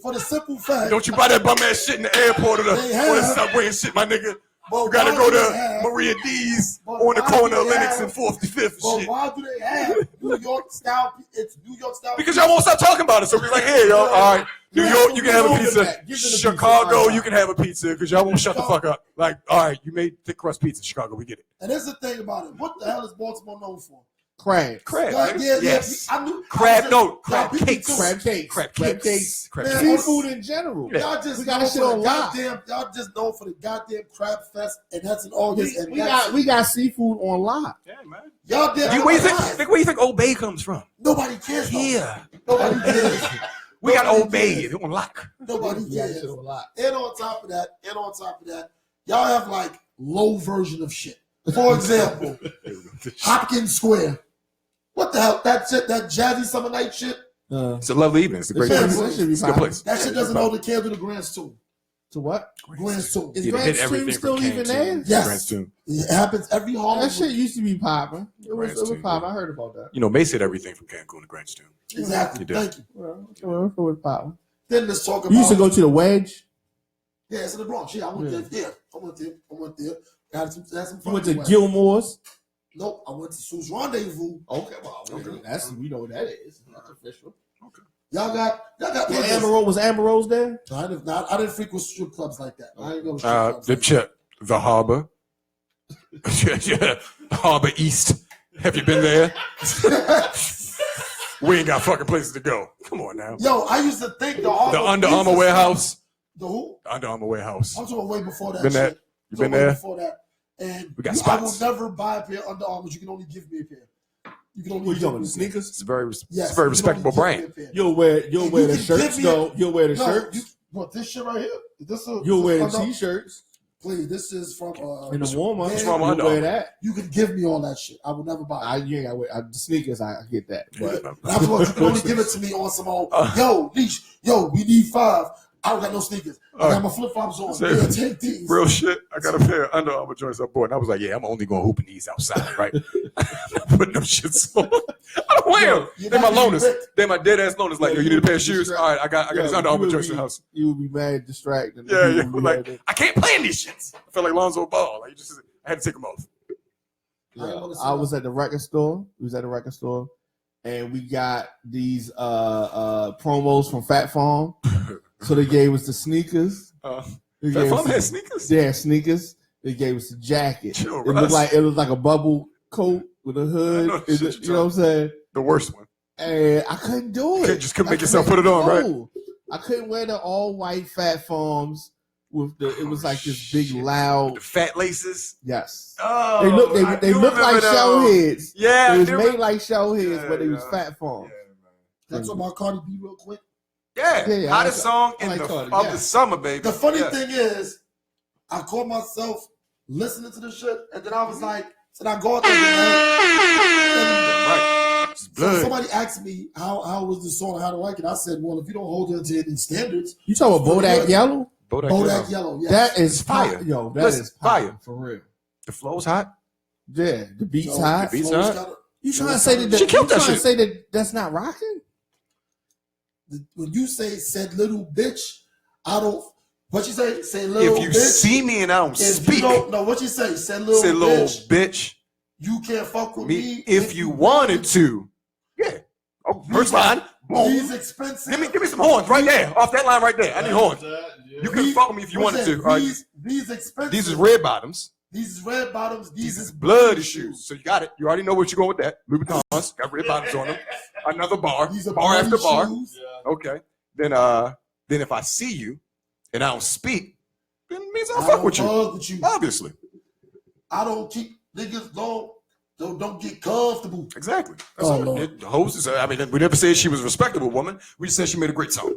Speaker 1: for the simple fact,
Speaker 2: Don't you buy that bum ass shit in the airport or the
Speaker 1: They have.
Speaker 2: subway and shit, my nigga?
Speaker 1: but
Speaker 2: You gotta
Speaker 1: why
Speaker 2: go
Speaker 1: do they
Speaker 2: to
Speaker 1: have-
Speaker 2: Maria D's
Speaker 1: But
Speaker 2: on the
Speaker 1: why
Speaker 2: corner
Speaker 1: do
Speaker 2: of
Speaker 1: they
Speaker 2: Lennox
Speaker 1: have-
Speaker 2: and 45th and
Speaker 1: But
Speaker 2: shit.
Speaker 1: why do they have New York style? It's New York style.
Speaker 2: Because y'all won't stop talking about it. So we're like, hey, yo, all right, New
Speaker 1: Yeah,
Speaker 2: York, you can have a
Speaker 3: give them
Speaker 2: pizza.
Speaker 3: that. Give them the
Speaker 2: Chicago,
Speaker 3: pizza.
Speaker 2: you can have a pizza because y'all won't shut the fuck up. Like, all right, you made thick crust pizza, Chicago, we get it.
Speaker 1: And there's the thing about it. What the hell is Baltimore known for?
Speaker 3: Crab.
Speaker 2: Crab,
Speaker 1: Yeah,
Speaker 2: nigga.
Speaker 1: yeah,
Speaker 2: Yes.
Speaker 1: I knew.
Speaker 2: Crab,
Speaker 1: I was
Speaker 2: no,
Speaker 1: just-
Speaker 2: crab
Speaker 1: y'all
Speaker 2: cakes.
Speaker 1: people-
Speaker 3: Crab cakes.
Speaker 2: Crab
Speaker 3: Crab
Speaker 2: cakes.
Speaker 3: cakes.
Speaker 2: Crab
Speaker 1: Man,
Speaker 2: cakes.
Speaker 3: Seafood in general.
Speaker 2: Yeah.
Speaker 1: Y'all just
Speaker 3: We got
Speaker 1: known
Speaker 3: that shit
Speaker 1: for the
Speaker 3: on lock.
Speaker 1: goddamn. Y'all just known for the goddamn crab fest, and that's in August. and
Speaker 3: We got seafood on lock.
Speaker 2: Yeah, man.
Speaker 1: y'all did.
Speaker 2: Where you think where you think Old Bay comes from?
Speaker 1: Nobody cares. though.
Speaker 2: Yeah.
Speaker 1: Nobody cares.
Speaker 2: We got
Speaker 1: Nobody
Speaker 2: Old Bay
Speaker 1: cares.
Speaker 2: on lock.
Speaker 1: Nobody
Speaker 3: We got
Speaker 1: cares.
Speaker 3: shit on lock.
Speaker 1: And on top of that, y'all have like low version of shit. For example, Hopkins Square. What the hell? That shit, that jazzy summer night shit.
Speaker 2: It's a lovely evening. It's a great
Speaker 1: Yeah,
Speaker 2: place.
Speaker 1: that
Speaker 3: should be
Speaker 2: It's a good
Speaker 3: fine.
Speaker 2: place.
Speaker 1: That shit doesn't hold a candle to Grant's Tomb.
Speaker 3: To what?
Speaker 1: Grant's Tomb.
Speaker 3: Is
Speaker 2: Yeah, they hit
Speaker 3: Grant's
Speaker 2: everything
Speaker 3: Tomb
Speaker 2: from
Speaker 3: still
Speaker 2: Cancun
Speaker 3: even there?
Speaker 2: to
Speaker 1: Yes.
Speaker 2: Grant's Tomb.
Speaker 1: It happens every Halloween.
Speaker 3: That shit used to be popping. It was
Speaker 2: Grant's Tomb,
Speaker 3: popping.
Speaker 2: yeah.
Speaker 3: I heard about that.
Speaker 2: You know, Mace hit everything from Cancun to Grant's Tomb.
Speaker 1: Exactly.
Speaker 2: You did.
Speaker 1: Thank you.
Speaker 3: Well, it was popping.
Speaker 1: Then let's talk about.
Speaker 3: You used to go to the Wedge.
Speaker 1: Yeah, it's in the Bronx. Yeah, I went there. Yeah, I went there. Had some
Speaker 3: You
Speaker 1: fun.
Speaker 3: went to
Speaker 1: with it.
Speaker 3: Gilmore's.
Speaker 1: Nope, I went to Sue's Rendezvous.
Speaker 3: Okay, well, that's we know what that is. That's official.
Speaker 1: Y'all got.
Speaker 3: Yeah, Amber Rose, was Amber Rose there?
Speaker 1: No, I didn't frequent strip clubs like that. I ain't go to strip clubs.
Speaker 2: The
Speaker 1: Like
Speaker 2: chip, the harbor. Yeah, Harbor East. Have you been there? We ain't got fucking places to go. Come on now.
Speaker 1: Yo, I used to think the
Speaker 2: The Under Armour warehouse.
Speaker 1: The who?
Speaker 2: The Under Armour warehouse.
Speaker 1: I'm talking way before that.
Speaker 2: Been there?
Speaker 1: shit.
Speaker 2: You
Speaker 1: Talking
Speaker 2: been
Speaker 1: way
Speaker 2: there?
Speaker 1: Before that, and
Speaker 2: We got
Speaker 1: I
Speaker 2: spots.
Speaker 1: will never buy a pair of Under Armours. You can only give me a pair. You can only
Speaker 3: What you
Speaker 1: give
Speaker 3: talking
Speaker 1: me
Speaker 3: about,
Speaker 1: a pair.
Speaker 3: sneakers?
Speaker 2: It's a very,
Speaker 1: Yes,
Speaker 2: it's a very
Speaker 1: you can only
Speaker 2: respectable
Speaker 1: give me
Speaker 2: brand.
Speaker 1: a pair.
Speaker 3: You'll wear
Speaker 1: You
Speaker 3: the
Speaker 1: can
Speaker 3: shirts
Speaker 1: give me
Speaker 3: though. You'll wear the
Speaker 1: No,
Speaker 3: shirts.
Speaker 1: what this shit right here?
Speaker 3: You'll wear the
Speaker 1: Under-
Speaker 3: t-shirts
Speaker 1: Please, this is from.
Speaker 3: in the warm up.
Speaker 1: what's
Speaker 2: wrong with
Speaker 3: You'll
Speaker 2: Under
Speaker 3: wear
Speaker 2: Armour?
Speaker 3: that.
Speaker 1: You can give me all that shit. I will never buy it.
Speaker 3: You ain't got to wear the sneakers. I get that, but
Speaker 1: But afterwards, you can only give it to me on some old. Yo, Leash. Yo, we need 5. I don't got no sneakers. I got my flip flops on.
Speaker 2: Say-
Speaker 1: Yeah, take these.
Speaker 2: Real shit. I got a pair of Under Armour joints up board, and I was like, "Yeah, I'm only going to hoop in these outside, right? I'm not putting them shits on. I don't wear them.
Speaker 1: You're
Speaker 2: They're my
Speaker 1: not getting
Speaker 2: loners.
Speaker 1: ripped.
Speaker 2: They're my dead ass loners. Like, yo, you need a pair of shoes? All right, I got this Under Armour joints in the house.
Speaker 3: You would be mad, distracted.
Speaker 2: Yeah, yeah.
Speaker 3: You would be
Speaker 2: Like,
Speaker 3: mad.
Speaker 2: I can't play in these shits. I feel like Lonzo Ball. Like, I had to take them off.
Speaker 3: I was at the record store. We was at the record store, and we got these promos from Fat Farm. So they gave us the sneakers. They
Speaker 2: Fat
Speaker 3: gave
Speaker 2: Farm
Speaker 3: us
Speaker 2: had
Speaker 3: the-
Speaker 2: sneakers.
Speaker 3: Yeah, sneakers. They gave us the jacket.
Speaker 2: Chill,
Speaker 3: It looked
Speaker 2: Russ.
Speaker 3: like a bubble coat with a hood.
Speaker 2: I know the shit
Speaker 3: You know what I'm saying?
Speaker 2: The worst one.
Speaker 3: And I couldn't do it.
Speaker 2: Just couldn't
Speaker 3: I
Speaker 2: make yourself put it on, right?
Speaker 3: I couldn't wear the all white Fat Farms with the. It was like this
Speaker 2: Oh,
Speaker 3: big
Speaker 2: shit.
Speaker 3: loud.
Speaker 2: The fat laces.
Speaker 3: Yes.
Speaker 2: Oh,
Speaker 3: They look.
Speaker 2: I
Speaker 3: They
Speaker 2: do
Speaker 3: look like
Speaker 2: remember
Speaker 3: shell
Speaker 2: those.
Speaker 3: heads.
Speaker 2: Yeah,
Speaker 3: It was
Speaker 2: they
Speaker 3: made
Speaker 2: were-
Speaker 3: like shell heads,
Speaker 2: Yeah,
Speaker 3: but it was
Speaker 2: yeah.
Speaker 3: Fat Farms.
Speaker 1: Can I talk about Cardi B real quick?
Speaker 2: Yeah,
Speaker 3: Yeah, I
Speaker 2: hottest
Speaker 3: like-
Speaker 2: song
Speaker 3: I
Speaker 2: in
Speaker 3: like
Speaker 2: the
Speaker 3: Cardi,
Speaker 2: of
Speaker 3: yeah.
Speaker 2: the summer, baby.
Speaker 1: The funny
Speaker 2: Yeah.
Speaker 1: thing is, I caught myself listening to this shit, and then I was like, so I go out there tonight,
Speaker 2: Right. It's
Speaker 1: so
Speaker 2: blood.
Speaker 1: somebody asked me how was the song and how to like it. I said, well, if you don't hold it to any standards,
Speaker 3: You talking about Bodak
Speaker 1: Good.
Speaker 3: Yellow?
Speaker 1: Bodak Yellow. Yes.
Speaker 3: That is
Speaker 2: fire.
Speaker 3: fire. Yo, that
Speaker 2: Listen,
Speaker 3: is fire
Speaker 2: fire.
Speaker 3: for real.
Speaker 2: The flow's hot.
Speaker 3: Yeah, the beat's
Speaker 1: So,
Speaker 3: hot.
Speaker 2: the beat's
Speaker 1: Flo's
Speaker 2: hot.
Speaker 1: gotta-
Speaker 3: You trying to say that?
Speaker 2: She killed that
Speaker 3: you trying
Speaker 2: shit.
Speaker 3: to say that that's not rocking?
Speaker 1: when you said little bitch, I don't. What you say? Say little
Speaker 2: If you
Speaker 1: bitch.
Speaker 2: see me and I don't
Speaker 1: if you
Speaker 2: speak,
Speaker 1: don't know what you say, say little
Speaker 2: say little
Speaker 1: bitch.
Speaker 2: bitch.
Speaker 1: You can't fuck with
Speaker 2: Me
Speaker 1: me
Speaker 2: if you wanted to. Yeah. Oh, first line.
Speaker 1: These
Speaker 2: Boom.
Speaker 1: expensive.
Speaker 2: Give me some horns right there. Off that line right there. I need horns. You can fuck with me if you wanted to. All right.
Speaker 1: These expensive.
Speaker 2: These is red bottoms.
Speaker 1: These is red bottoms.
Speaker 2: These
Speaker 1: These
Speaker 2: is bloody shoes. So you got it. You already know what you're going with that. Louboutins got red bottoms on them. Another bar.
Speaker 1: These are
Speaker 2: Bar after
Speaker 1: bloody
Speaker 2: bar.
Speaker 1: shoes.
Speaker 2: Okay. Then if I see you and I don't speak, then it means I'll
Speaker 1: I
Speaker 2: fuck
Speaker 1: don't
Speaker 2: with you.
Speaker 1: fuck with you.
Speaker 2: Obviously.
Speaker 1: I don't keep niggas don't Don't get comfortable.
Speaker 2: Exactly. That's
Speaker 1: Oh,
Speaker 2: all.
Speaker 1: Lord.
Speaker 2: The host is, I mean, we never said she was a respectable woman. We just said she made a great song.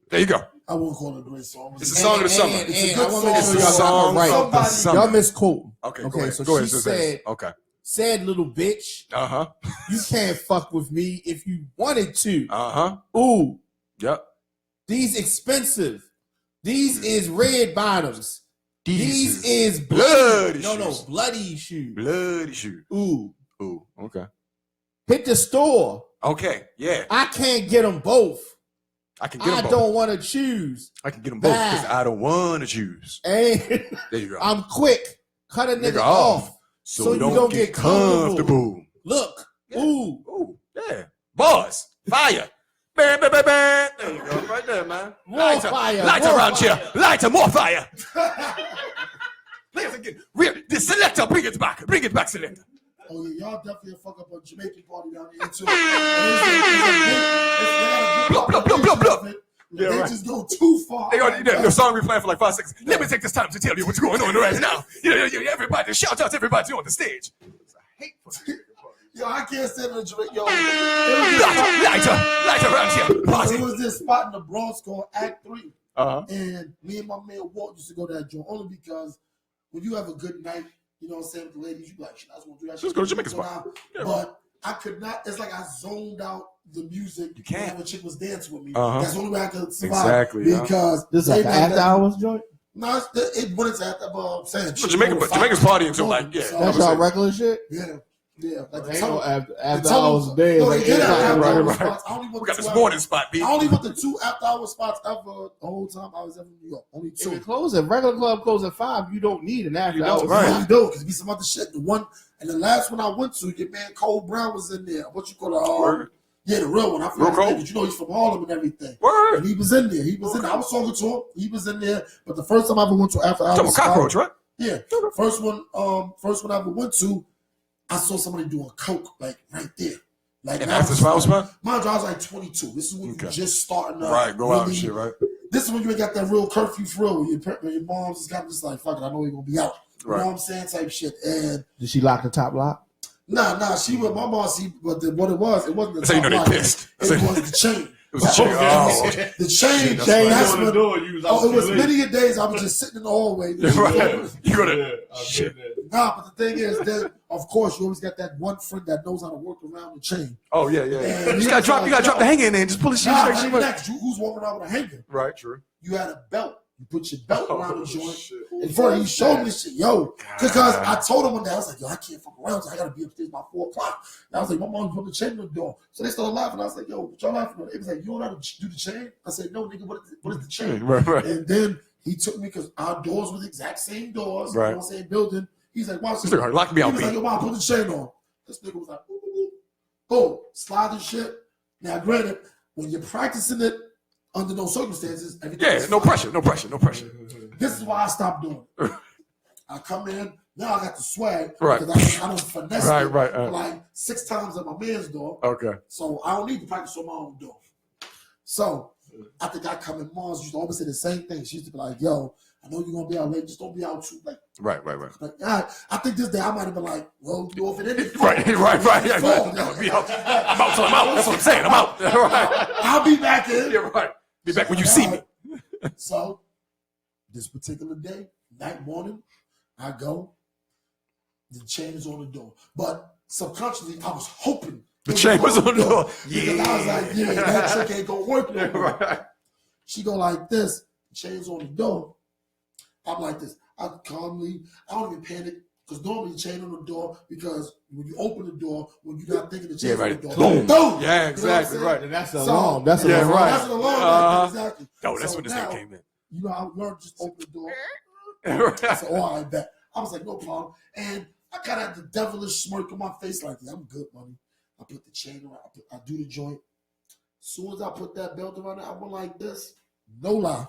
Speaker 2: There you go.
Speaker 1: I won't call it a great song.
Speaker 2: It's a song of the summer.
Speaker 1: It's a
Speaker 3: And
Speaker 1: good
Speaker 3: I want
Speaker 1: song.
Speaker 3: to
Speaker 2: It's
Speaker 3: make
Speaker 2: a
Speaker 3: sure y'all
Speaker 2: song
Speaker 3: got it
Speaker 2: of the
Speaker 3: right.
Speaker 2: summer.
Speaker 3: Y'all misquote.
Speaker 2: Okay,
Speaker 3: Okay,
Speaker 2: go ahead.
Speaker 3: so
Speaker 2: Go ahead.
Speaker 3: she said,
Speaker 2: okay.
Speaker 3: said little bitch, you can't fuck with me if you wanted to. Ooh,
Speaker 2: Yep.
Speaker 3: these expensive. These is red bottoms. These is
Speaker 2: bloody
Speaker 3: bloody. No,
Speaker 2: shoes.
Speaker 3: bloody shoes.
Speaker 2: Bloody shoe.
Speaker 3: Ooh,
Speaker 2: Okay.
Speaker 3: hit the store.
Speaker 2: Okay. Yeah.
Speaker 3: I can't get them both.
Speaker 2: I can get them
Speaker 3: I
Speaker 2: both.
Speaker 3: don't want to choose.
Speaker 2: I can get them both because
Speaker 3: Bye.
Speaker 2: I don't want to choose.
Speaker 3: And
Speaker 2: There you go.
Speaker 3: I'm quick. Cut a nigga off.
Speaker 2: So you don't get comfortable.
Speaker 3: Look.
Speaker 2: Yeah.
Speaker 3: Ooh.
Speaker 2: Yeah. Bars. Fire. Bam, bam, bam, bam. There you go. Right there, man.
Speaker 3: More fire.
Speaker 2: Lighter
Speaker 3: More
Speaker 2: around
Speaker 3: fire.
Speaker 2: here. Lighter, more fire. Play it again. The selector, bring it back. Bring it back, selector.
Speaker 1: Oh yeah, y'all definitely a fuck up a Jamaican party down there too.
Speaker 2: Blup, blup, blup, blup, blup.
Speaker 1: They
Speaker 2: Yeah, right.
Speaker 1: just go too far.
Speaker 2: The song we playing for like 5 seconds. Let me take this time to tell you what's going on right now. Everybody, shout out to everybody on the stage. It's a hateful
Speaker 1: Yo, I can't stand in the Jamaican. Yo,
Speaker 2: lighter around here. Party.
Speaker 1: it was this spot in the Bronx called Act 3.
Speaker 2: Uh-huh.
Speaker 1: And me and my man Walt used to go to that joint only because when you have a good night, you know what I'm saying, with the ladies, you be like, shit, I just want to do that shit.
Speaker 2: Just go to Jamaican spot. Yeah.
Speaker 1: But I could not, it's like I zoned out the music.
Speaker 2: You can't.
Speaker 1: When a chick was dancing with me.
Speaker 2: Uh-huh.
Speaker 1: That's the only way I could survive.
Speaker 2: Exactly.
Speaker 1: Because
Speaker 3: This is like
Speaker 1: they
Speaker 3: an
Speaker 1: know
Speaker 3: after
Speaker 1: that-
Speaker 3: hours joint?
Speaker 1: No, it when it's after, I'm saying.
Speaker 2: But Jamaica's party until like, yeah.
Speaker 1: So,
Speaker 3: That's y'all regular shit?
Speaker 1: Yeah. Like
Speaker 3: Ain't no after hours
Speaker 1: tunnel-
Speaker 3: a day.
Speaker 1: No,
Speaker 3: Like
Speaker 1: they did have after
Speaker 2: Right,
Speaker 1: hour
Speaker 2: right.
Speaker 1: spots. I only went
Speaker 2: We got
Speaker 1: to
Speaker 2: this
Speaker 1: 2
Speaker 2: morning spot, B.
Speaker 1: I only went to 2 after hour spots ever the whole time I was ever in New York. Only
Speaker 3: If
Speaker 1: 2.
Speaker 3: it closes, if regular club closes at 5, you don't need an after
Speaker 2: You
Speaker 3: hours.
Speaker 2: don't, right.
Speaker 1: Right. You do, because be some other shit. The one and the last one I went to, your man Cole Brown was in there. What you call it?
Speaker 2: Word.
Speaker 1: Yeah, the real one. I
Speaker 2: Real
Speaker 1: forgot his
Speaker 2: Cole?
Speaker 1: name, but you know he's from Harlem and everything.
Speaker 2: Word.
Speaker 1: And he was in there. He was in there. I was talking to him. He was in there. But the first time I ever went to after
Speaker 2: Talking
Speaker 1: hours,
Speaker 2: about cockroach, right?
Speaker 1: yeah. First one I ever went to, I saw somebody doing coke like right there. Like
Speaker 2: And
Speaker 1: now
Speaker 2: after
Speaker 1: it's
Speaker 2: spot
Speaker 1: like-
Speaker 2: spot?
Speaker 1: Mind you, I was like 22. This is when
Speaker 2: Okay.
Speaker 1: you just starting to
Speaker 2: Right, go out and
Speaker 1: really-
Speaker 2: shit, right?
Speaker 1: This is when you ain't got that real curfew for real. When your mom's just got just like, fuck it, I know you're gonna be out. You
Speaker 2: Right.
Speaker 1: know what I'm saying? Type shit. And
Speaker 3: Did she lock the top lock?
Speaker 1: nah, she was my boss. What it wasn't the
Speaker 2: That's how you know
Speaker 1: top
Speaker 2: they
Speaker 1: line.
Speaker 2: pissed.
Speaker 1: It was the chain.
Speaker 2: It was a chain. Oh, okay.
Speaker 1: The chain.
Speaker 2: That's
Speaker 1: That's
Speaker 2: right.
Speaker 1: when,
Speaker 4: door. You was
Speaker 1: it was many a days I was just sitting in the hallway.
Speaker 2: Right. You go to
Speaker 4: Yeah,
Speaker 2: shit.
Speaker 1: Nah, but the thing is, then of course you always got that one friend that knows how to work around the chain.
Speaker 2: Oh yeah.
Speaker 1: And
Speaker 2: You
Speaker 1: he
Speaker 2: gotta
Speaker 1: was
Speaker 2: drop.
Speaker 1: like,
Speaker 2: You gotta drop
Speaker 1: yo.
Speaker 2: the hanger in there and just pull the shit.
Speaker 1: Nah,
Speaker 2: Shit,
Speaker 1: right next. Who's walking around with a hanger?
Speaker 2: Right. True.
Speaker 1: You had a belt. You put your belt around the joint.
Speaker 2: shit.
Speaker 1: And first he showed me this shit, yo. Because I told him one day, I was like, yo, I can't fuck around. So I gotta be upstairs by 4 o'clock. And I was like, my mom put the chain on the door. So they started laughing. I was like, yo, what y'all laughing at? It was like, you don't know how to do the chain? I said, no, nigga, what is the chain?
Speaker 2: Right.
Speaker 1: And then he took me because our doors were the exact same doors,
Speaker 2: Right.
Speaker 1: you know what I'm saying, building. He's like, watch
Speaker 2: He's
Speaker 1: this.
Speaker 2: like, lock me
Speaker 1: He
Speaker 2: out,
Speaker 1: was like,
Speaker 2: B.
Speaker 1: yo, mom, put the chain on. This nigga was like, boom, boom, boom. Boom. Slide and shit. Now, granted, when you're practicing it under no circumstances, everything
Speaker 2: Yeah.
Speaker 1: is
Speaker 2: No
Speaker 1: fine.
Speaker 2: pressure. No pressure. No pressure.
Speaker 1: This is why I stopped doing it. I come in, now I got the swag.
Speaker 2: Right.
Speaker 1: Because I don't finesse
Speaker 2: Right,
Speaker 1: it
Speaker 2: right,
Speaker 1: like 6 times at my man's door.
Speaker 2: Okay.
Speaker 1: So I don't need to practice on my own door. So I think I come in, moms used to always say the same thing. She used to be like, yo, I know you're going to be out late. Just don't be out too late.
Speaker 2: Right.
Speaker 1: Like, I think this day I might have been like, well, you off it in it.
Speaker 2: Right. Yeah, no, be out. I'm out till I'm out. That's what I'm saying. I'm out. Right.
Speaker 1: I'll be back in.
Speaker 2: Yeah. Right. Be back when you see me.
Speaker 1: So this particular day, morning, I go. The chain is on the door. But subconsciously, I was hoping
Speaker 2: The chain was on the door.
Speaker 1: Because I was like, yeah, that trick ain't gonna work no more.
Speaker 2: Right.
Speaker 1: She go like this, the chain's on the door. I'm like this. I calmly, I don't even panic, because normally the chain on the door, because when you open the door, when you're not thinking the chain's
Speaker 2: Yeah,
Speaker 1: on
Speaker 2: right.
Speaker 1: the door,
Speaker 2: Boom.
Speaker 1: boom.
Speaker 2: Yeah,
Speaker 1: You
Speaker 2: exactly.
Speaker 1: know what I'm saying?
Speaker 2: Right.
Speaker 3: And that's an
Speaker 1: So-
Speaker 3: alarm. That's an
Speaker 2: Yeah,
Speaker 3: alarm.
Speaker 2: right.
Speaker 1: That's an alarm, exactly.
Speaker 2: Oh, that's
Speaker 1: So
Speaker 2: when this
Speaker 1: now,
Speaker 2: thing came in.
Speaker 1: You know, I learned to just open the door. I
Speaker 2: Right.
Speaker 1: said, oh, I bet. I was like, no problem. And I kind of had the devilish smirk on my face like, I'm good, money. I put the chain around. I do the joint. As soon as I put that belt around it, I went like this. No lie.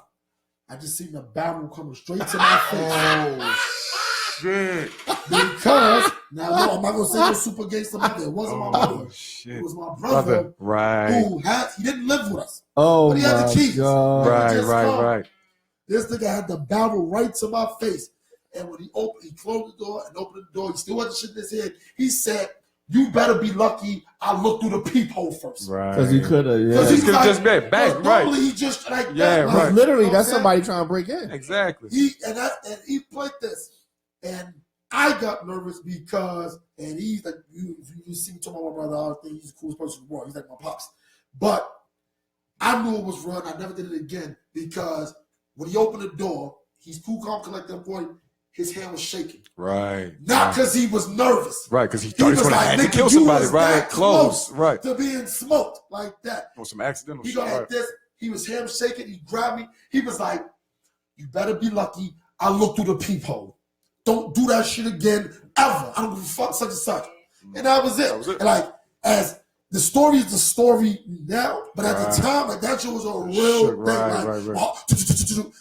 Speaker 1: I just seen the barrel coming straight to my face.
Speaker 2: Oh, shit.
Speaker 1: Because, now, no, I'm not going to say no super gangster mother. It wasn't my mother.
Speaker 2: Oh, shit.
Speaker 1: It was my brother
Speaker 2: Right.
Speaker 1: who he didn't live with us.
Speaker 3: Oh,
Speaker 1: But he had the
Speaker 3: my
Speaker 1: keys.
Speaker 3: God.
Speaker 1: Just come.
Speaker 2: Right.
Speaker 1: This nigga had the barrel right to my face. And when he closed the door and opened the door, he still had the shit in his head. He said, "You better be lucky I looked through the peephole first."
Speaker 2: Right.
Speaker 3: Because he could have. Yeah.
Speaker 1: Because he
Speaker 2: could have just been back, right?
Speaker 1: Normally he just like
Speaker 2: Yeah,
Speaker 1: that.
Speaker 2: right.
Speaker 3: Literally,
Speaker 1: You know
Speaker 3: that's
Speaker 1: what I'm
Speaker 3: somebody trying to break in.
Speaker 2: Exactly.
Speaker 1: and he played this, and I got nervous because, and he's like, you see me talking about my brother, I think he's the coolest person in the world. He's like my pops, but I knew it was wrong. I never did it again because when he opened the door, he's cool, calm, collected boy. His hand was shaking.
Speaker 2: Right.
Speaker 1: Not because he was nervous.
Speaker 2: Right, because he thought he was going to have to
Speaker 1: "Nigga,
Speaker 2: kill
Speaker 1: you
Speaker 2: somebody.
Speaker 1: was
Speaker 2: Right.
Speaker 1: that
Speaker 2: Close. Right.
Speaker 1: to being smoked like that."
Speaker 2: On some accidental
Speaker 1: He
Speaker 2: shit.
Speaker 1: got like
Speaker 2: Right.
Speaker 1: this. He was hand shaking. He grabbed me. He was like, "You better be lucky I looked through the peephole. Don't do that shit again ever. I don't give a fuck such and such." And that was it.
Speaker 2: That was it.
Speaker 1: And like, as the story is the story now, but at
Speaker 2: Right.
Speaker 1: the time, like that shit was a real
Speaker 2: Shit,
Speaker 1: thing.
Speaker 2: right.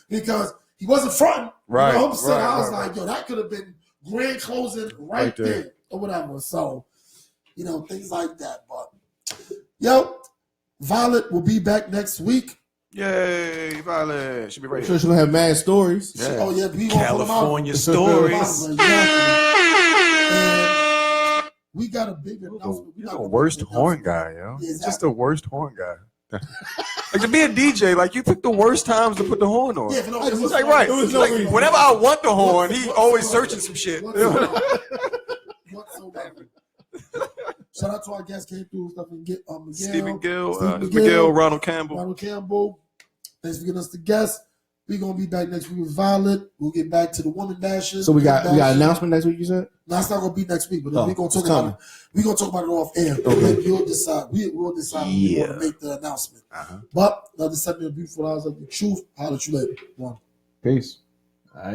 Speaker 1: Because he wasn't fronting.
Speaker 2: Right,
Speaker 1: You know what I'm saying?
Speaker 2: right,
Speaker 1: I was
Speaker 2: right,
Speaker 1: like, yo, that could have been grand closing right
Speaker 2: there.
Speaker 1: there or whatever. So, things like that. But, yo, Violet will be back next week.
Speaker 2: Yay, Violet. Should be ready.
Speaker 3: Sure, she's gonna have mad stories.
Speaker 2: Yeah.
Speaker 1: Oh, yeah, we gonna put 'em out.
Speaker 2: California stories.
Speaker 1: And we got a big announcement.
Speaker 2: You're the worst horn guy, yo.
Speaker 1: Yeah,
Speaker 2: Just the worst horn guy. Like to be a DJ, like you pick the worst times to put the horn on.
Speaker 1: Yeah, but no, it was
Speaker 2: Like right,
Speaker 1: it was
Speaker 2: like
Speaker 1: no-
Speaker 2: whenever I want the horn, he always searching some shit.
Speaker 1: Whatsoever. Shout out to our guests came through stuff and get Miguel,
Speaker 2: Stephen Gill,
Speaker 1: Steve
Speaker 2: Miguel, Ronald Campbell.
Speaker 1: Ronald Campbell. Thanks for getting us the guests. We're gonna be back next week with Violet. We'll get back to the woman dashes.
Speaker 3: So we got
Speaker 1: Dashes.
Speaker 3: an announcement next week. You said
Speaker 1: No, it's not gonna be next week, but
Speaker 3: Oh,
Speaker 1: we're gonna talk
Speaker 3: it's
Speaker 1: about
Speaker 3: coming.
Speaker 1: it. We're gonna talk about it off air.
Speaker 3: Okay.
Speaker 1: You'll decide. We'll decide when we want to make the announcement.
Speaker 2: Uh-huh.
Speaker 1: But another 7 beautiful hours of the truth. I'll let you later. One.
Speaker 3: peace. All right.